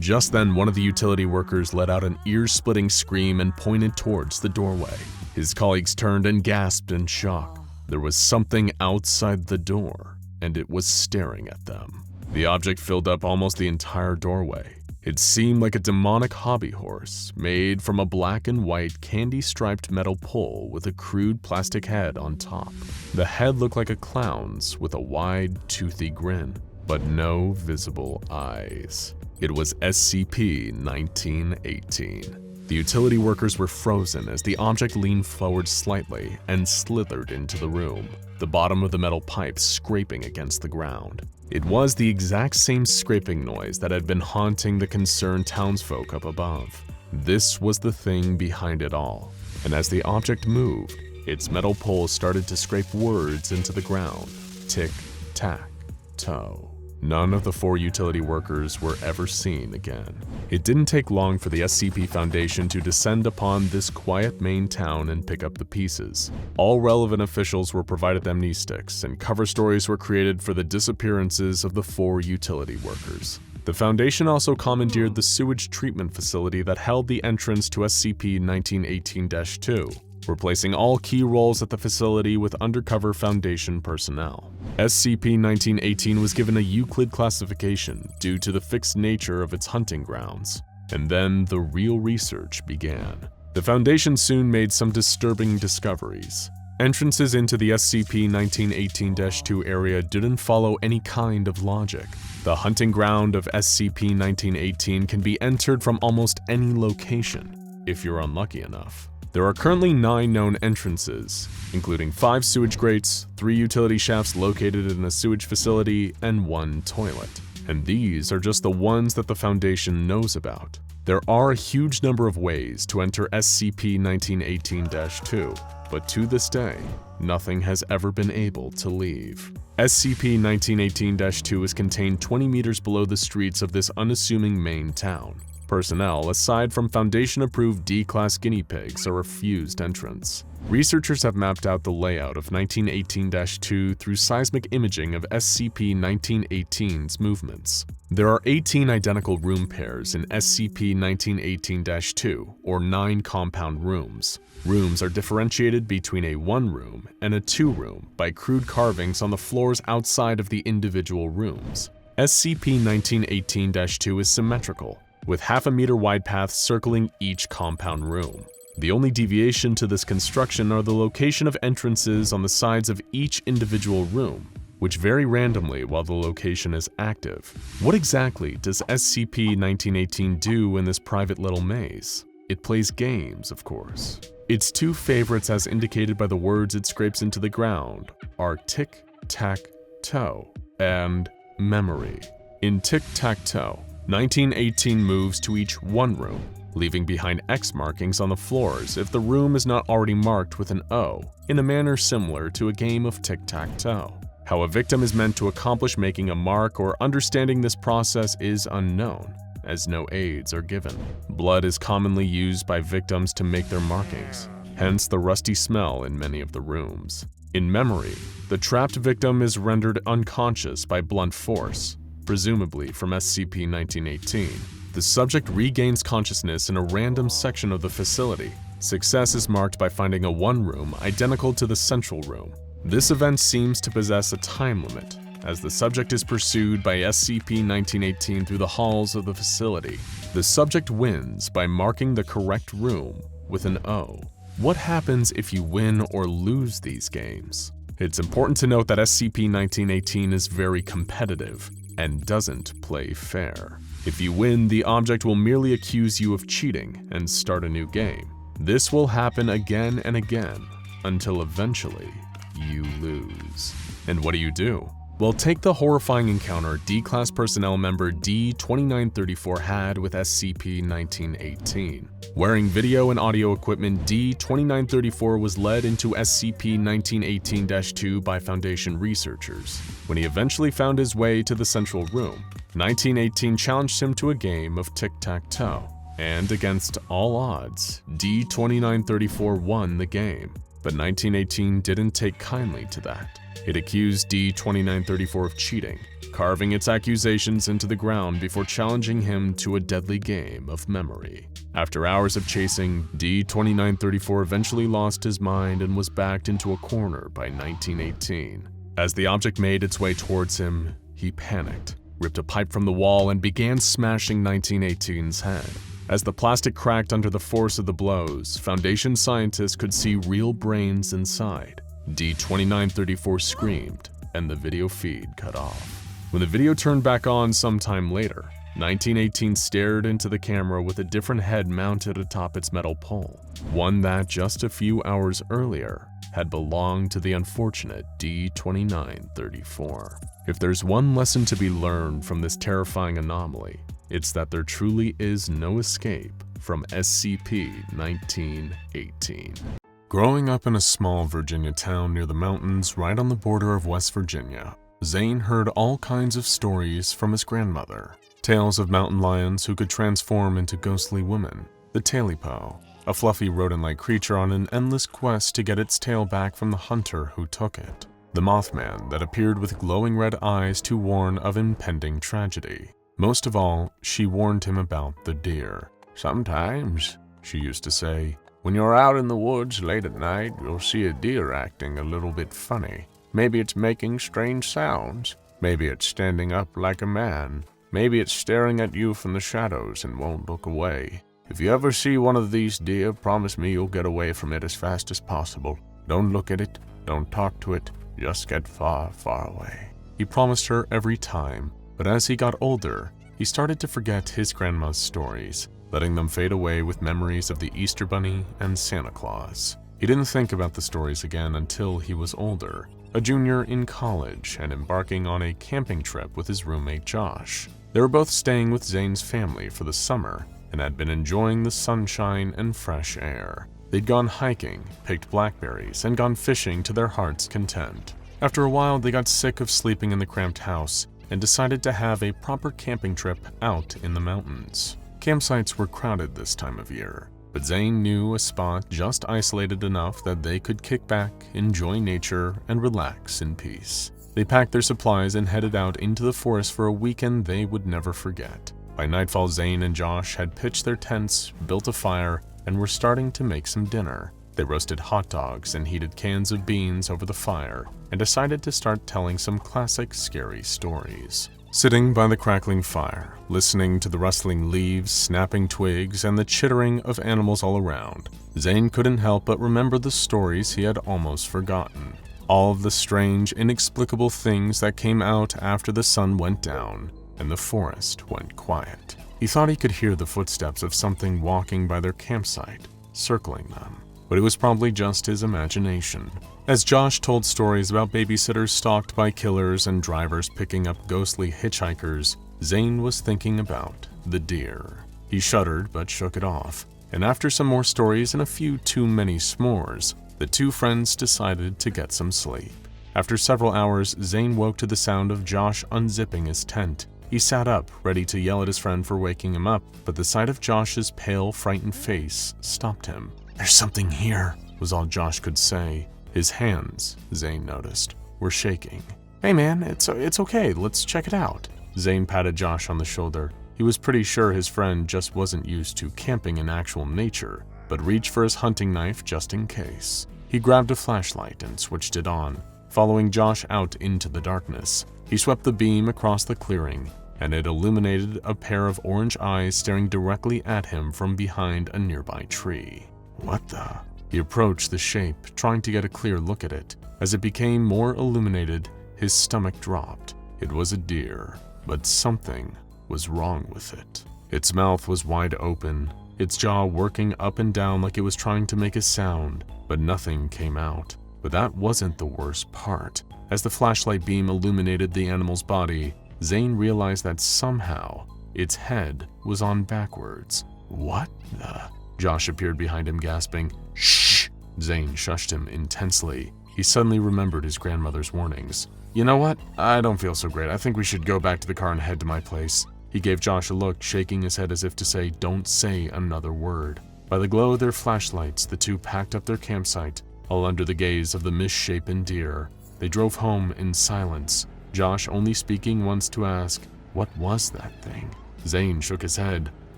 Just then, one of the utility workers let out an ear-splitting scream and pointed towards the doorway. His colleagues turned and gasped in shock. There was something outside the door, and it was staring at them. The object filled up almost the entire doorway. It seemed like a demonic hobby horse, made from a black and white candy-striped metal pole with a crude plastic head on top. The head looked like a clown's with a wide, toothy grin, but no visible eyes. It was SCP-1918. The utility workers were frozen as the object leaned forward slightly and slithered into the room, the bottom of the metal pipe scraping against the ground. It was the exact same scraping noise that had been haunting the concerned townsfolk up above. This was the thing behind it all, and as the object moved, its metal pole started to scrape words into the ground. Tick-tack-toe. None of the four utility workers were ever seen again. It didn't take long for the SCP Foundation to descend upon this quiet Maine town and pick up the pieces. All relevant officials were provided amnestics, and cover stories were created for the disappearances of the four utility workers. The Foundation also commandeered the sewage treatment facility that held the entrance to SCP-1918-2. Replacing all key roles at the facility with undercover Foundation personnel. SCP-1918 was given a Euclid classification due to the fixed nature of its hunting grounds, and then the real research began. The Foundation soon made some disturbing discoveries. Entrances into the SCP-1918-2 area didn't follow any kind of logic. The hunting ground of SCP-1918 can be entered from almost any location, if you're unlucky enough. There are currently 9 known entrances, including 5 sewage grates, 3 utility shafts located in a sewage facility, and 1 toilet. And these are just the ones that the Foundation knows about. There are a huge number of ways to enter SCP-1918-2, but to this day, nothing has ever been able to leave. SCP-1918-2 is contained 20 meters below the streets of this unassuming Maine town. Personnel, aside from Foundation-approved D-Class guinea pigs, are refused entrance. Researchers have mapped out the layout of 1918-2 through seismic imaging of SCP-1918's movements. There are 18 identical room pairs in SCP-1918-2, or 9 compound rooms. Rooms are differentiated between a 1-room and a 2-room by crude carvings on the floors outside of the individual rooms. SCP-1918-2 is symmetrical, with half-a-meter wide paths circling each compound room. The only deviation to this construction are the location of entrances on the sides of each individual room, which vary randomly while the location is active. What exactly does SCP-1918 do in this private little maze? It plays games, of course. Its 2 favorites, as indicated by the words it scrapes into the ground, are tic-tac-toe and memory. In tic-tac-toe, 1918 moves to each 1 room, leaving behind X markings on the floors if the room is not already marked with an O, in a manner similar to a game of tic-tac-toe. How a victim is meant to accomplish making a mark or understanding this process is unknown, as no aids are given. Blood is commonly used by victims to make their markings, hence the rusty smell in many of the rooms. In memory, the trapped victim is rendered unconscious by blunt force, presumably from SCP-1918. The subject regains consciousness in a random section of the facility. Success is marked by finding a one-room identical to the central room. This event seems to possess a time limit, as the subject is pursued by SCP-1918 through the halls of the facility. The subject wins by marking the correct room with an O. What happens if you win or lose these games? It's important to note that SCP-1918 is very competitive and doesn't play fair. If you win, the object will merely accuse you of cheating and start a new game. This will happen again and again until eventually you lose. And what do? Well, take the horrifying encounter D-Class personnel member D-2934 had with SCP-1918. Wearing video and audio equipment, D-2934 was led into SCP-1918-2 by Foundation researchers. When he eventually found his way to the central room, 1918 challenged him to a game of tic-tac-toe. And against all odds, D-2934 won the game. But 1918 didn't take kindly to that. It accused D-2934 of cheating, carving its accusations into the ground before challenging him to a deadly game of memory. After hours of chasing, D-2934 eventually lost his mind and was backed into a corner by 1918. As the object made its way towards him, he panicked, ripped a pipe from the wall, and began smashing 1918's head. As the plastic cracked under the force of the blows, Foundation scientists could see real brains inside. D-2934 screamed, and the video feed cut off. When the video turned back on sometime later, 1918 stared into the camera with a different head mounted atop its metal pole, one that just a few hours earlier had belonged to the unfortunate D-2934. If there's one lesson to be learned from this terrifying anomaly, it's that there truly is no escape from SCP-1918. Growing up in a small Virginia town near the mountains right on the border of West Virginia, Zane heard all kinds of stories from his grandmother. Tales of mountain lions who could transform into ghostly women, the Talipo, a fluffy rodent-like creature on an endless quest to get its tail back from the hunter who took it, the Mothman that appeared with glowing red eyes to warn of impending tragedy. Most of all, she warned him about the deer. "Sometimes," she used to say, "when you're out in the woods late at night, you'll see a deer acting a little bit funny. Maybe it's making strange sounds. Maybe it's standing up like a man. Maybe it's staring at you from the shadows and won't look away. If you ever see one of these deer, promise me you'll get away from it as fast as possible. Don't look at it, don't talk to it, just get far, far away." He promised her every time, but as he got older, he started to forget his grandma's stories, letting them fade away with memories of the Easter Bunny and Santa Claus. He didn't think about the stories again until he was older, a junior in college and embarking on a camping trip with his roommate Josh. They were both staying with Zane's family for the summer and had been enjoying the sunshine and fresh air. They'd gone hiking, picked blackberries, and gone fishing to their heart's content. After a while, they got sick of sleeping in the cramped house and decided to have a proper camping trip out in the mountains. Campsites were crowded this time of year, but Zane knew a spot just isolated enough that they could kick back, enjoy nature, and relax in peace. They packed their supplies and headed out into the forest for a weekend they would never forget. By nightfall, Zane and Josh had pitched their tents, built a fire, and were starting to make some dinner. They roasted hot dogs and heated cans of beans over the fire and decided to start telling some classic scary stories. Sitting by the crackling fire, listening to the rustling leaves, snapping twigs, and the chittering of animals all around, Zane couldn't help but remember the stories he had almost forgotten. All of the strange, inexplicable things that came out after the sun went down and the forest went quiet. He thought he could hear the footsteps of something walking by their campsite, circling them, but it was probably just his imagination. As Josh told stories about babysitters stalked by killers and drivers picking up ghostly hitchhikers, Zane was thinking about the deer. He shuddered but shook it off, and after some more stories and a few too many s'mores, the two friends decided to get some sleep. After several hours, Zane woke to the sound of Josh unzipping his tent. He sat up, ready to yell at his friend for waking him up, but the sight of Josh's pale, frightened face stopped him. "There's something here," was all Josh could say. His hands, Zane noticed, were shaking. "Hey man, it's okay, let's check it out." Zane patted Josh on the shoulder. He was pretty sure his friend just wasn't used to camping in actual nature, but reached for his hunting knife just in case. He grabbed a flashlight and switched it on, following Josh out into the darkness. He swept the beam across the clearing, and it illuminated a pair of orange eyes staring directly at him from behind a nearby tree. What the? He approached the shape, trying to get a clear look at it. As it became more illuminated, his stomach dropped. It was a deer, but something was wrong with it. Its mouth was wide open, its jaw working up and down like it was trying to make a sound, but nothing came out. But that wasn't the worst part. As the flashlight beam illuminated the animal's body, Zane realized that somehow its head was on backwards. What the? Josh appeared behind him, gasping, "Shh!" Zane shushed him intensely. He suddenly remembered his grandmother's warnings. "You know what? I don't feel so great. I think we should go back to the car and head to my place." He gave Josh a look, shaking his head as if to say, "Don't say another word." By the glow of their flashlights, the two packed up their campsite, all under the gaze of the misshapen deer. They drove home in silence, Josh only speaking once to ask, "What was that thing?" Zane shook his head.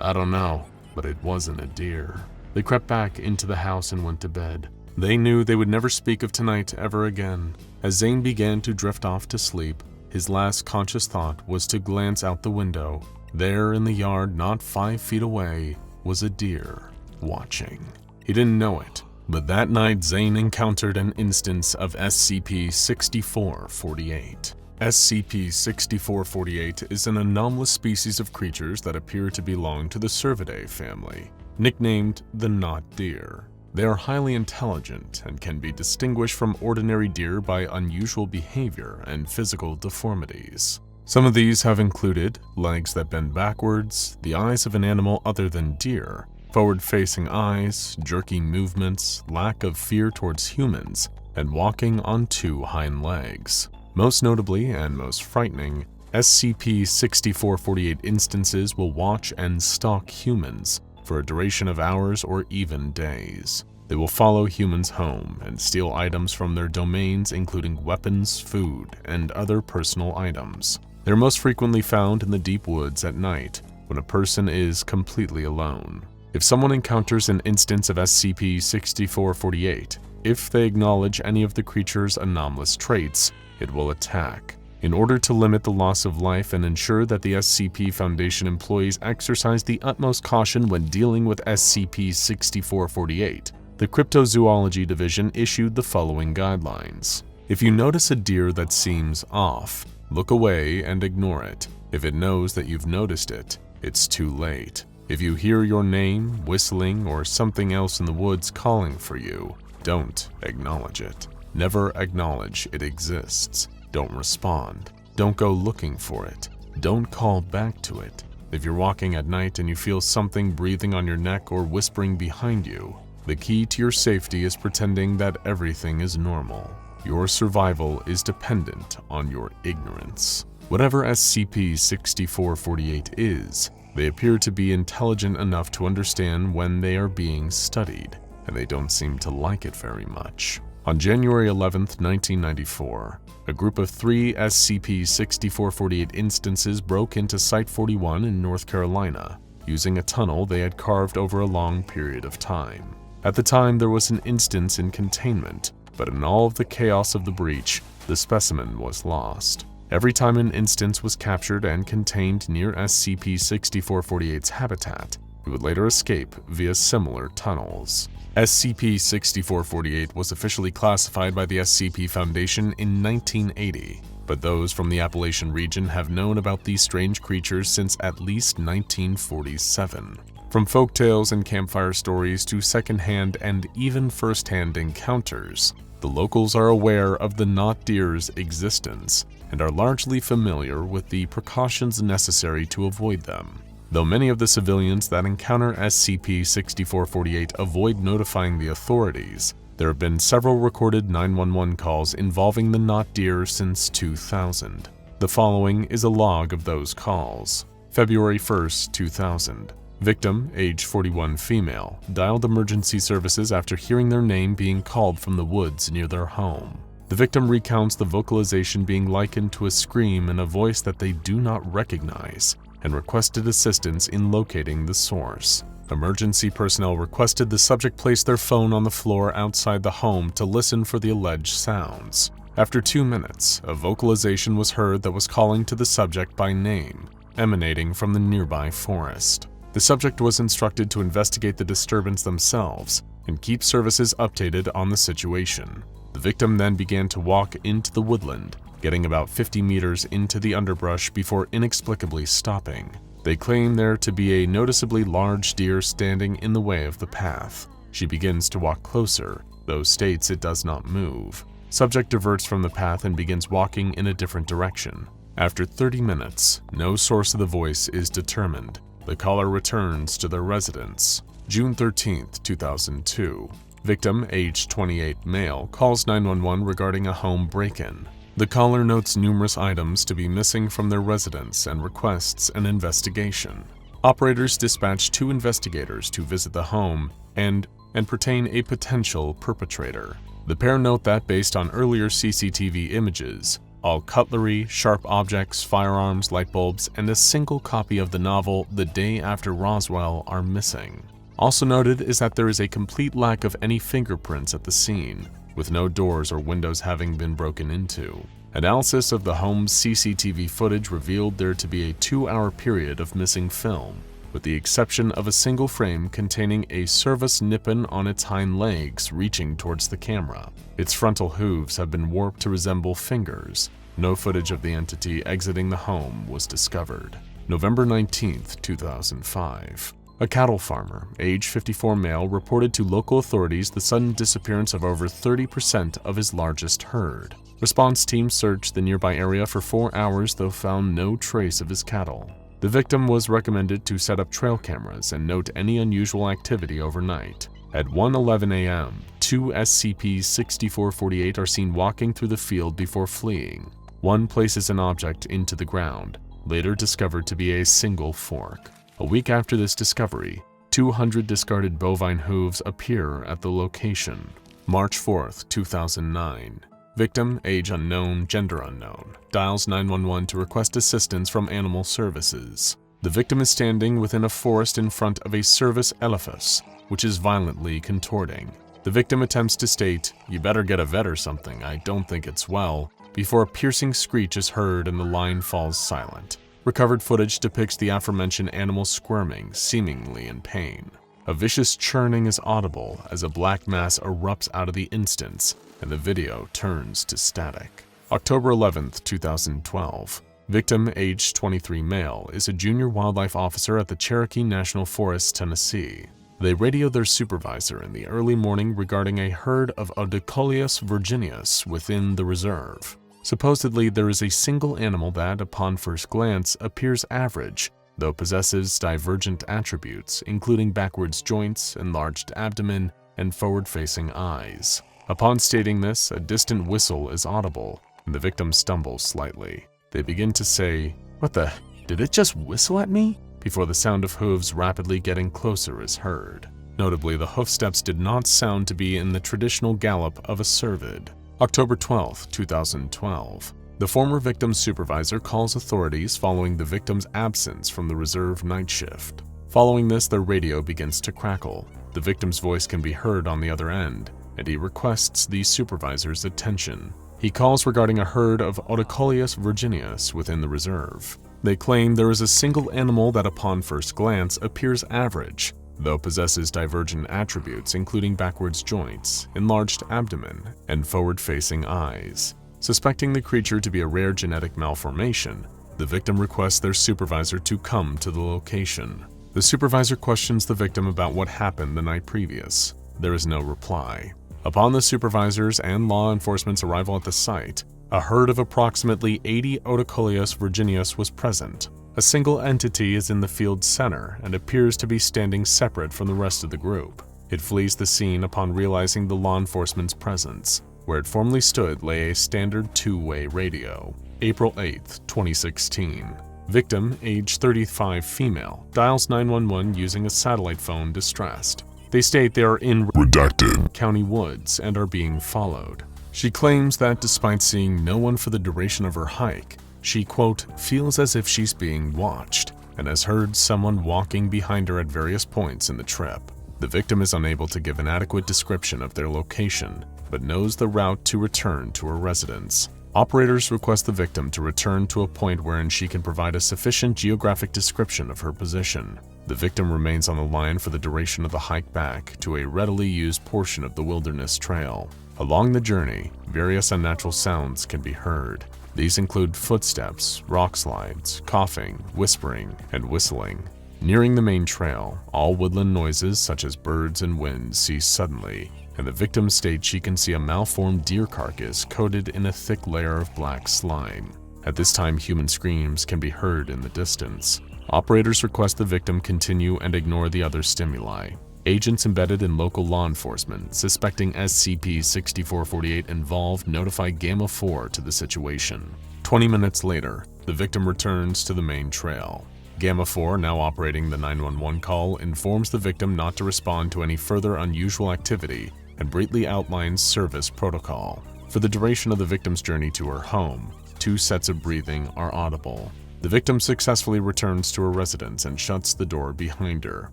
"I don't know, but it wasn't a deer." They crept back into the house and went to bed. They knew they would never speak of tonight ever again. As Zane began to drift off to sleep, his last conscious thought was to glance out the window. There in the yard, not 5 feet away, was a deer, watching. He didn't know it, but that night Zane encountered an instance of SCP-6448. SCP-6448 is an anomalous species of creatures that appear to belong to the Cervidae family, nicknamed the Knot Deer. They are highly intelligent and can be distinguished from ordinary deer by unusual behavior and physical deformities. Some of these have included legs that bend backwards, the eyes of an animal other than deer, forward-facing eyes, jerky movements, lack of fear towards humans, and walking on 2 hind legs. Most notably and most frightening, SCP-6448 instances will watch and stalk humans for a duration of hours or even days. They will follow humans home and steal items from their domains, including weapons, food, and other personal items. They're most frequently found in the deep woods at night when a person is completely alone. If someone encounters an instance of SCP-6448, if they acknowledge any of the creature's anomalous traits, it will attack. In order to limit the loss of life and ensure that the SCP Foundation employees exercise the utmost caution when dealing with SCP-6448, the Cryptozoology Division issued the following guidelines. If you notice a deer that seems off, look away and ignore it. If it knows that you've noticed it, it's too late. If you hear your name, whistling, or something else in the woods calling for you, don't acknowledge it. Never acknowledge it exists. Don't respond. Don't go looking for it. Don't call back to it. If you're walking at night and you feel something breathing on your neck or whispering behind you, the key to your safety is pretending that everything is normal. Your survival is dependent on your ignorance. Whatever SCP-6448 is, they appear to be intelligent enough to understand when they are being studied, and they don't seem to like it very much. On January 11, 1994, a group of 3 SCP-6448 instances broke into Site-41 in North Carolina, using a tunnel they had carved over a long period of time. At the time, there was an instance in containment, but in all of the chaos of the breach, the specimen was lost. Every time an instance was captured and contained near SCP-6448's habitat, it would later escape via similar tunnels. SCP-6448 was officially classified by the SCP Foundation in 1980, but those from the Appalachian region have known about these strange creatures since at least 1947. From folktales and campfire stories to secondhand and even first-hand encounters, the locals are aware of the Knot Deer's existence and are largely familiar with the precautions necessary to avoid them. Though many of the civilians that encounter SCP-6448 avoid notifying the authorities, there have been several recorded 911 calls involving the Knot Deer since 2000. The following is a log of those calls. February 1st, 2000. Victim, age 41 female, dialed emergency services after hearing their name being called from the woods near their home. The victim recounts the vocalization being likened to a scream in a voice that they do not recognize. and requested assistance in locating the source. Emergency personnel requested the subject place their phone on the floor outside the home to listen for the alleged sounds. After 2 minutes, a vocalization was heard that was calling to the subject by name, emanating from the nearby forest. The subject was instructed to investigate the disturbance themselves and keep services updated on the situation. The victim then began to walk into the woodland, getting about 50 meters into the underbrush before inexplicably stopping. They claim there to be a noticeably large deer standing in the way of the path. She begins to walk closer, though states it does not move. Subject diverts from the path and begins walking in a different direction. After 30 minutes, no source of the voice is determined. The caller returns to their residence. June 13, 2002. Victim, age 28 male, calls 911 regarding a home break-in. The caller notes numerous items to be missing from their residence and requests an investigation. Operators dispatch 2 investigators to visit the home and pertain a potential perpetrator. The pair note that based on earlier CCTV images, all cutlery, sharp objects, firearms, light bulbs, and a single copy of the novel The Day After Roswell are missing. Also noted is that there is a complete lack of any fingerprints at the scene, with no doors or windows having been broken into. Analysis of the home's CCTV footage revealed there to be a 2-hour period of missing film, with the exception of a single frame containing a Servus nippon on its hind legs reaching towards the camera. Its frontal hooves have been warped to resemble fingers. No footage of the entity exiting the home was discovered. November 19, 2005. A cattle farmer, age 54 male, reported to local authorities the sudden disappearance of over 30% of his largest herd. Response teams searched the nearby area for 4 hours, though found no trace of his cattle. The victim was recommended to set up trail cameras and note any unusual activity overnight. At 1:11 a.m., 2 SCPs 6448 are seen walking through the field before fleeing. One places an object into the ground, later discovered to be a single fork. A week after this discovery, 200 discarded bovine hooves appear at the location. March 4, 2009. Victim, age unknown, gender unknown, dials 911 to request assistance from animal services. The victim is standing within a forest in front of a Servus elephas, which is violently contorting. The victim attempts to state, "You better get a vet or something, I don't think it's well," before a piercing screech is heard and the line falls silent. Recovered footage depicts the aforementioned animal squirming, seemingly in pain. A vicious churning is audible as a black mass erupts out of the instance, and the video turns to static. October 11, 2012. Victim, age 23 male, is a junior wildlife officer at the Cherokee National Forest, Tennessee. They radio their supervisor in the early morning regarding a herd of Odocoleus virginius within the reserve. Supposedly, there is a single animal that, upon first glance, appears average, though possesses divergent attributes, including backwards joints, enlarged abdomen, and forward-facing eyes. Upon stating this, a distant whistle is audible, and the victim stumbles slightly. They begin to say, "What the? Did it just whistle at me?" before the sound of hooves rapidly getting closer is heard. Notably, the hoofsteps did not sound to be in the traditional gallop of a cervid. October 12, 2012. The former victim's supervisor calls authorities following the victim's absence from the reserve night shift. Following this, their radio begins to crackle. The victim's voice can be heard on the other end, and he requests the supervisor's attention. He calls regarding a herd of Odocoleus virginius within the reserve. They claim there is a single animal that upon first glance appears average, though possesses divergent attributes including backwards joints, enlarged abdomen, and forward-facing eyes. Suspecting the creature to be a rare genetic malformation, the victim requests their supervisor to come to the location. The supervisor questions the victim about what happened the night previous. There is no reply. Upon the supervisor's and law enforcement's arrival at the site, a herd of approximately 80 Odocoleus virginius was present. A single entity is in the field's center and appears to be standing separate from the rest of the group. It flees the scene upon realizing the law enforcement's presence. Where it formerly stood lay a standard two-way radio. April 8, 2016. Victim, age 35 female, dials 911 using a satellite phone distressed. They state they are in redacted county woods and are being followed. She claims that despite seeing no one for the duration of her hike, she, quote, feels as if she's being watched. and has heard someone walking behind her at various points in the trip. The victim is unable to give an adequate description of their location, but knows the route to return to her residence. Operators request the victim to return to a point wherein she can provide a sufficient geographic description of her position. The victim remains on the line for the duration of the hike back to a readily used portion of the wilderness trail. Along the journey, various unnatural sounds can be heard. These include footsteps, rock slides, coughing, whispering, and whistling. Nearing the main trail, all woodland noises such as birds and wind cease suddenly, and the victim states she can see a malformed deer carcass coated in a thick layer of black slime. At this time, human screams can be heard in the distance. Operators request the victim continue and ignore the other stimuli. Agents embedded in local law enforcement suspecting SCP-6448 involved notify Gamma-4 to the situation. 20 minutes later, the victim returns to the main trail. Gamma-4, now operating the 911 call, informs the victim not to respond to any further unusual activity and briefly outlines service protocol. For the duration of the victim's journey to her home, 2 sets of breathing are audible. The victim successfully returns to her residence and shuts the door behind her.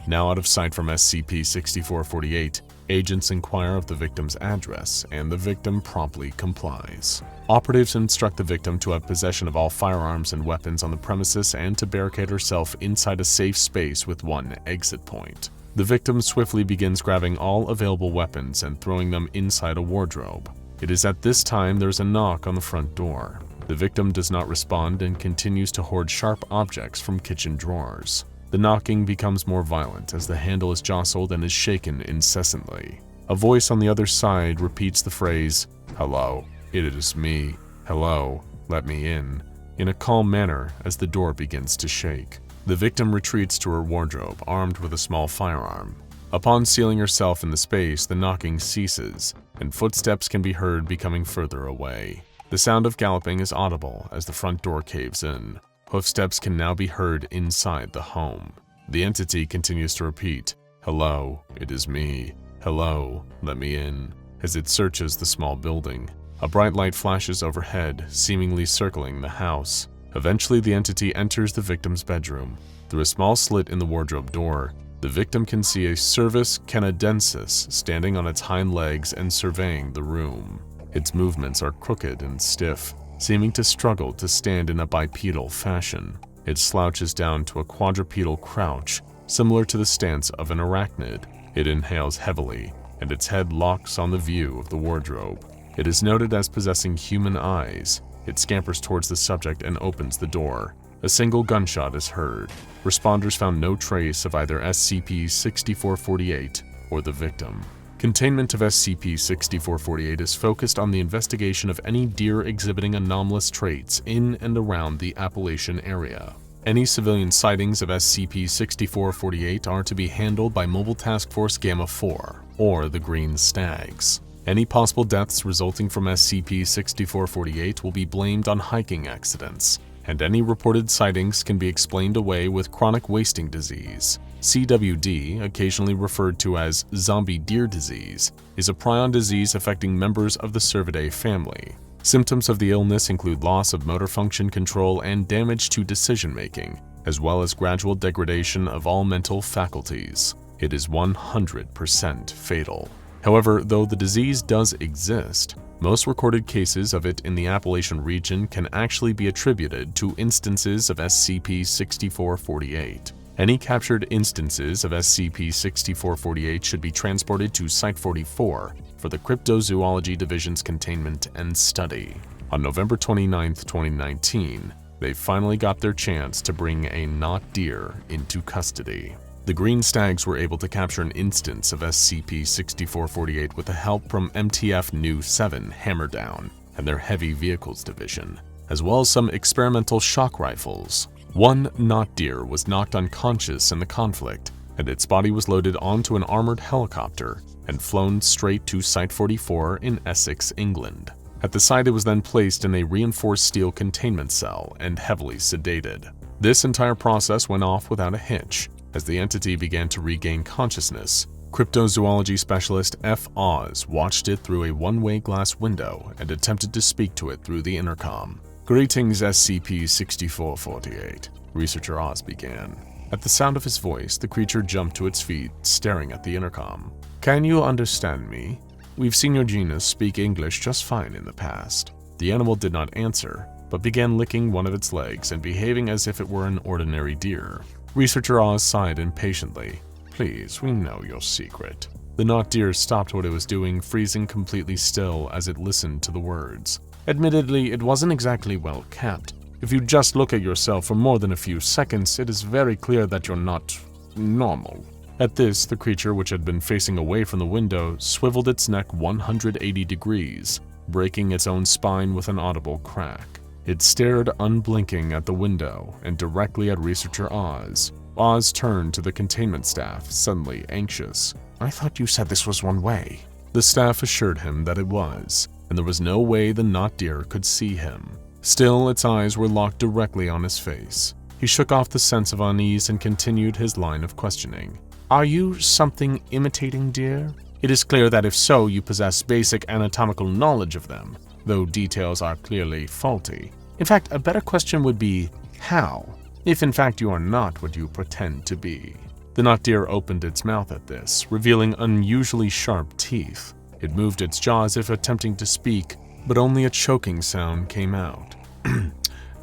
Now out of sight from SCP-6448, agents inquire of the victim's address, and the victim promptly complies. Operatives instruct the victim to have possession of all firearms and weapons on the premises and to barricade herself inside a safe space with one exit point. The victim swiftly begins grabbing all available weapons and throwing them inside a wardrobe. It is at this time there's a knock on the front door. The victim does not respond and continues to hoard sharp objects from kitchen drawers. The knocking becomes more violent as the handle is jostled and is shaken incessantly. A voice on the other side repeats the phrase, "Hello, it is me. Hello, let me in a calm manner as the door begins to shake. The victim retreats to her wardrobe armed with a small firearm. Upon sealing herself in the space, the knocking ceases, and footsteps can be heard becoming further away. The sound of galloping is audible as the front door caves in. Hoofsteps can now be heard inside the home. The entity continues to repeat, "Hello, it is me. Hello, let me in," as it searches the small building. A bright light flashes overhead, seemingly circling the house. Eventually, the entity enters the victim's bedroom. Through a small slit in the wardrobe door, the victim can see a Cervus canadensis standing on its hind legs and surveying the room. Its movements are crooked and stiff, seeming to struggle to stand in a bipedal fashion. It slouches down to a quadrupedal crouch, similar to the stance of an arachnid. It inhales heavily, and its head locks on the view of the wardrobe. It is noted as possessing human eyes. It scampers towards the subject and opens the door. A single gunshot is heard. Responders found no trace of either SCP-6448 or the victim. Containment of SCP-6448 is focused on the investigation of any deer exhibiting anomalous traits in and around the Appalachian area. Any civilian sightings of SCP-6448 are to be handled by Mobile Task Force Gamma-4 or the Green Stags. Any possible deaths resulting from SCP-6448 will be blamed on hiking accidents, and any reported sightings can be explained away with chronic wasting disease. CWD, occasionally referred to as zombie deer disease, is a prion disease affecting members of the Cervidae family. Symptoms of the illness include loss of motor function control and damage to decision-making, as well as gradual degradation of all mental faculties. It is 100% fatal. However, though the disease does exist, most recorded cases of it in the Appalachian region can actually be attributed to instances of SCP-6448. Any captured instances of SCP-6448 should be transported to Site-44 for the Cryptozoology Division's containment and study. On November 29, 2019, they finally got their chance to bring a not deer into custody. The Green Stags were able to capture an instance of SCP-6448 with the help from MTF Nu 7 Hammerdown and their Heavy Vehicles Division, as well as some experimental shock rifles. One not deer was knocked unconscious in the conflict, and its body was loaded onto an armored helicopter and flown straight to Site-44 in Essex, England. At the site, it was then placed in a reinforced steel containment cell and heavily sedated. This entire process went off without a hitch. As the entity began to regain consciousness, cryptozoology specialist F. Oz watched it through a one-way glass window and attempted to speak to it through the intercom. Greetings, SCP-6448, Researcher Oz began. At the sound of his voice, the creature jumped to its feet, staring at the intercom. Can you understand me? We've seen your genus speak English just fine in the past. The animal did not answer, but began licking one of its legs and behaving as if it were an ordinary deer. Researcher Oz sighed impatiently. Please, we know your secret. The not deer stopped what it was doing, freezing completely still as it listened to the words. Admittedly, it wasn't exactly well kept. If you just look at yourself for more than a few seconds, it is very clear that you're not normal. At this, the creature, which had been facing away from the window, swiveled its neck 180 degrees, breaking its own spine with an audible crack. It stared unblinking at the window and directly at Researcher Oz. Oz turned to the containment staff, suddenly anxious. I thought you said this was one way. The staff assured him that it was, and there was no way the not deer could see him. Still, its eyes were locked directly on his face. He shook off the sense of unease and continued his line of questioning. Are you something imitating deer? It is clear that if so, you possess basic anatomical knowledge of them, though details are clearly faulty. In fact, a better question would be, how? If in fact you are not what you pretend to be. The not deer opened its mouth at this, revealing unusually sharp teeth. It moved its jaw as if attempting to speak, but only a choking sound came out.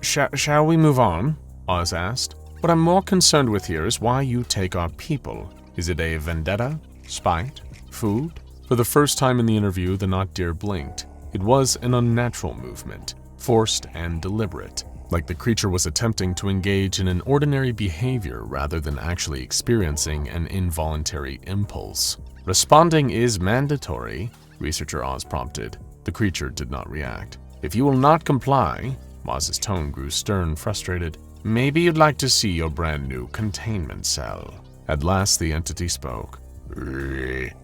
Shall we move on? Oz asked. What I'm more concerned with here is why you take our people. Is it a vendetta? Spite? Food? For the first time in the interview, the not deer blinked. It was an unnatural movement, forced and deliberate, like the creature was attempting to engage in an ordinary behavior rather than actually experiencing an involuntary impulse. Responding is mandatory, Researcher Oz prompted. The creature did not react. If you will not comply, Oz's tone grew stern, frustrated. Maybe you'd like to see your brand new containment cell. At last the entity spoke. Research.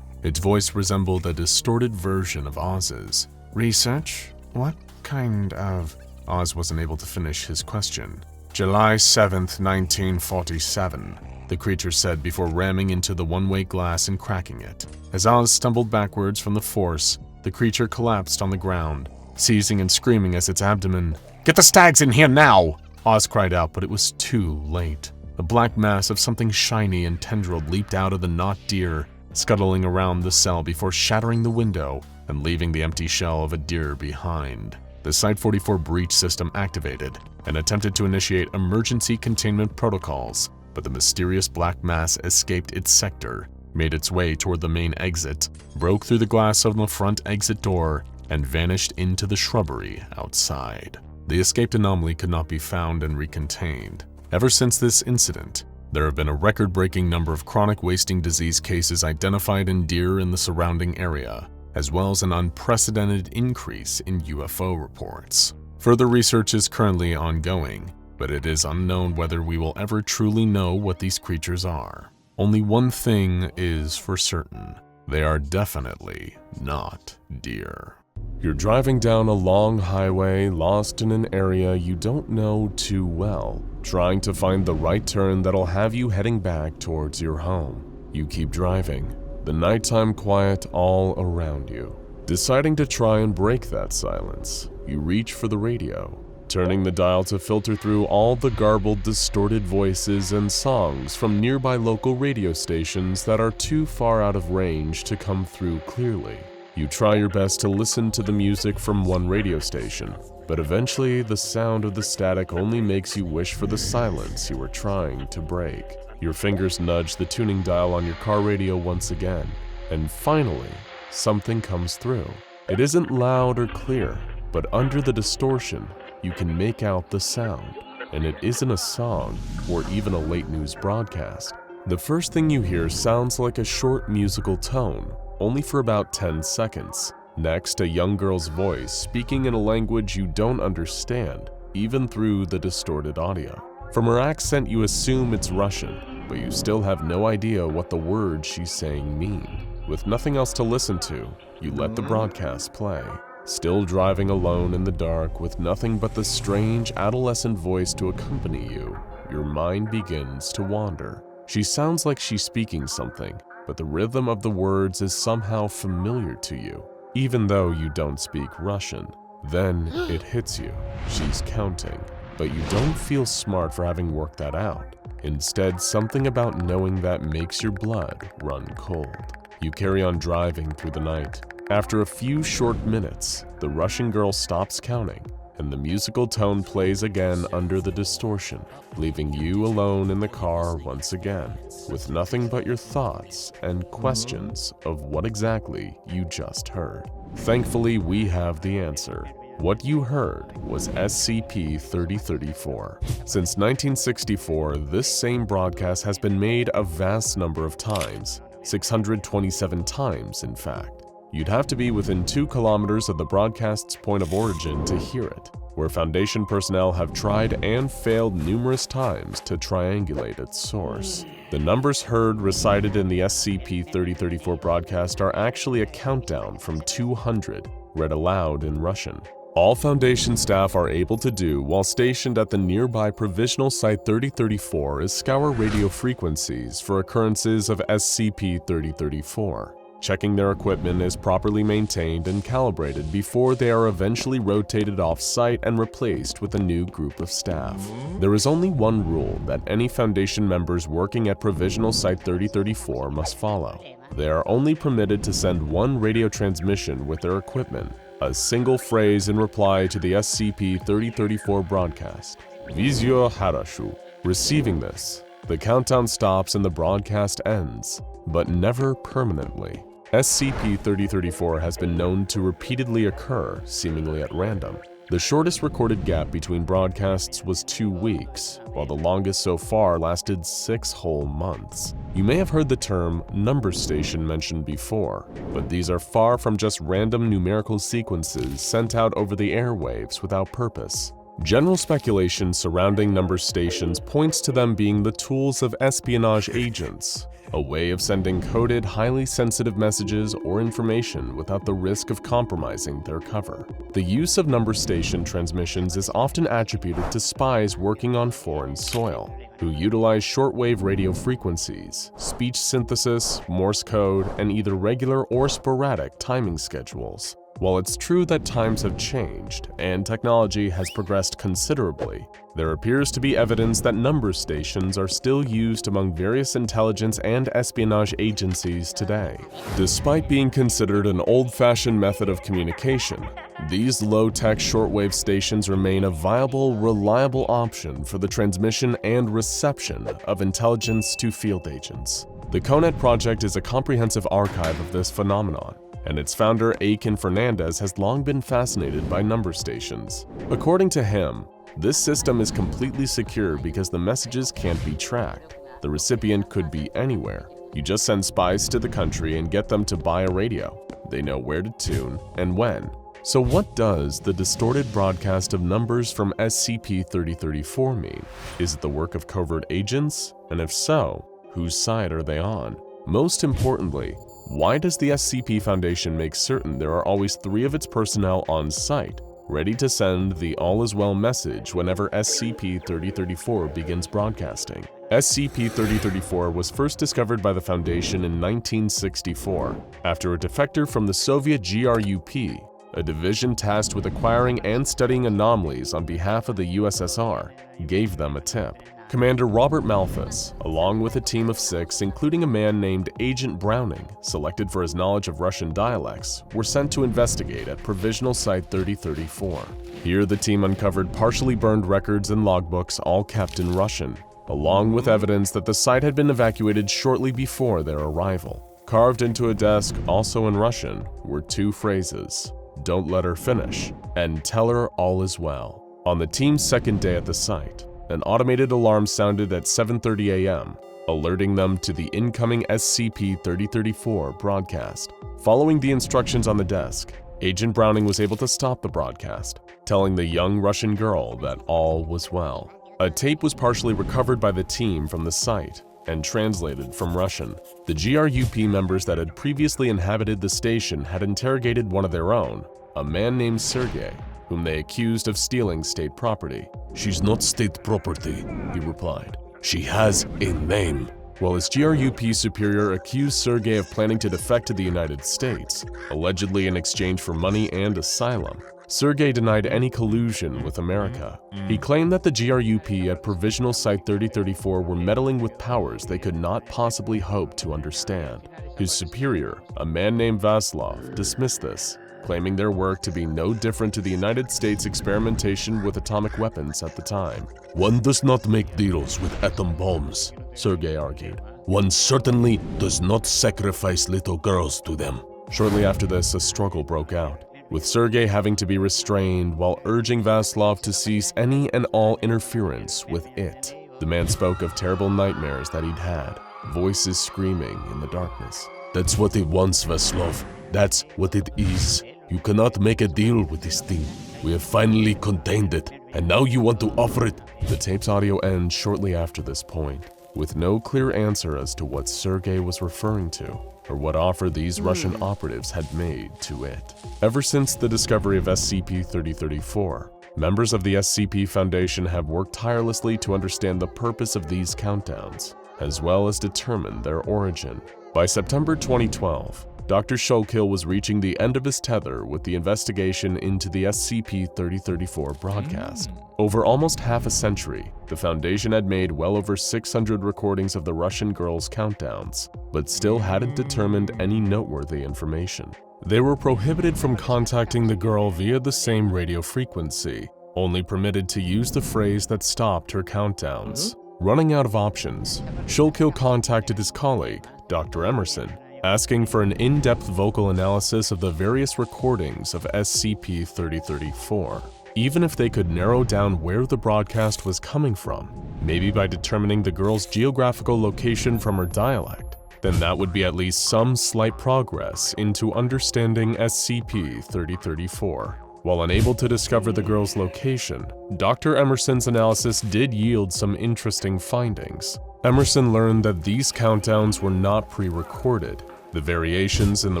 Its voice resembled a distorted version of Oz's. Research? What kind of... Oz wasn't able to finish his question. July 7th, 1947, the creature said before ramming into the one-way glass and cracking it. As Oz stumbled backwards from the force, the creature collapsed on the ground, seizing and screaming as its abdomen. Get the stags in here now! Oz cried out, but it was too late. A black mass of something shiny and tendrilled leaped out of the not deer, scuttling around the cell before shattering the window and leaving the empty shell of a deer behind. The Site-44 breach system activated and attempted to initiate emergency containment protocols, but the mysterious black mass escaped its sector, made its way toward the main exit, broke through the glass of the front exit door, and vanished into the shrubbery outside. The escaped anomaly could not be found and recontained. Ever since this incident, there have been a record-breaking number of chronic wasting disease cases identified in deer in the surrounding area, as well as an unprecedented increase in UFO reports. Further research is currently ongoing, but it is unknown whether we will ever truly know what these creatures are. Only one thing is for certain. They are definitely not deer. You're driving down a long highway, lost in an area you don't know too well, trying to find the right turn that'll have you heading back towards your home. You keep driving, the nighttime quiet all around you. Deciding to try and break that silence, you reach for the radio, turning the dial to filter through all the garbled, distorted voices and songs from nearby local radio stations that are too far out of range to come through clearly. You try your best to listen to the music from one radio station, but eventually the sound of the static only makes you wish for the silence you were trying to break. Your fingers nudge the tuning dial on your car radio once again, and finally, something comes through. It isn't loud or clear, but under the distortion, you can make out the sound, and it isn't a song or even a late news broadcast. The first thing you hear sounds like a short musical tone, only for about 10 seconds. Next, a young girl's voice speaking in a language you don't understand, even through the distorted audio. From her accent, you assume it's Russian, but you still have no idea what the words she's saying mean. With nothing else to listen to, you let the broadcast play. Still driving alone in the dark with nothing but the strange adolescent voice to accompany you, your mind begins to wander. She sounds like she's speaking something, but the rhythm of the words is somehow familiar to you, even though you don't speak Russian. Then it hits you. She's counting, but you don't feel smart for having worked that out. Instead, something about knowing that makes your blood run cold. You carry on driving through the night. After a few short minutes, the Russian girl stops counting, and the musical tone plays again under the distortion, leaving you alone in the car once again, with nothing but your thoughts and questions of what exactly you just heard. Thankfully, we have the answer. What you heard was SCP-3034. Since 1964, this same broadcast has been made a vast number of times, 627 times in fact. You'd have to be within 2 kilometers of the broadcast's point of origin to hear it, where Foundation personnel have tried and failed numerous times to triangulate its source. The numbers heard recited in the SCP-3034 broadcast are actually a countdown from 200, read aloud in Russian. All Foundation staff are able to do while stationed at the nearby Provisional Site 3034 is scour radio frequencies for occurrences of SCP-3034. Checking their equipment is properly maintained and calibrated before they are eventually rotated off-site and replaced with a new group of staff. There is only one rule that any Foundation members working at Provisional Site 3034 must follow. They are only permitted to send one radio transmission with their equipment, a single phrase in reply to the SCP-3034 broadcast. Vizyo Harashu. Receiving this, the countdown stops and the broadcast ends, but never permanently. SCP-3034 has been known to repeatedly occur, seemingly at random. The shortest recorded gap between broadcasts was 2 weeks, while the longest so far lasted 6 whole months. You may have heard the term number station mentioned before, but these are far from just random numerical sequences sent out over the airwaves without purpose. General speculation surrounding number stations points to them being the tools of espionage agents, a way of sending coded, highly sensitive messages or information without the risk of compromising their cover. The use of number station transmissions is often attributed to spies working on foreign soil, who utilize shortwave radio frequencies, speech synthesis, Morse code, and either regular or sporadic timing schedules. While it's true that times have changed and technology has progressed considerably, there appears to be evidence that number stations are still used among various intelligence and espionage agencies today. Despite being considered an old-fashioned method of communication, these low-tech shortwave stations remain a viable, reliable option for the transmission and reception of intelligence to field agents. The CONET project is a comprehensive archive of this phenomenon, and its founder, Aiken Fernandez, has long been fascinated by number stations. According to him, this system is completely secure because the messages can't be tracked. The recipient could be anywhere. You just send spies to the country and get them to buy a radio. They know where to tune and when. So what does the distorted broadcast of numbers from SCP-3034 mean? Is it the work of covert agents? And if so, whose side are they on? Most importantly, why does the SCP Foundation make certain there are always 3 of its personnel on site, ready to send the all-is-well message whenever SCP-3034 begins broadcasting? SCP-3034 was first discovered by the Foundation in 1964, after a defector from the Soviet GRUP, a division tasked with acquiring and studying anomalies on behalf of the USSR, gave them a tip. Commander Robert Malthus, along with a team of 6, including a man named Agent Browning, selected for his knowledge of Russian dialects, were sent to investigate at Provisional Site 3034. Here, the team uncovered partially burned records and logbooks, all kept in Russian, along with evidence that the site had been evacuated shortly before their arrival. Carved into a desk, also in Russian, were 2 phrases: "Don't let her finish," and "Tell her all is well." On the team's second day at the site, an automated alarm sounded at 7:30 a.m., alerting them to the incoming SCP-3034 broadcast. Following the instructions on the desk, Agent Browning was able to stop the broadcast, telling the young Russian girl that all was well. A tape was partially recovered by the team from the site and translated from Russian. The GRUP members that had previously inhabited the station had interrogated one of their own, a man named Sergei, whom they accused of stealing state property. "She's not state property," he replied. "She has a name." while his GRUP superior accused Sergei of planning to defect to the United States, allegedly in exchange for money and asylum. Sergei denied any collusion with America. He claimed that the GRUP at Provisional Site 3034 were meddling with powers they could not possibly hope to understand. His superior, a man named Vaslov, dismissed this, claiming their work to be no different to the United States experimentation with atomic weapons at the time. One does not make deals with atom bombs, Sergei argued. One certainly does not sacrifice little girls to them. Shortly after this, a struggle broke out, with Sergei having to be restrained while urging Vaslov to cease any and all interference with it. The man spoke of terrible nightmares that he'd had, voices screaming in the darkness. That's what it wants, Vaslov. That's what it is. You cannot make a deal with this thing. We have finally contained it, and now you want to offer it. The tape's audio ends shortly after this point, with no clear answer as to what Sergei was referring to, or what offer these Russian operatives had made to it. Ever since the discovery of SCP-3034, members of the SCP Foundation have worked tirelessly to understand the purpose of these countdowns, as well as determine their origin. By September 2012, Dr. Shulkill was reaching the end of his tether with the investigation into the SCP-3034 broadcast. Over almost half a century, the Foundation had made well over 600 recordings of the Russian girls' countdowns, but still hadn't determined any noteworthy information. They were prohibited from contacting the girl via the same radio frequency, only permitted to use the phrase that stopped her countdowns. Running out of options, Shulkill contacted his colleague, Dr. Emerson, asking for an in-depth vocal analysis of the various recordings of SCP-3034, even if they could narrow down where the broadcast was coming from, maybe by determining the girl's geographical location from her dialect. Then that would be at least some slight progress into understanding SCP-3034. While unable to discover the girl's location, Dr. Emerson's analysis did yield some interesting findings. Emerson learned that these countdowns were not pre-recorded. The variations in the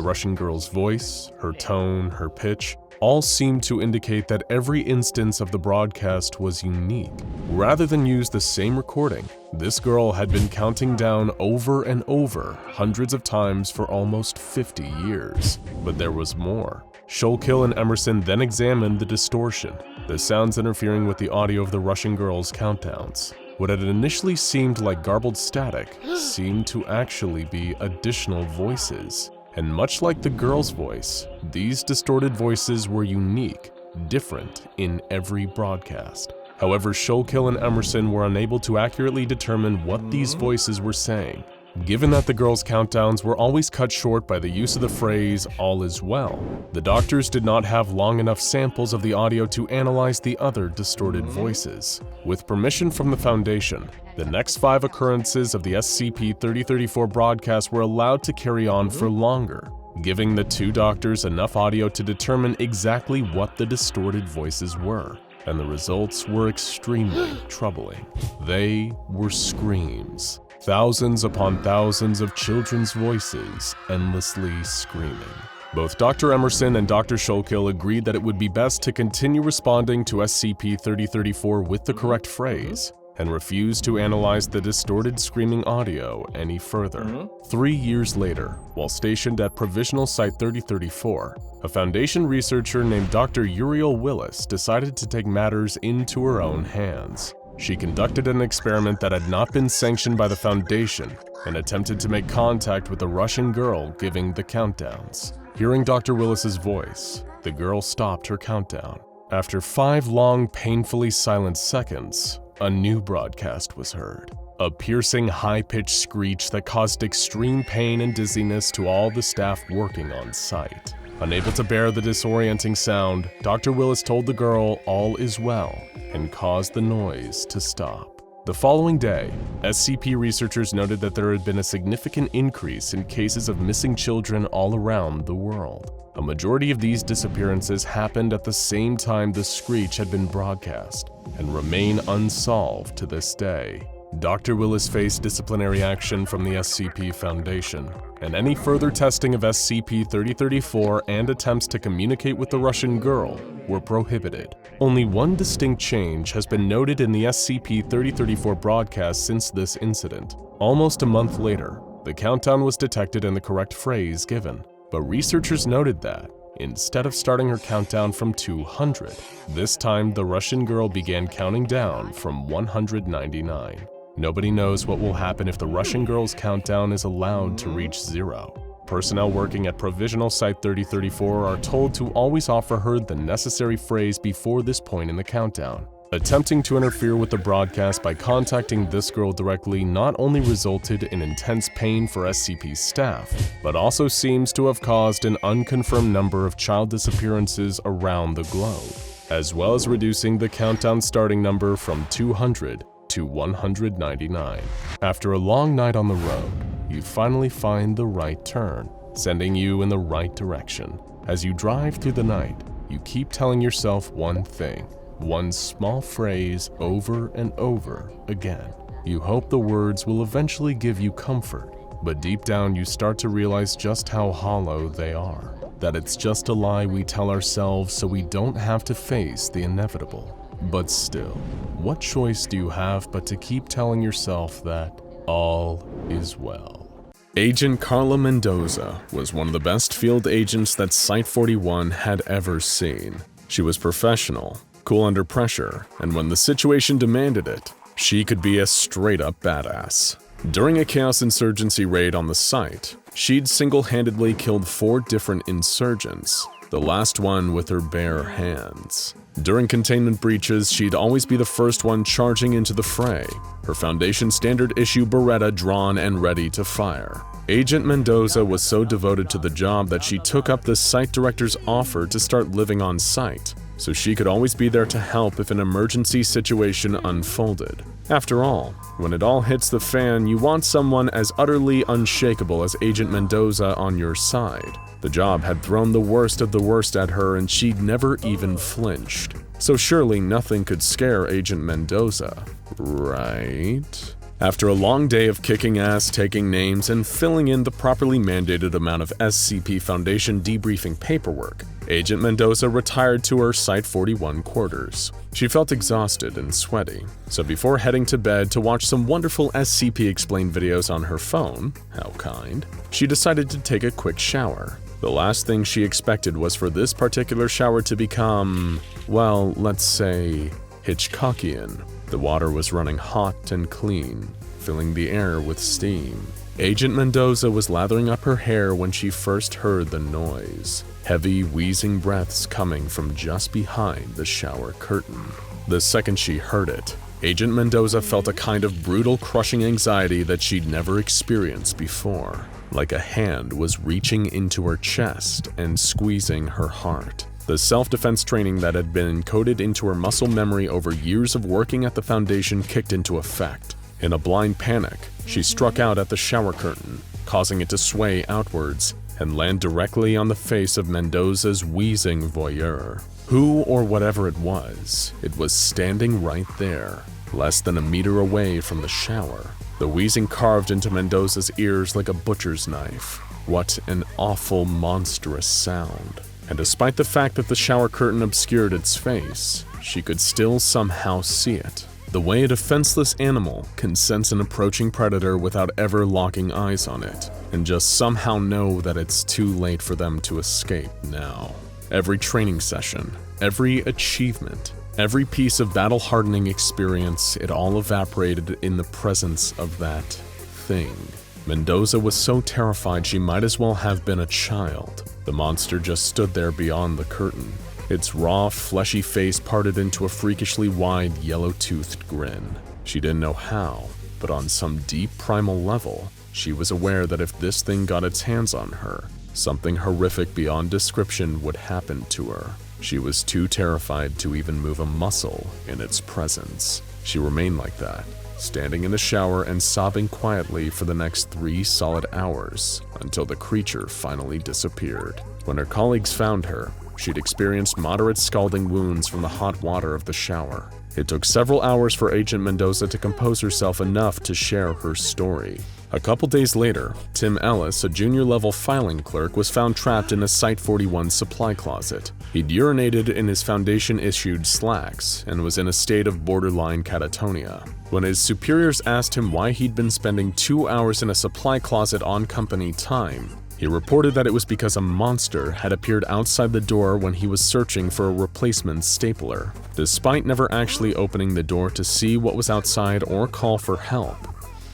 Russian girl's voice, her tone, her pitch, all seemed to indicate that every instance of the broadcast was unique. Rather than use the same recording, this girl had been counting down over and over hundreds of times for almost 50 years. But there was more. Shulkill and Emerson then examined the distortion, the sounds interfering with the audio of the Russian girl's countdowns. What had initially seemed like garbled static seemed to actually be additional voices. And much like the girl's voice, these distorted voices were unique, different in every broadcast. However, Shulkill and Emerson were unable to accurately determine what these voices were saying. Given that the girls' countdowns were always cut short by the use of the phrase, "all is well," the doctors did not have long enough samples of the audio to analyze the other distorted voices. With permission from the Foundation, the next 5 occurrences of the SCP-3034 broadcast were allowed to carry on for longer, giving the 2 doctors enough audio to determine exactly what the distorted voices were. And the results were extremely troubling. They were screams. Thousands upon thousands of children's voices endlessly screaming. Both Dr. Emerson and Dr. Shulkill agreed that it would be best to continue responding to SCP-3034 with the correct phrase, and refused to analyze the distorted screaming audio any further. 3 years later, while stationed at Provisional Site 3034, a Foundation researcher named Dr. Uriel Willis decided to take matters into her own hands. She conducted an experiment that had not been sanctioned by the Foundation and attempted to make contact with the Russian girl giving the countdowns. Hearing Dr. Willis's voice, the girl stopped her countdown. After 5 long, painfully silent seconds, a new broadcast was heard. A piercing, high-pitched screech that caused extreme pain and dizziness to all the staff working on site. Unable to bear the disorienting sound, Dr. Willis told the girl all is well and caused the noise to stop. The following day, SCP researchers noted that there had been a significant increase in cases of missing children all around the world. A majority of these disappearances happened at the same time the screech had been broadcast and remain unsolved to this day. Dr. Willis faced disciplinary action from the SCP Foundation, and any further testing of SCP-3034 and attempts to communicate with the Russian girl were prohibited. Only one distinct change has been noted in the SCP-3034 broadcast since this incident. Almost a month later, the countdown was detected and the correct phrase given, but researchers noted that, instead of starting her countdown from 200, this time the Russian girl began counting down from 199. Nobody knows what will happen if the Russian girl's countdown is allowed to reach 0. Personnel working at Provisional Site 3034 are told to always offer her the necessary phrase before this point in the countdown. Attempting to interfere with the broadcast by contacting this girl directly not only resulted in intense pain for SCP's staff, but also seems to have caused an unconfirmed number of child disappearances around the globe, as well as reducing the countdown starting number from 200 to 199. After a long night on the road, you finally find the right turn, sending you in the right direction. As you drive through the night, you keep telling yourself one thing, one small phrase over and over again. You hope the words will eventually give you comfort, but deep down you start to realize just how hollow they are. That it's just a lie we tell ourselves so we don't have to face the inevitable. But still, what choice do you have but to keep telling yourself that all is well? Agent Carla Mendoza was one of the best field agents that Site-41 had ever seen. She was professional, cool under pressure, and when the situation demanded it, she could be a straight-up badass. During a Chaos Insurgency raid on the site, she'd single-handedly killed 4 different insurgents, the last one with her bare hands. During containment breaches, she'd always be the first one charging into the fray, her Foundation standard issue Beretta drawn and ready to fire. Agent Mendoza was so devoted to the job that she took up the site director's offer to start living on site, so she could always be there to help if an emergency situation unfolded. After all, when it all hits the fan, you want someone as utterly unshakable as Agent Mendoza on your side. The job had thrown the worst of the worst at her and she'd never even flinched. So surely nothing could scare Agent Mendoza, right? After a long day of kicking ass, taking names, and filling in the properly mandated amount of SCP Foundation debriefing paperwork, Agent Mendoza retired to her Site-41 quarters. She felt exhausted and sweaty, so before heading to bed to watch some wonderful SCP Explained videos on her phone, how kind, she decided to take a quick shower. The last thing she expected was for this particular shower to become, well, let's say, Hitchcockian. The water was running hot and clean, filling the air with steam. Agent Mendoza was lathering up her hair when she first heard the noise. Heavy, wheezing breaths coming from just behind the shower curtain. The second she heard it, Agent Mendoza felt a kind of brutal, crushing anxiety that she'd never experienced before. Like a hand was reaching into her chest and squeezing her heart. The self-defense training that had been encoded into her muscle memory over years of working at the Foundation kicked into effect. In a blind panic, she struck out at the shower curtain, causing it to sway outwards and land directly on the face of Mendoza's wheezing voyeur. Who or whatever it was standing right there, less than a meter away from the shower. The wheezing carved into Mendoza's ears like a butcher's knife. What an awful, monstrous sound. And despite the fact that the shower curtain obscured its face, she could still somehow see it. The way a defenseless animal can sense an approaching predator without ever locking eyes on it, and just somehow know that it's too late for them to escape now. Every training session, every achievement, every piece of battle-hardening experience, it all evaporated in the presence of that thing. Mendoza was so terrified she might as well have been a child. The monster just stood there beyond the curtain. Its raw, fleshy face parted into a freakishly wide, yellow-toothed grin. She didn't know how, but on some deep primal level, she was aware that if this thing got its hands on her, something horrific beyond description would happen to her. She was too terrified to even move a muscle in its presence. She remained like that, standing in the shower and sobbing quietly for the next 3 solid hours, until the creature finally disappeared. When her colleagues found her, she'd experienced moderate scalding wounds from the hot water of the shower. It took several hours for Agent Mendoza to compose herself enough to share her story. A couple days later, Tim Ellis, a junior-level filing clerk, was found trapped in a Site-41 supply closet. He'd urinated in his Foundation-issued slacks and was in a state of borderline catatonia. When his superiors asked him why he'd been spending 2 hours in a supply closet on company time, he reported that it was because a monster had appeared outside the door when he was searching for a replacement stapler, despite never actually opening the door to see what was outside or call for help.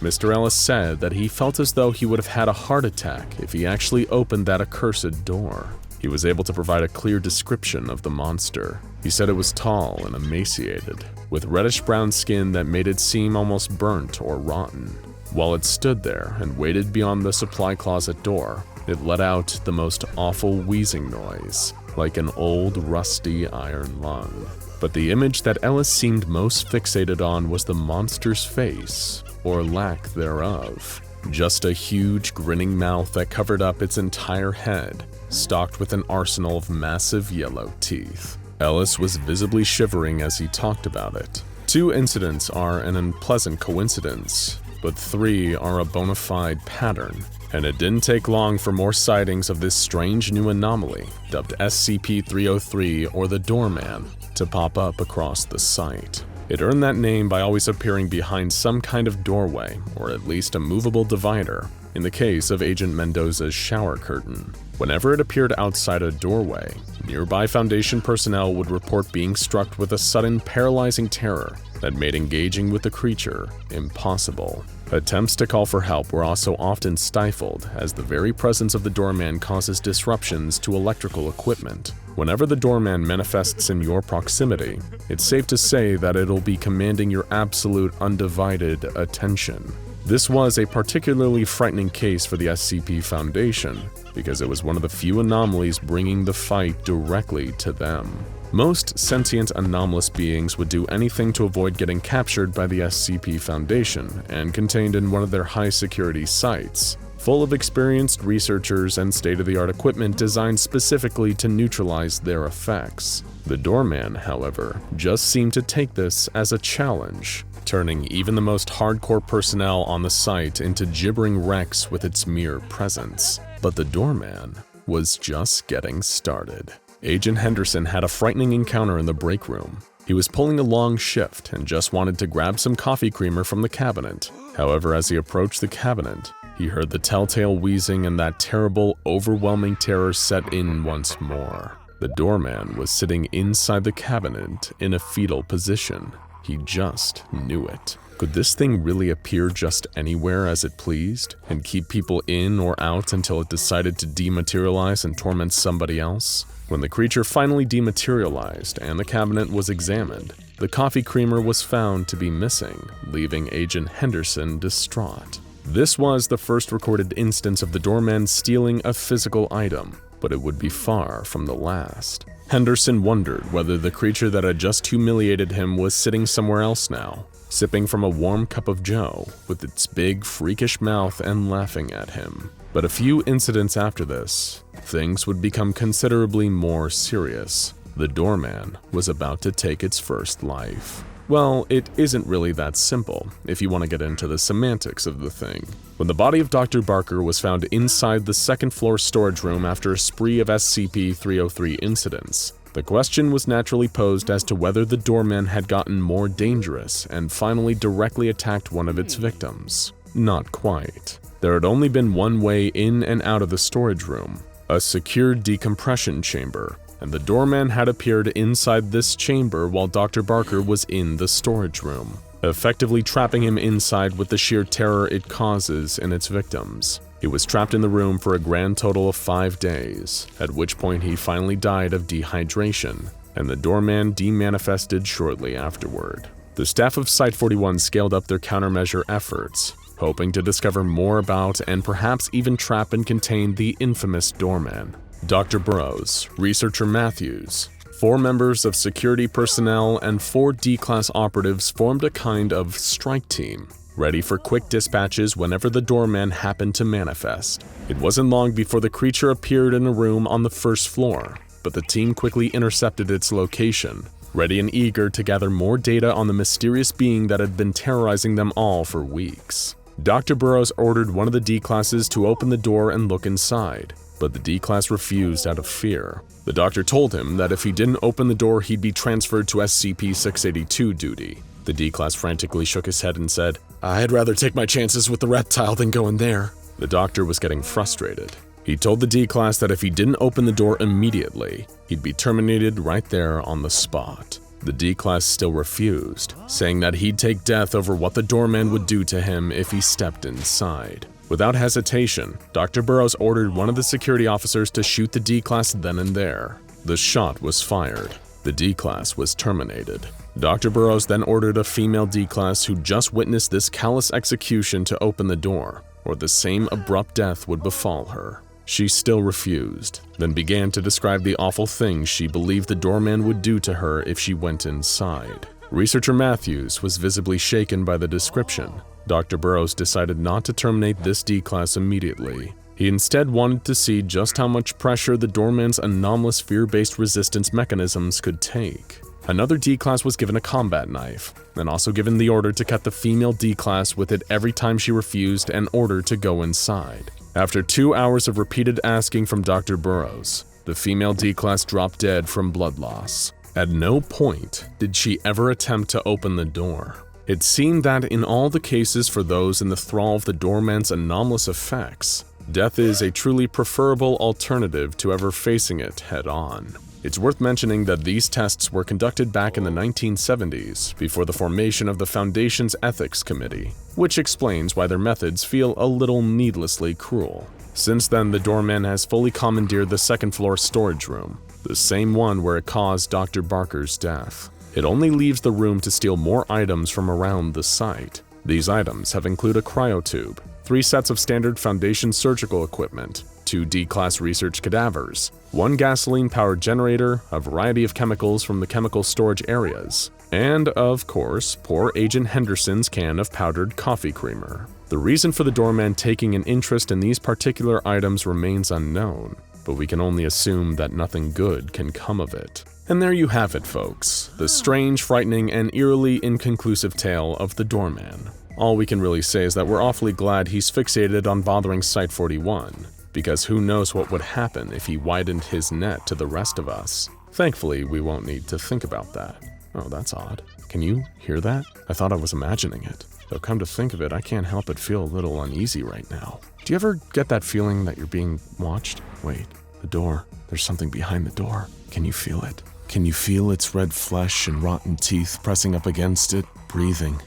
Mr. Ellis said that he felt as though he would have had a heart attack if he actually opened that accursed door. He was able to provide a clear description of the monster. He said it was tall and emaciated, with reddish-brown skin that made it seem almost burnt or rotten. While it stood there and waited beyond the supply closet door, it let out the most awful wheezing noise, like an old rusty iron lung. But the image that Ellis seemed most fixated on was the monster's face, or lack thereof. Just a huge grinning mouth that covered up its entire head, stocked with an arsenal of massive yellow teeth. Ellis was visibly shivering as he talked about it. 2 incidents are an unpleasant coincidence, but 3 are a bona fide pattern, and it didn't take long for more sightings of this strange new anomaly, dubbed SCP-303 or the Doorman, to pop up across the site. It earned that name by always appearing behind some kind of doorway, or at least a movable divider, in the case of Agent Mendoza's shower curtain. Whenever it appeared outside a doorway, nearby Foundation personnel would report being struck with a sudden paralyzing terror that made engaging with the creature impossible. Attempts to call for help were also often stifled, as the very presence of the Doorman causes disruptions to electrical equipment. Whenever the Doorman manifests in your proximity, it's safe to say that it'll be commanding your absolute undivided attention. This was a particularly frightening case for the SCP Foundation, because it was one of the few anomalies bringing the fight directly to them. Most sentient anomalous beings would do anything to avoid getting captured by the SCP Foundation and contained in one of their high-security sites, full of experienced researchers and state-of-the-art equipment designed specifically to neutralize their effects. The Doorman, however, just seemed to take this as a challenge, turning even the most hardcore personnel on the site into gibbering wrecks with its mere presence. But the Doorman was just getting started. Agent Henderson had a frightening encounter in the break room. He was pulling a long shift and just wanted to grab some coffee creamer from the cabinet. However, as he approached the cabinet, he heard the telltale wheezing and that terrible, overwhelming terror set in once more. The Doorman was sitting inside the cabinet in a fetal position. He just knew it. Could this thing really appear just anywhere as it pleased, and keep people in or out until it decided to dematerialize and torment somebody else? When the creature finally dematerialized and the cabinet was examined, the coffee creamer was found to be missing, leaving Agent Henderson distraught. This was the first recorded instance of the Doorman stealing a physical item, but it would be far from the last. Henderson wondered whether the creature that had just humiliated him was sitting somewhere else now, sipping from a warm cup of joe, with its big, freakish mouth and laughing at him. But a few incidents after this, things would become considerably more serious. The Doorman was about to take its first life. Well, it isn't really that simple, if you want to get into the semantics of the thing. When the body of Dr. Barker was found inside the second-floor storage room after a spree of SCP-303 incidents, the question was naturally posed as to whether the Doorman had gotten more dangerous and finally directly attacked one of its victims. Not quite. There had only been one way in and out of the storage room, a secured decompression chamber, and the Doorman had appeared inside this chamber while Dr. Barker was in the storage room, effectively trapping him inside with the sheer terror it causes in its victims. He was trapped in the room for a grand total of 5 days, at which point he finally died of dehydration, and the Doorman demanifested shortly afterward. The staff of Site-41 scaled up their countermeasure efforts, hoping to discover more about and perhaps even trap and contain the infamous Doorman. Dr. Burroughs, Researcher Matthews, 4 members of security personnel, and 4 D-Class operatives formed a kind of strike team, ready for quick dispatches whenever the Doorman happened to manifest. It wasn't long before the creature appeared in a room on the first floor, but the team quickly intercepted its location, ready and eager to gather more data on the mysterious being that had been terrorizing them all for weeks. Dr. Burroughs ordered one of the D-classes to open the door and look inside, but the D-class refused out of fear. The doctor told him that if he didn't open the door, he'd be transferred to SCP-682 duty. The D-class frantically shook his head and said, "I'd rather take my chances with the reptile than go in there." The doctor was getting frustrated. He told the D-class that if he didn't open the door immediately, he'd be terminated right there on the spot. The D-class still refused, saying that he'd take death over what the doorman would do to him if he stepped inside. Without hesitation, Dr. Burroughs ordered one of the security officers to shoot the D-class then and there. The shot was fired. The D-class was terminated. Dr. Burroughs then ordered a female D-class who just witnessed this callous execution to open the door, or the same abrupt death would befall her. She still refused, then began to describe the awful things she believed the doorman would do to her if she went inside. Researcher Matthews was visibly shaken by the description. Dr. Burroughs decided not to terminate this D-class immediately. He instead wanted to see just how much pressure the doorman's anomalous fear-based resistance mechanisms could take. Another D-class was given a combat knife, and also given the order to cut the female D-class with it every time she refused and ordered to go inside. After 2 hours of repeated asking from Dr. Burroughs, the female D-class dropped dead from blood loss. At no point did she ever attempt to open the door. It seemed that in all the cases for those in the thrall of the doorman's anomalous effects, death is a truly preferable alternative to ever facing it head-on. It's worth mentioning that these tests were conducted back in the 1970s, before the formation of the Foundation's Ethics Committee, which explains why their methods feel a little needlessly cruel. Since then, the doorman has fully commandeered the second-floor storage room, the same one where it caused Dr. Barker's death. It only leaves the room to steal more items from around the site. These items have included a cryotube, 3 sets of standard Foundation surgical equipment, 2 D-class research cadavers, 1 gasoline-powered generator, a variety of chemicals from the chemical storage areas, and, of course, poor Agent Henderson's can of powdered coffee creamer. The reason for the doorman taking an interest in these particular items remains unknown, but we can only assume that nothing good can come of it. And there you have it, folks, the strange, frightening, and eerily inconclusive tale of the doorman. All we can really say is that we're awfully glad he's fixated on bothering Site-41, because who knows what would happen if he widened his net to the rest of us. Thankfully, we won't need to think about that. Oh, that's odd. Can you hear that? I thought I was imagining it. Though come to think of it, I can't help but feel a little uneasy right now. Do you ever get that feeling that you're being watched? Wait, the door. There's something behind the door. Can you feel it? Can you feel its red flesh and rotten teeth pressing up against it, breathing,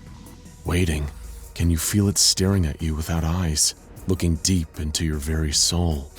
waiting? Can you feel it staring at you without eyes, looking deep into your very soul?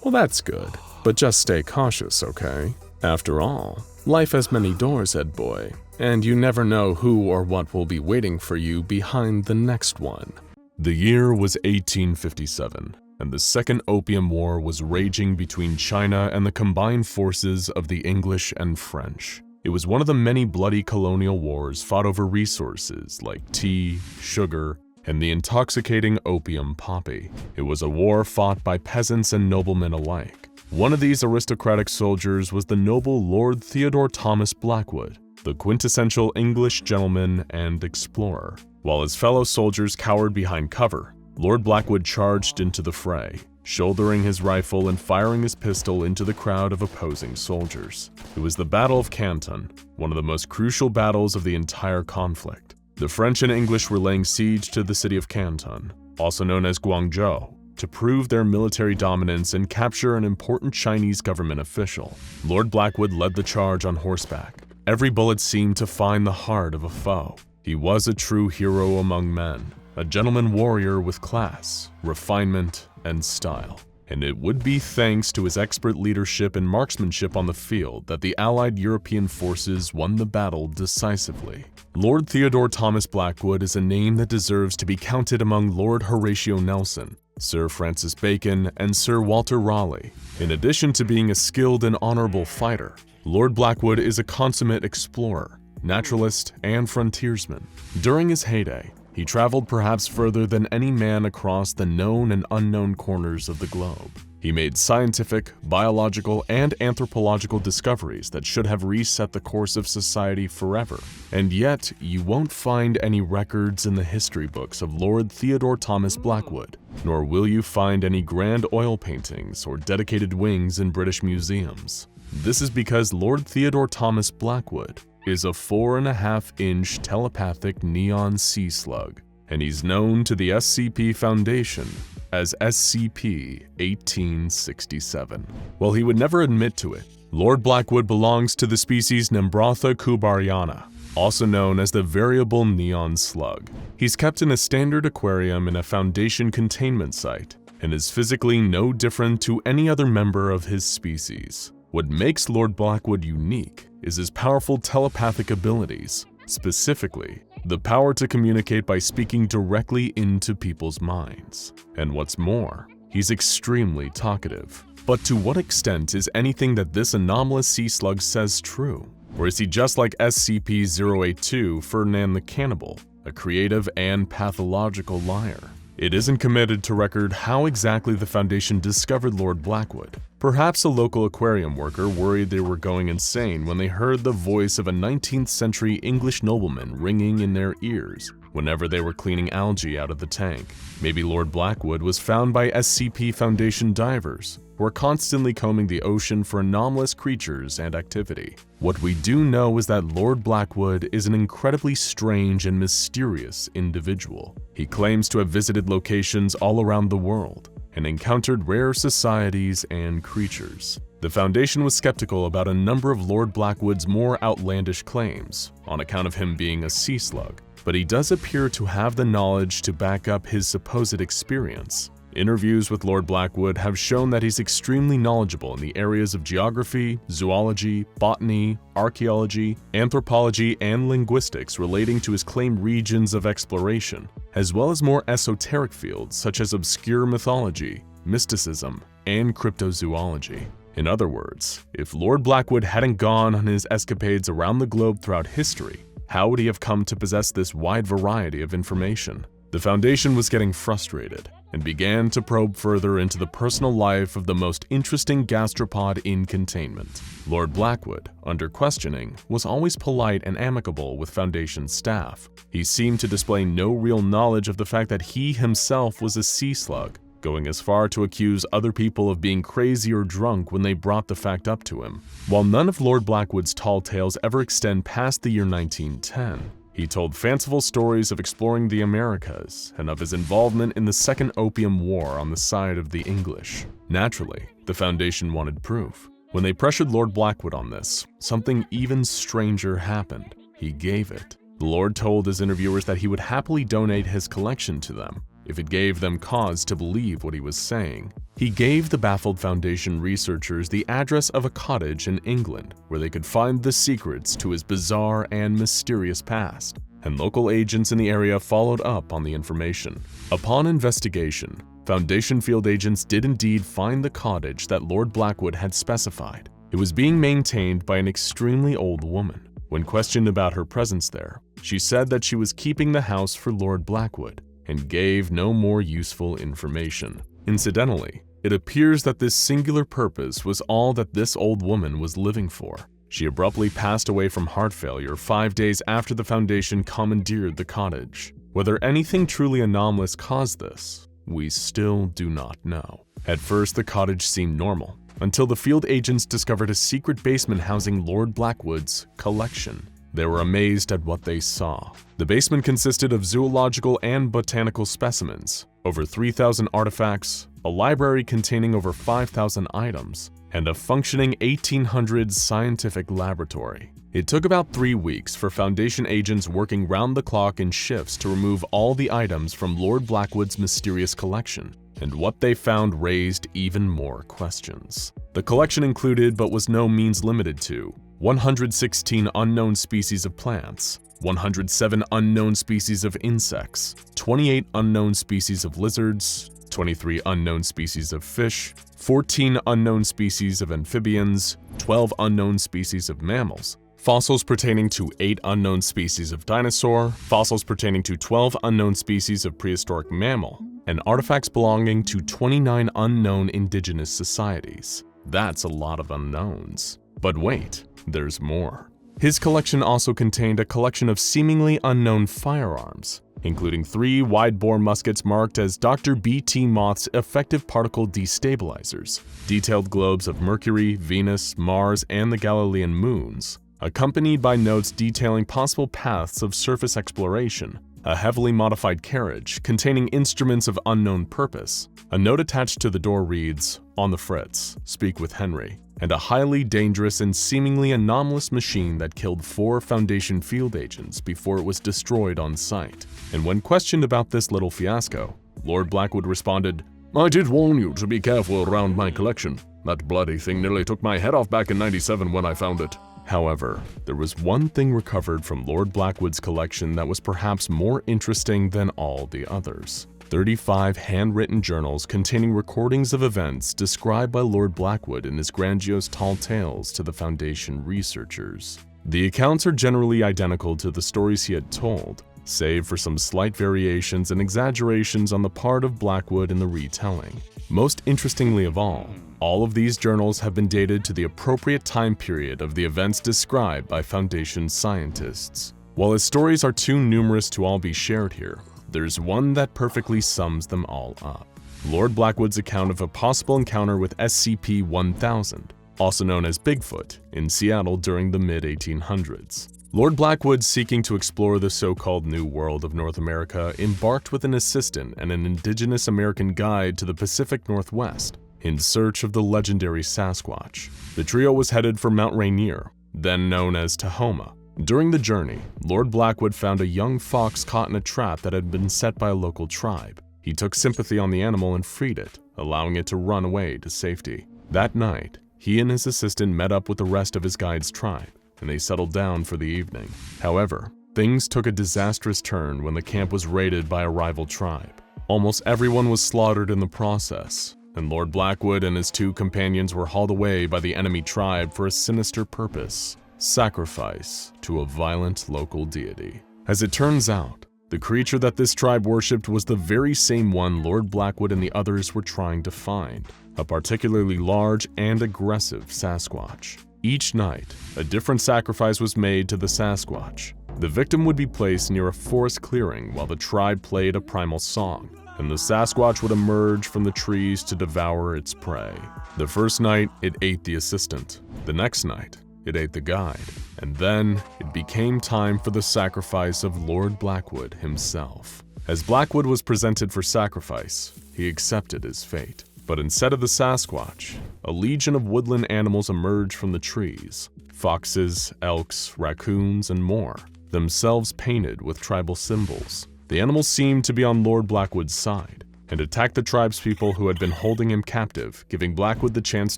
Well, that's good, but just stay cautious, okay? After all, life has many doors, Ed boy, and you never know who or what will be waiting for you behind the next one. The year was 1857, and the Second Opium War was raging between China and the combined forces of the English and French. It was one of the many bloody colonial wars fought over resources like tea, sugar, and the intoxicating opium poppy. It was a war fought by peasants and noblemen alike. One of these aristocratic soldiers was the noble Lord Theodore Thomas Blackwood, the quintessential English gentleman and explorer. While his fellow soldiers cowered behind cover, Lord Blackwood charged into the fray, shouldering his rifle and firing his pistol into the crowd of opposing soldiers. It was the Battle of Canton, one of the most crucial battles of the entire conflict. The French and English were laying siege to the city of Canton, also known as Guangzhou, to prove their military dominance and capture an important Chinese government official. Lord Blackwood led the charge on horseback. Every bullet seemed to find the heart of a foe. He was a true hero among men, a gentleman warrior with class, refinement, and style. And it would be thanks to his expert leadership and marksmanship on the field that the Allied European forces won the battle decisively. Lord Theodore Thomas Blackwood is a name that deserves to be counted among Lord Horatio Nelson, Sir Francis Bacon, and Sir Walter Raleigh. In addition to being a skilled and honorable fighter, Lord Blackwood is a consummate explorer, naturalist, and frontiersman. During his heyday, he traveled perhaps further than any man across the known and unknown corners of the globe. He made scientific, biological, and anthropological discoveries that should have reset the course of society forever. And yet, you won't find any records in the history books of Lord Theodore Thomas Blackwood, nor will you find any grand oil paintings or dedicated wings in British museums. This is because Lord Theodore Thomas Blackwood is a 4.5-inch telepathic neon sea slug, and he's known to the SCP Foundation as SCP-1867. While he would never admit to it, Lord Blackwood belongs to the species Nembrotha kubariana, also known as the variable neon slug. He's kept in a standard aquarium in a Foundation containment site, and is physically no different to any other member of his species. What makes Lord Blackwood unique is his powerful telepathic abilities, specifically the power to communicate by speaking directly into people's minds. And what's more, he's extremely talkative. But to what extent is anything that this anomalous sea slug says true? Or is he just like SCP-082 Ferdinand the Cannibal, a creative and pathological liar? It isn't committed to record how exactly the Foundation discovered Lord Blackwood. Perhaps a local aquarium worker worried they were going insane when they heard the voice of a 19th century English nobleman ringing in their ears whenever they were cleaning algae out of the tank. Maybe Lord Blackwood was found by SCP Foundation divers, who are constantly combing the ocean for anomalous creatures and activity. What we do know is that Lord Blackwood is an incredibly strange and mysterious individual. He claims to have visited locations all around the world and encountered rare societies and creatures. The Foundation was skeptical about a number of Lord Blackwood's more outlandish claims, on account of him being a sea slug, but he does appear to have the knowledge to back up his supposed experience. Interviews with Lord Blackwood have shown that he's extremely knowledgeable in the areas of geography, zoology, botany, archaeology, anthropology, and linguistics relating to his claimed regions of exploration, as well as more esoteric fields such as obscure mythology, mysticism, and cryptozoology. In other words, if Lord Blackwood hadn't gone on his escapades around the globe throughout history, how would he have come to possess this wide variety of information? The Foundation was getting frustrated and began to probe further into the personal life of the most interesting gastropod in containment. Lord Blackwood, under questioning, was always polite and amicable with Foundation staff. He seemed to display no real knowledge of the fact that he himself was a sea slug, going as far to accuse other people of being crazy or drunk when they brought the fact up to him. While none of Lord Blackwood's tall tales ever extend past the year 1910, he told fanciful stories of exploring the Americas and of his involvement in the Second Opium War on the side of the English. Naturally, the Foundation wanted proof. When they pressured Lord Blackwood on this, something even stranger happened. He gave it. The Lord told his interviewers that he would happily donate his collection to them if it gave them cause to believe what he was saying. He gave the baffled Foundation researchers the address of a cottage in England where they could find the secrets to his bizarre and mysterious past, and local agents in the area followed up on the information. Upon investigation, Foundation field agents did indeed find the cottage that Lord Blackwood had specified. It was being maintained by an extremely old woman. When questioned about her presence there, she said that she was keeping the house for Lord Blackwood and gave no more useful information. Incidentally, it appears that this singular purpose was all that this old woman was living for. She abruptly passed away from heart failure 5 days after the Foundation commandeered the cottage. Whether anything truly anomalous caused this, we still do not know. At first, the cottage seemed normal, until the field agents discovered a secret basement housing Lord Blackwood's collection. They were amazed at what they saw. The basement consisted of zoological and botanical specimens, over 3,000 artifacts, a library containing over 5,000 items, and a functioning 1800s scientific laboratory. It took about 3 weeks for Foundation agents working round the clock in shifts to remove all the items from Lord Blackwood's mysterious collection, and what they found raised even more questions. The collection included, but was no means limited to, 116 unknown species of plants, 107 unknown species of insects, 28 unknown species of lizards, 23 unknown species of fish, 14 unknown species of amphibians, 12 unknown species of mammals, fossils pertaining to 8 unknown species of dinosaur, fossils pertaining to 12 unknown species of prehistoric mammal, and artifacts belonging to 29 unknown indigenous societies. That's a lot of unknowns. But wait, there's more. His collection also contained a collection of seemingly unknown firearms, including 3 wide-bore muskets marked as Dr. B.T. Moth's effective particle destabilizers, detailed globes of Mercury, Venus, Mars, and the Galilean moons, accompanied by notes detailing possible paths of surface exploration, a heavily modified carriage containing instruments of unknown purpose. A note attached to the door reads, "On the Fritz, speak with Henry," and a highly dangerous and seemingly anomalous machine that killed 4 Foundation field agents before it was destroyed on site. And when questioned about this little fiasco, Lord Blackwood responded, "I did warn you to be careful around my collection. That bloody thing nearly took my head off back in '97 when I found it." However, there was one thing recovered from Lord Blackwood's collection that was perhaps more interesting than all the others. 35 handwritten journals containing recordings of events described by Lord Blackwood in his grandiose tall tales to the Foundation researchers. The accounts are generally identical to the stories he had told, save for some slight variations and exaggerations on the part of Blackwood in the retelling. Most interestingly of all of these journals have been dated to the appropriate time period of the events described by Foundation scientists. While his stories are too numerous to all be shared here, there's one that perfectly sums them all up. Lord Blackwood's account of a possible encounter with SCP-1000, also known as Bigfoot, in Seattle during the mid-1800s. Lord Blackwood, seeking to explore the so-called New World of North America, embarked with an assistant and an indigenous American guide to the Pacific Northwest in search of the legendary Sasquatch. The trio was headed for Mount Rainier, then known as Tahoma. During the journey, Lord Blackwood found a young fox caught in a trap that had been set by a local tribe. He took sympathy on the animal and freed it, allowing it to run away to safety. That night, he and his assistant met up with the rest of his guide's tribe, and they settled down for the evening. However, things took a disastrous turn when the camp was raided by a rival tribe. Almost everyone was slaughtered in the process, and Lord Blackwood and his 2 companions were hauled away by the enemy tribe for a sinister purpose: sacrifice to a violent local deity. As it turns out, the creature that this tribe worshipped was the very same one Lord Blackwood and the others were trying to find, a particularly large and aggressive Sasquatch. Each night, a different sacrifice was made to the Sasquatch. The victim would be placed near a forest clearing while the tribe played a primal song, and the Sasquatch would emerge from the trees to devour its prey. The first night, it ate the assistant. The next night, it ate the guide. And then, it became time for the sacrifice of Lord Blackwood himself. As Blackwood was presented for sacrifice, he accepted his fate. But instead of the Sasquatch, a legion of woodland animals emerged from the trees: foxes, elks, raccoons, and more, themselves painted with tribal symbols. The animals seemed to be on Lord Blackwood's side, and attacked the tribespeople who had been holding him captive, giving Blackwood the chance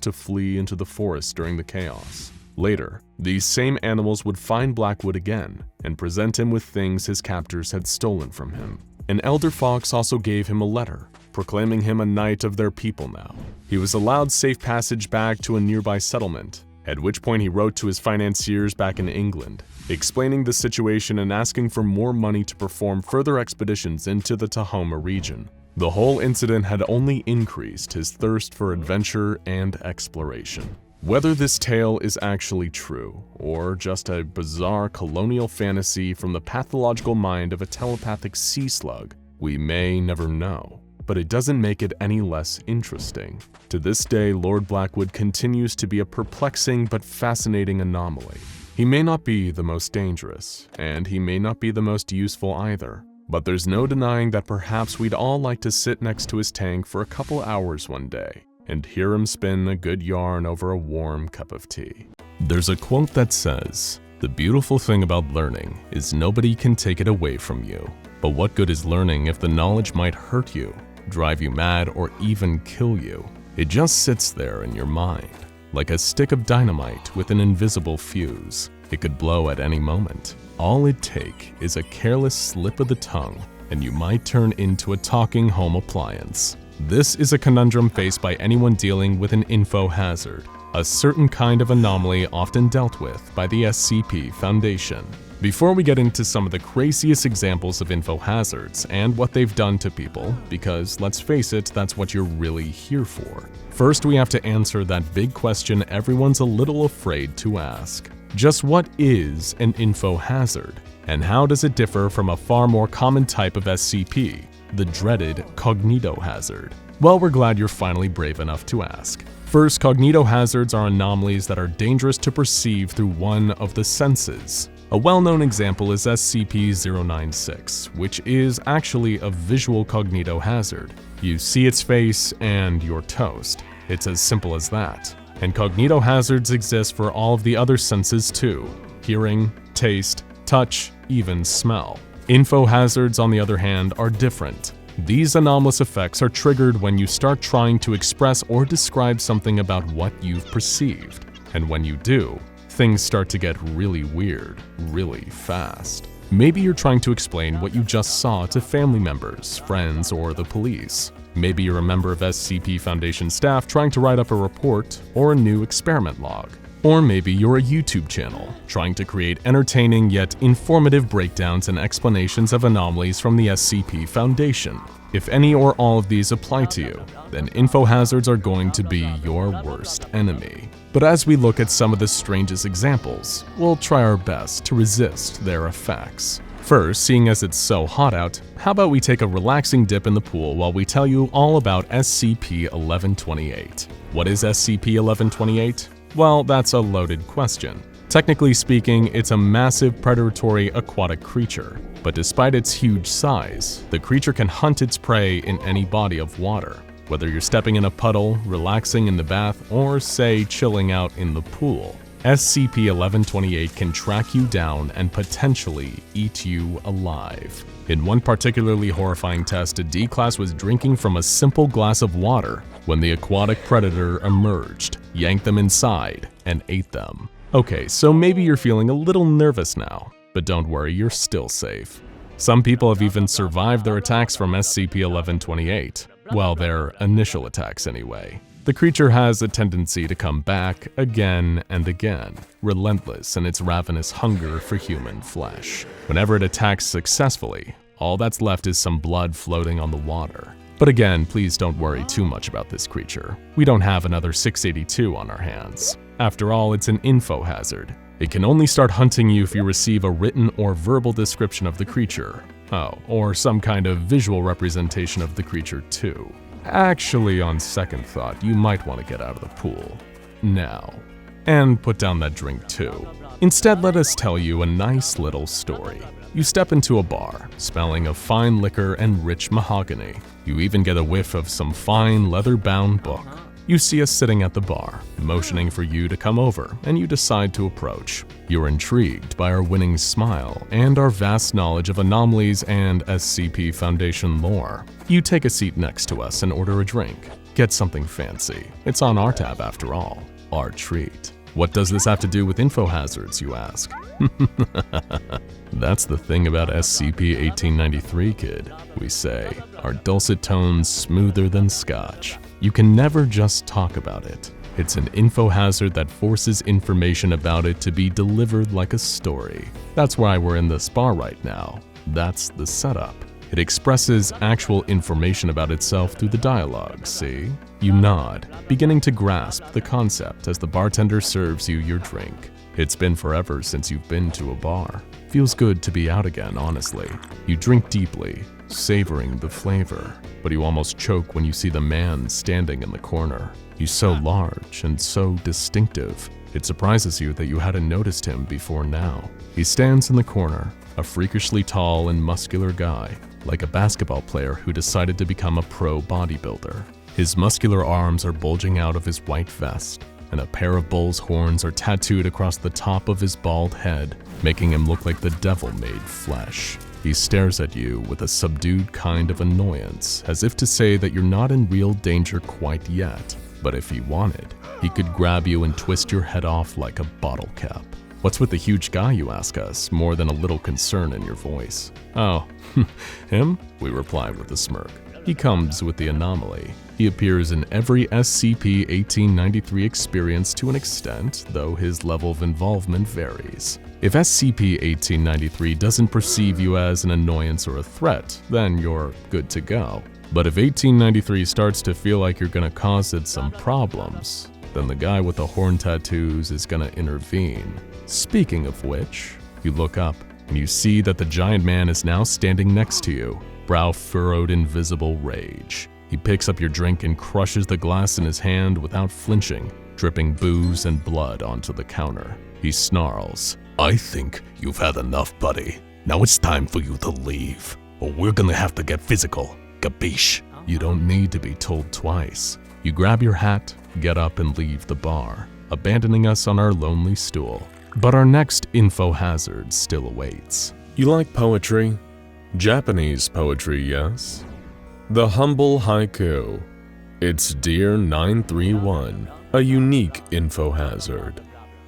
to flee into the forest during the chaos. Later, these same animals would find Blackwood again, and present him with things his captors had stolen from him. An elder fox also gave him a letter, proclaiming him a knight of their people now. He was allowed safe passage back to a nearby settlement, at which point he wrote to his financiers back in England, explaining the situation and asking for more money to perform further expeditions into the Tahoma region. The whole incident had only increased his thirst for adventure and exploration. Whether this tale is actually true, or just a bizarre colonial fantasy from the pathological mind of a telepathic sea slug, we may never know. But it doesn't make it any less interesting. To this day, Lord Blackwood continues to be a perplexing but fascinating anomaly. He may not be the most dangerous, and he may not be the most useful either, but there's no denying that perhaps we'd all like to sit next to his tank for a couple hours one day and hear him spin a good yarn over a warm cup of tea. There's a quote that says, "The beautiful thing about learning is nobody can take it away from you. But what good is learning if the knowledge might hurt you, drive you mad, or even kill you? It just sits there in your mind, like a stick of dynamite with an invisible fuse. It could blow at any moment. All it takes is a careless slip of the tongue, and you might turn into a talking home appliance." This is a conundrum faced by anyone dealing with an Infohazard, a certain kind of anomaly often dealt with by the SCP Foundation. Before we get into some of the craziest examples of Infohazards and what they've done to people, because let's face it, that's what you're really here for. First, we have to answer that big question everyone's a little afraid to ask. Just what is an Infohazard? And how does it differ from a far more common type of SCP, the dreaded cognitohazard? Well, we're glad you're finally brave enough to ask. First, cognitohazards are anomalies that are dangerous to perceive through one of the senses. A well-known example is SCP-096, which is actually a visual cognitohazard. You see its face and you're toast. It's as simple as that. And cognitohazards exist for all of the other senses too: hearing, taste, touch, even smell. Infohazards, on the other hand, are different. These anomalous effects are triggered when you start trying to express or describe something about what you've perceived. And when you do, things start to get really weird, really fast. Maybe you're trying to explain what you just saw to family members, friends, or the police. Maybe you're a member of SCP Foundation staff trying to write up a report or a new experiment log. Or maybe you're a YouTube channel trying to create entertaining yet informative breakdowns and explanations of anomalies from the SCP Foundation. If any or all of these apply to you, then Infohazards are going to be your worst enemy. But as we look at some of the strangest examples, we'll try our best to resist their effects. First, seeing as it's so hot out, how about we take a relaxing dip in the pool while we tell you all about SCP-1128. What is SCP-1128? Well, that's a loaded question. Technically speaking, it's a massive predatory aquatic creature. But despite its huge size, the creature can hunt its prey in any body of water. Whether you're stepping in a puddle, relaxing in the bath, or say chilling out in the pool, SCP-1128 can track you down and potentially eat you alive. In one particularly horrifying test, a D-Class was drinking from a simple glass of water when the aquatic predator emerged, yanked them inside, and ate them. Okay, so maybe you're feeling a little nervous now, but don't worry, you're still safe. Some people have even survived their attacks from SCP-1128. Well, their initial attacks anyway. The creature has a tendency to come back again and again, relentless in its ravenous hunger for human flesh. Whenever it attacks successfully, all that's left is some blood floating on the water. But again, please don't worry too much about this creature. We don't have another 682 on our hands. After all, it's an Infohazard. It can only start hunting you if you receive a written or verbal description of the creature. Oh, or some kind of visual representation of the creature too. Actually, on second thought, you might want to get out of the pool now. And put down that drink too. Instead, let us tell you a nice little story. You step into a bar, smelling of fine liquor and rich mahogany. You even get a whiff of some fine leather-bound book. You see us sitting at the bar, motioning for you to come over, and you decide to approach. You're intrigued by our winning smile and our vast knowledge of anomalies and SCP Foundation lore. You take a seat next to us and order a drink. Get something fancy. It's on our tab after all. Our treat. What does this have to do with Infohazards, you ask? That's the thing about SCP-1893, kid. We say, our dulcet tones smoother than scotch. You can never just talk about it. It's an Infohazard that forces information about it to be delivered like a story. That's why we're in this bar right now. That's the setup. It expresses actual information about itself through the dialogue, see? You nod, beginning to grasp the concept as the bartender serves you your drink. It's been forever since you've been to a bar. Feels good to be out again, honestly. You drink deeply, savoring the flavor, but you almost choke when you see the man standing in the corner. He's so large and so distinctive. It surprises you that you hadn't noticed him before now. He stands in the corner, a freakishly tall and muscular guy, like a basketball player who decided to become a pro bodybuilder. His muscular arms are bulging out of his white vest, and a pair of bull's horns are tattooed across the top of his bald head, making him look like the devil made flesh. He stares at you with a subdued kind of annoyance, as if to say that you're not in real danger quite yet. But if he wanted, he could grab you and twist your head off like a bottle cap. What's with the huge guy, you ask us, more than a little concern in your voice? Oh, him? We reply with a smirk. He comes with the anomaly. He appears in every SCP-1893 experience to an extent, though his level of involvement varies. If SCP-1893 doesn't perceive you as an annoyance or a threat, then you're good to go. But if 1893 starts to feel like you're gonna cause it some problems, then the guy with the horn tattoos is gonna intervene. Speaking of which, you look up and you see that the giant man is now standing next to you, brow furrowed in visible rage. He picks up your drink and crushes the glass in his hand without flinching, dripping booze and blood onto the counter. He snarls, "I think you've had enough, buddy. Now it's time for you to leave, or we're gonna have to get physical. Capiche?" You don't need to be told twice. You grab your hat, get up and leave the bar, abandoning us on our lonely stool. But our next Infohazard still awaits. You like poetry? Japanese poetry, yes? The humble haiku. It's Dear 931, a unique Infohazard.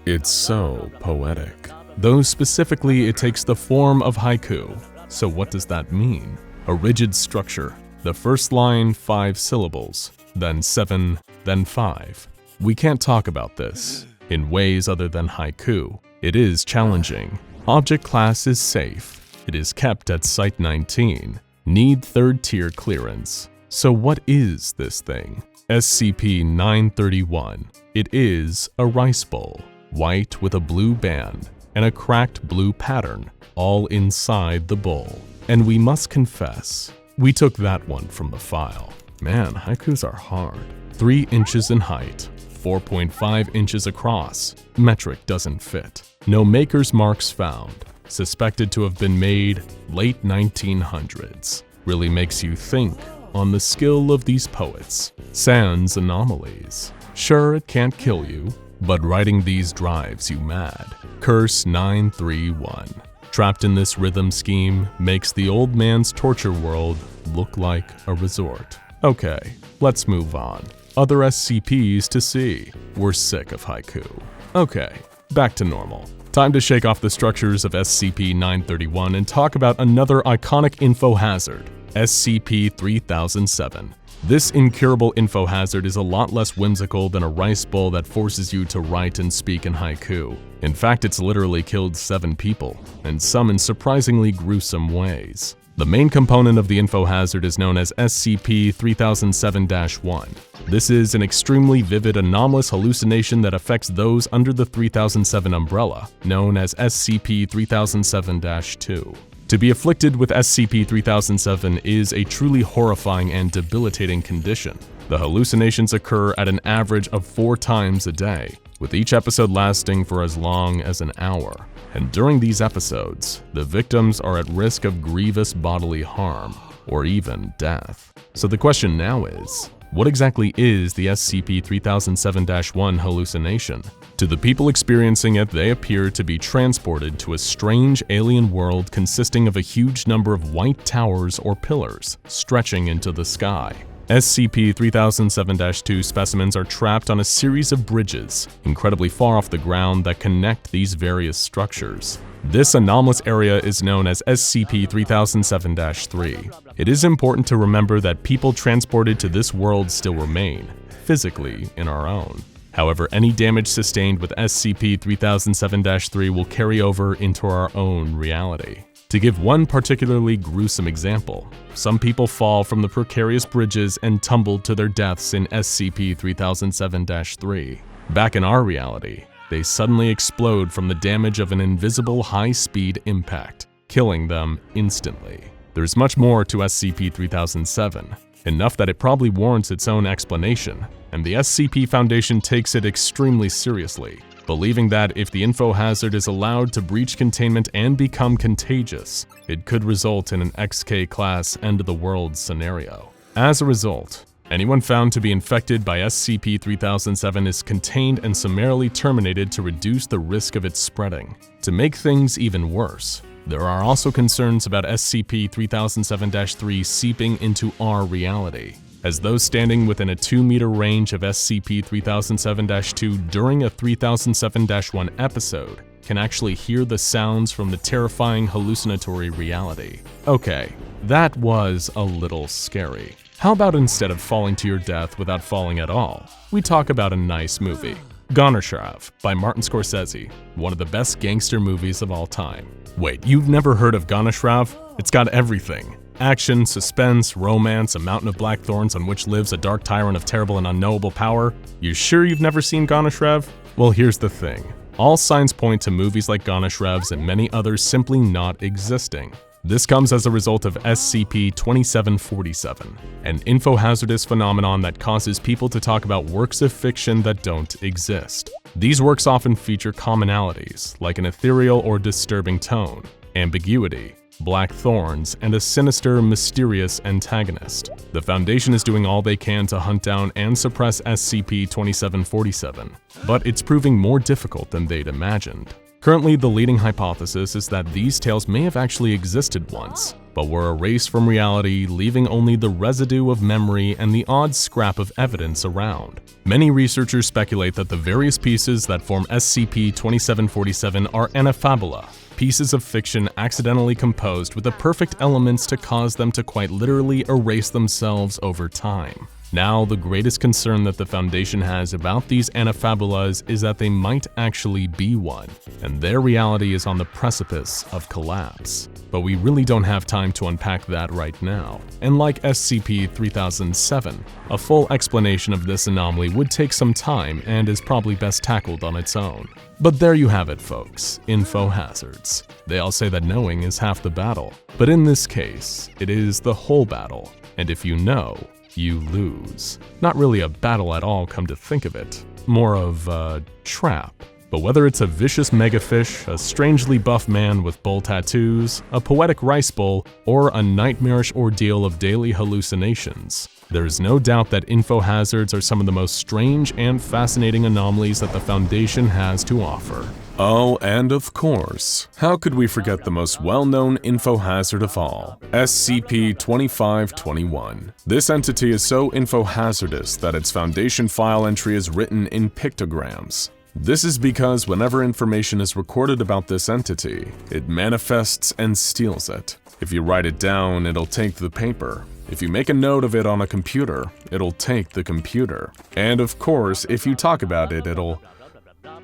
It's so poetic. Though specifically it takes the form of haiku. So what does that mean? A rigid structure. The first line 5 syllables, then 7, then 5. We can't talk about this in ways other than haiku. It is challenging. Object class is safe. It is kept at Site 19. Need 3rd tier clearance. So what is this thing? SCP-931. It is a rice bowl, white with a blue band and a cracked blue pattern, all inside the bowl. And we must confess, we took that one from the file. Man, haikus are hard. 3 inches in height, 4.5 inches across. Metric doesn't fit. No maker's marks found. Suspected to have been made late 1900s. Really makes you think on the skill of these poets. Sans anomalies. Sure, it can't kill you, but writing these drives you mad. Curse 931. Trapped in this rhythm scheme makes the old man's torture world look like a resort. Okay, let's move on. Other SCPs to see. We're sick of haiku. Okay, back to normal. Time to shake off the structures of SCP-931 and talk about another iconic Infohazard, SCP-3007. This incurable Infohazard is a lot less whimsical than a rice bowl that forces you to write and speak in haiku. In fact, it's literally killed 7 people, and some in surprisingly gruesome ways. The main component of the Infohazard is known as SCP-3007-1. This is an extremely vivid anomalous hallucination that affects those under the 3007 umbrella, known as SCP-3007-2. To be afflicted with SCP-3007 is a truly horrifying and debilitating condition. The hallucinations occur at an average of 4 times a day, with each episode lasting for as long as an hour. And during these episodes, the victims are at risk of grievous bodily harm, or even death. So the question now is, what exactly is the SCP-3007-1 hallucination? To the people experiencing it, they appear to be transported to a strange alien world consisting of a huge number of white towers or pillars stretching into the sky. SCP-3007-2 specimens are trapped on a series of bridges, incredibly far off the ground, that connect these various structures. This anomalous area is known as SCP-3007-3. It is important to remember that people transported to this world still remain, physically, in our own. However, any damage sustained with SCP-3007-3 will carry over into our own reality. To give one particularly gruesome example, some people fall from the precarious bridges and tumble to their deaths in SCP-3007-3. Back in our reality, they suddenly explode from the damage of an invisible high-speed impact, killing them instantly. There's much more to SCP-3007, enough that it probably warrants its own explanation, and the SCP Foundation takes it extremely seriously, believing that if the Infohazard is allowed to breach containment and become contagious, it could result in an XK-class end-of-the-world scenario. As a result, anyone found to be infected by SCP-3007 is contained and summarily terminated to reduce the risk of its spreading. To make things even worse, there are also concerns about SCP-3007-3 seeping into our reality, as those standing within a 2-meter range of SCP-3007-2 during a 3007-1 episode can actually hear the sounds from the terrifying hallucinatory reality. Okay, that was a little scary. How about instead of falling to your death without falling at all, we talk about a nice movie? Gonershrav by Martin Scorsese, one of the best gangster movies of all time. Wait, you've never heard of Gonershrav? It's got everything. Action, suspense, romance, a mountain of black thorns on which lives a dark tyrant of terrible and unknowable power. You sure you've never seen Gonershrav? Well, here's the thing. All signs point to movies like Gonershrav's and many others simply not existing. This comes as a result of SCP-2747, an infohazardous phenomenon that causes people to talk about works of fiction that don't exist. These works often feature commonalities, like an ethereal or disturbing tone, ambiguity, black thorns, and a sinister, mysterious antagonist. The Foundation is doing all they can to hunt down and suppress SCP-2747, but it's proving more difficult than they'd imagined. Currently, the leading hypothesis is that these tales may have actually existed once, but were erased from reality, leaving only the residue of memory and the odd scrap of evidence around. Many researchers speculate that the various pieces that form SCP-2747 are anafabula, pieces of fiction accidentally composed with the perfect elements to cause them to quite literally erase themselves over time. Now, the greatest concern that the Foundation has about these anafabulas is that they might actually be one, and their reality is on the precipice of collapse. But we really don't have time to unpack that right now. And like SCP-3007, a full explanation of this anomaly would take some time and is probably best tackled on its own. But there you have it, folks, Infohazards. They all say that knowing is half the battle, but in this case, it is the whole battle, and if you know, you lose. Not really a battle at all, come to think of it. More of a trap. But whether it's a vicious megafish, a strangely buff man with bull tattoos, a poetic rice bowl, or a nightmarish ordeal of daily hallucinations, there is no doubt that infohazards are some of the most strange and fascinating anomalies that the Foundation has to offer. Oh, and of course, how could we forget the most well-known infohazard of all, SCP-2521. This entity is so infohazardous that its Foundation file entry is written in pictograms. This is because whenever information is recorded about this entity, it manifests and steals it. If you write it down, it'll take the paper. If you make a note of it on a computer, it'll take the computer. And of course, if you talk about it, it'll...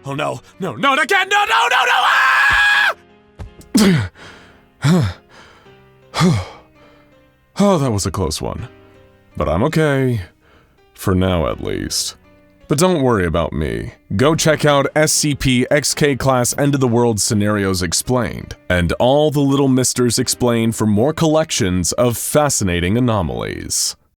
Oh no, no, no, again, no, no, no, no, ah! Oh, that was a close one. But I'm okay. For now, at least. But don't worry about me. Go check out SCP XK Class End of the World Scenarios Explained, and All the Little Misters Explained for more collections of fascinating anomalies.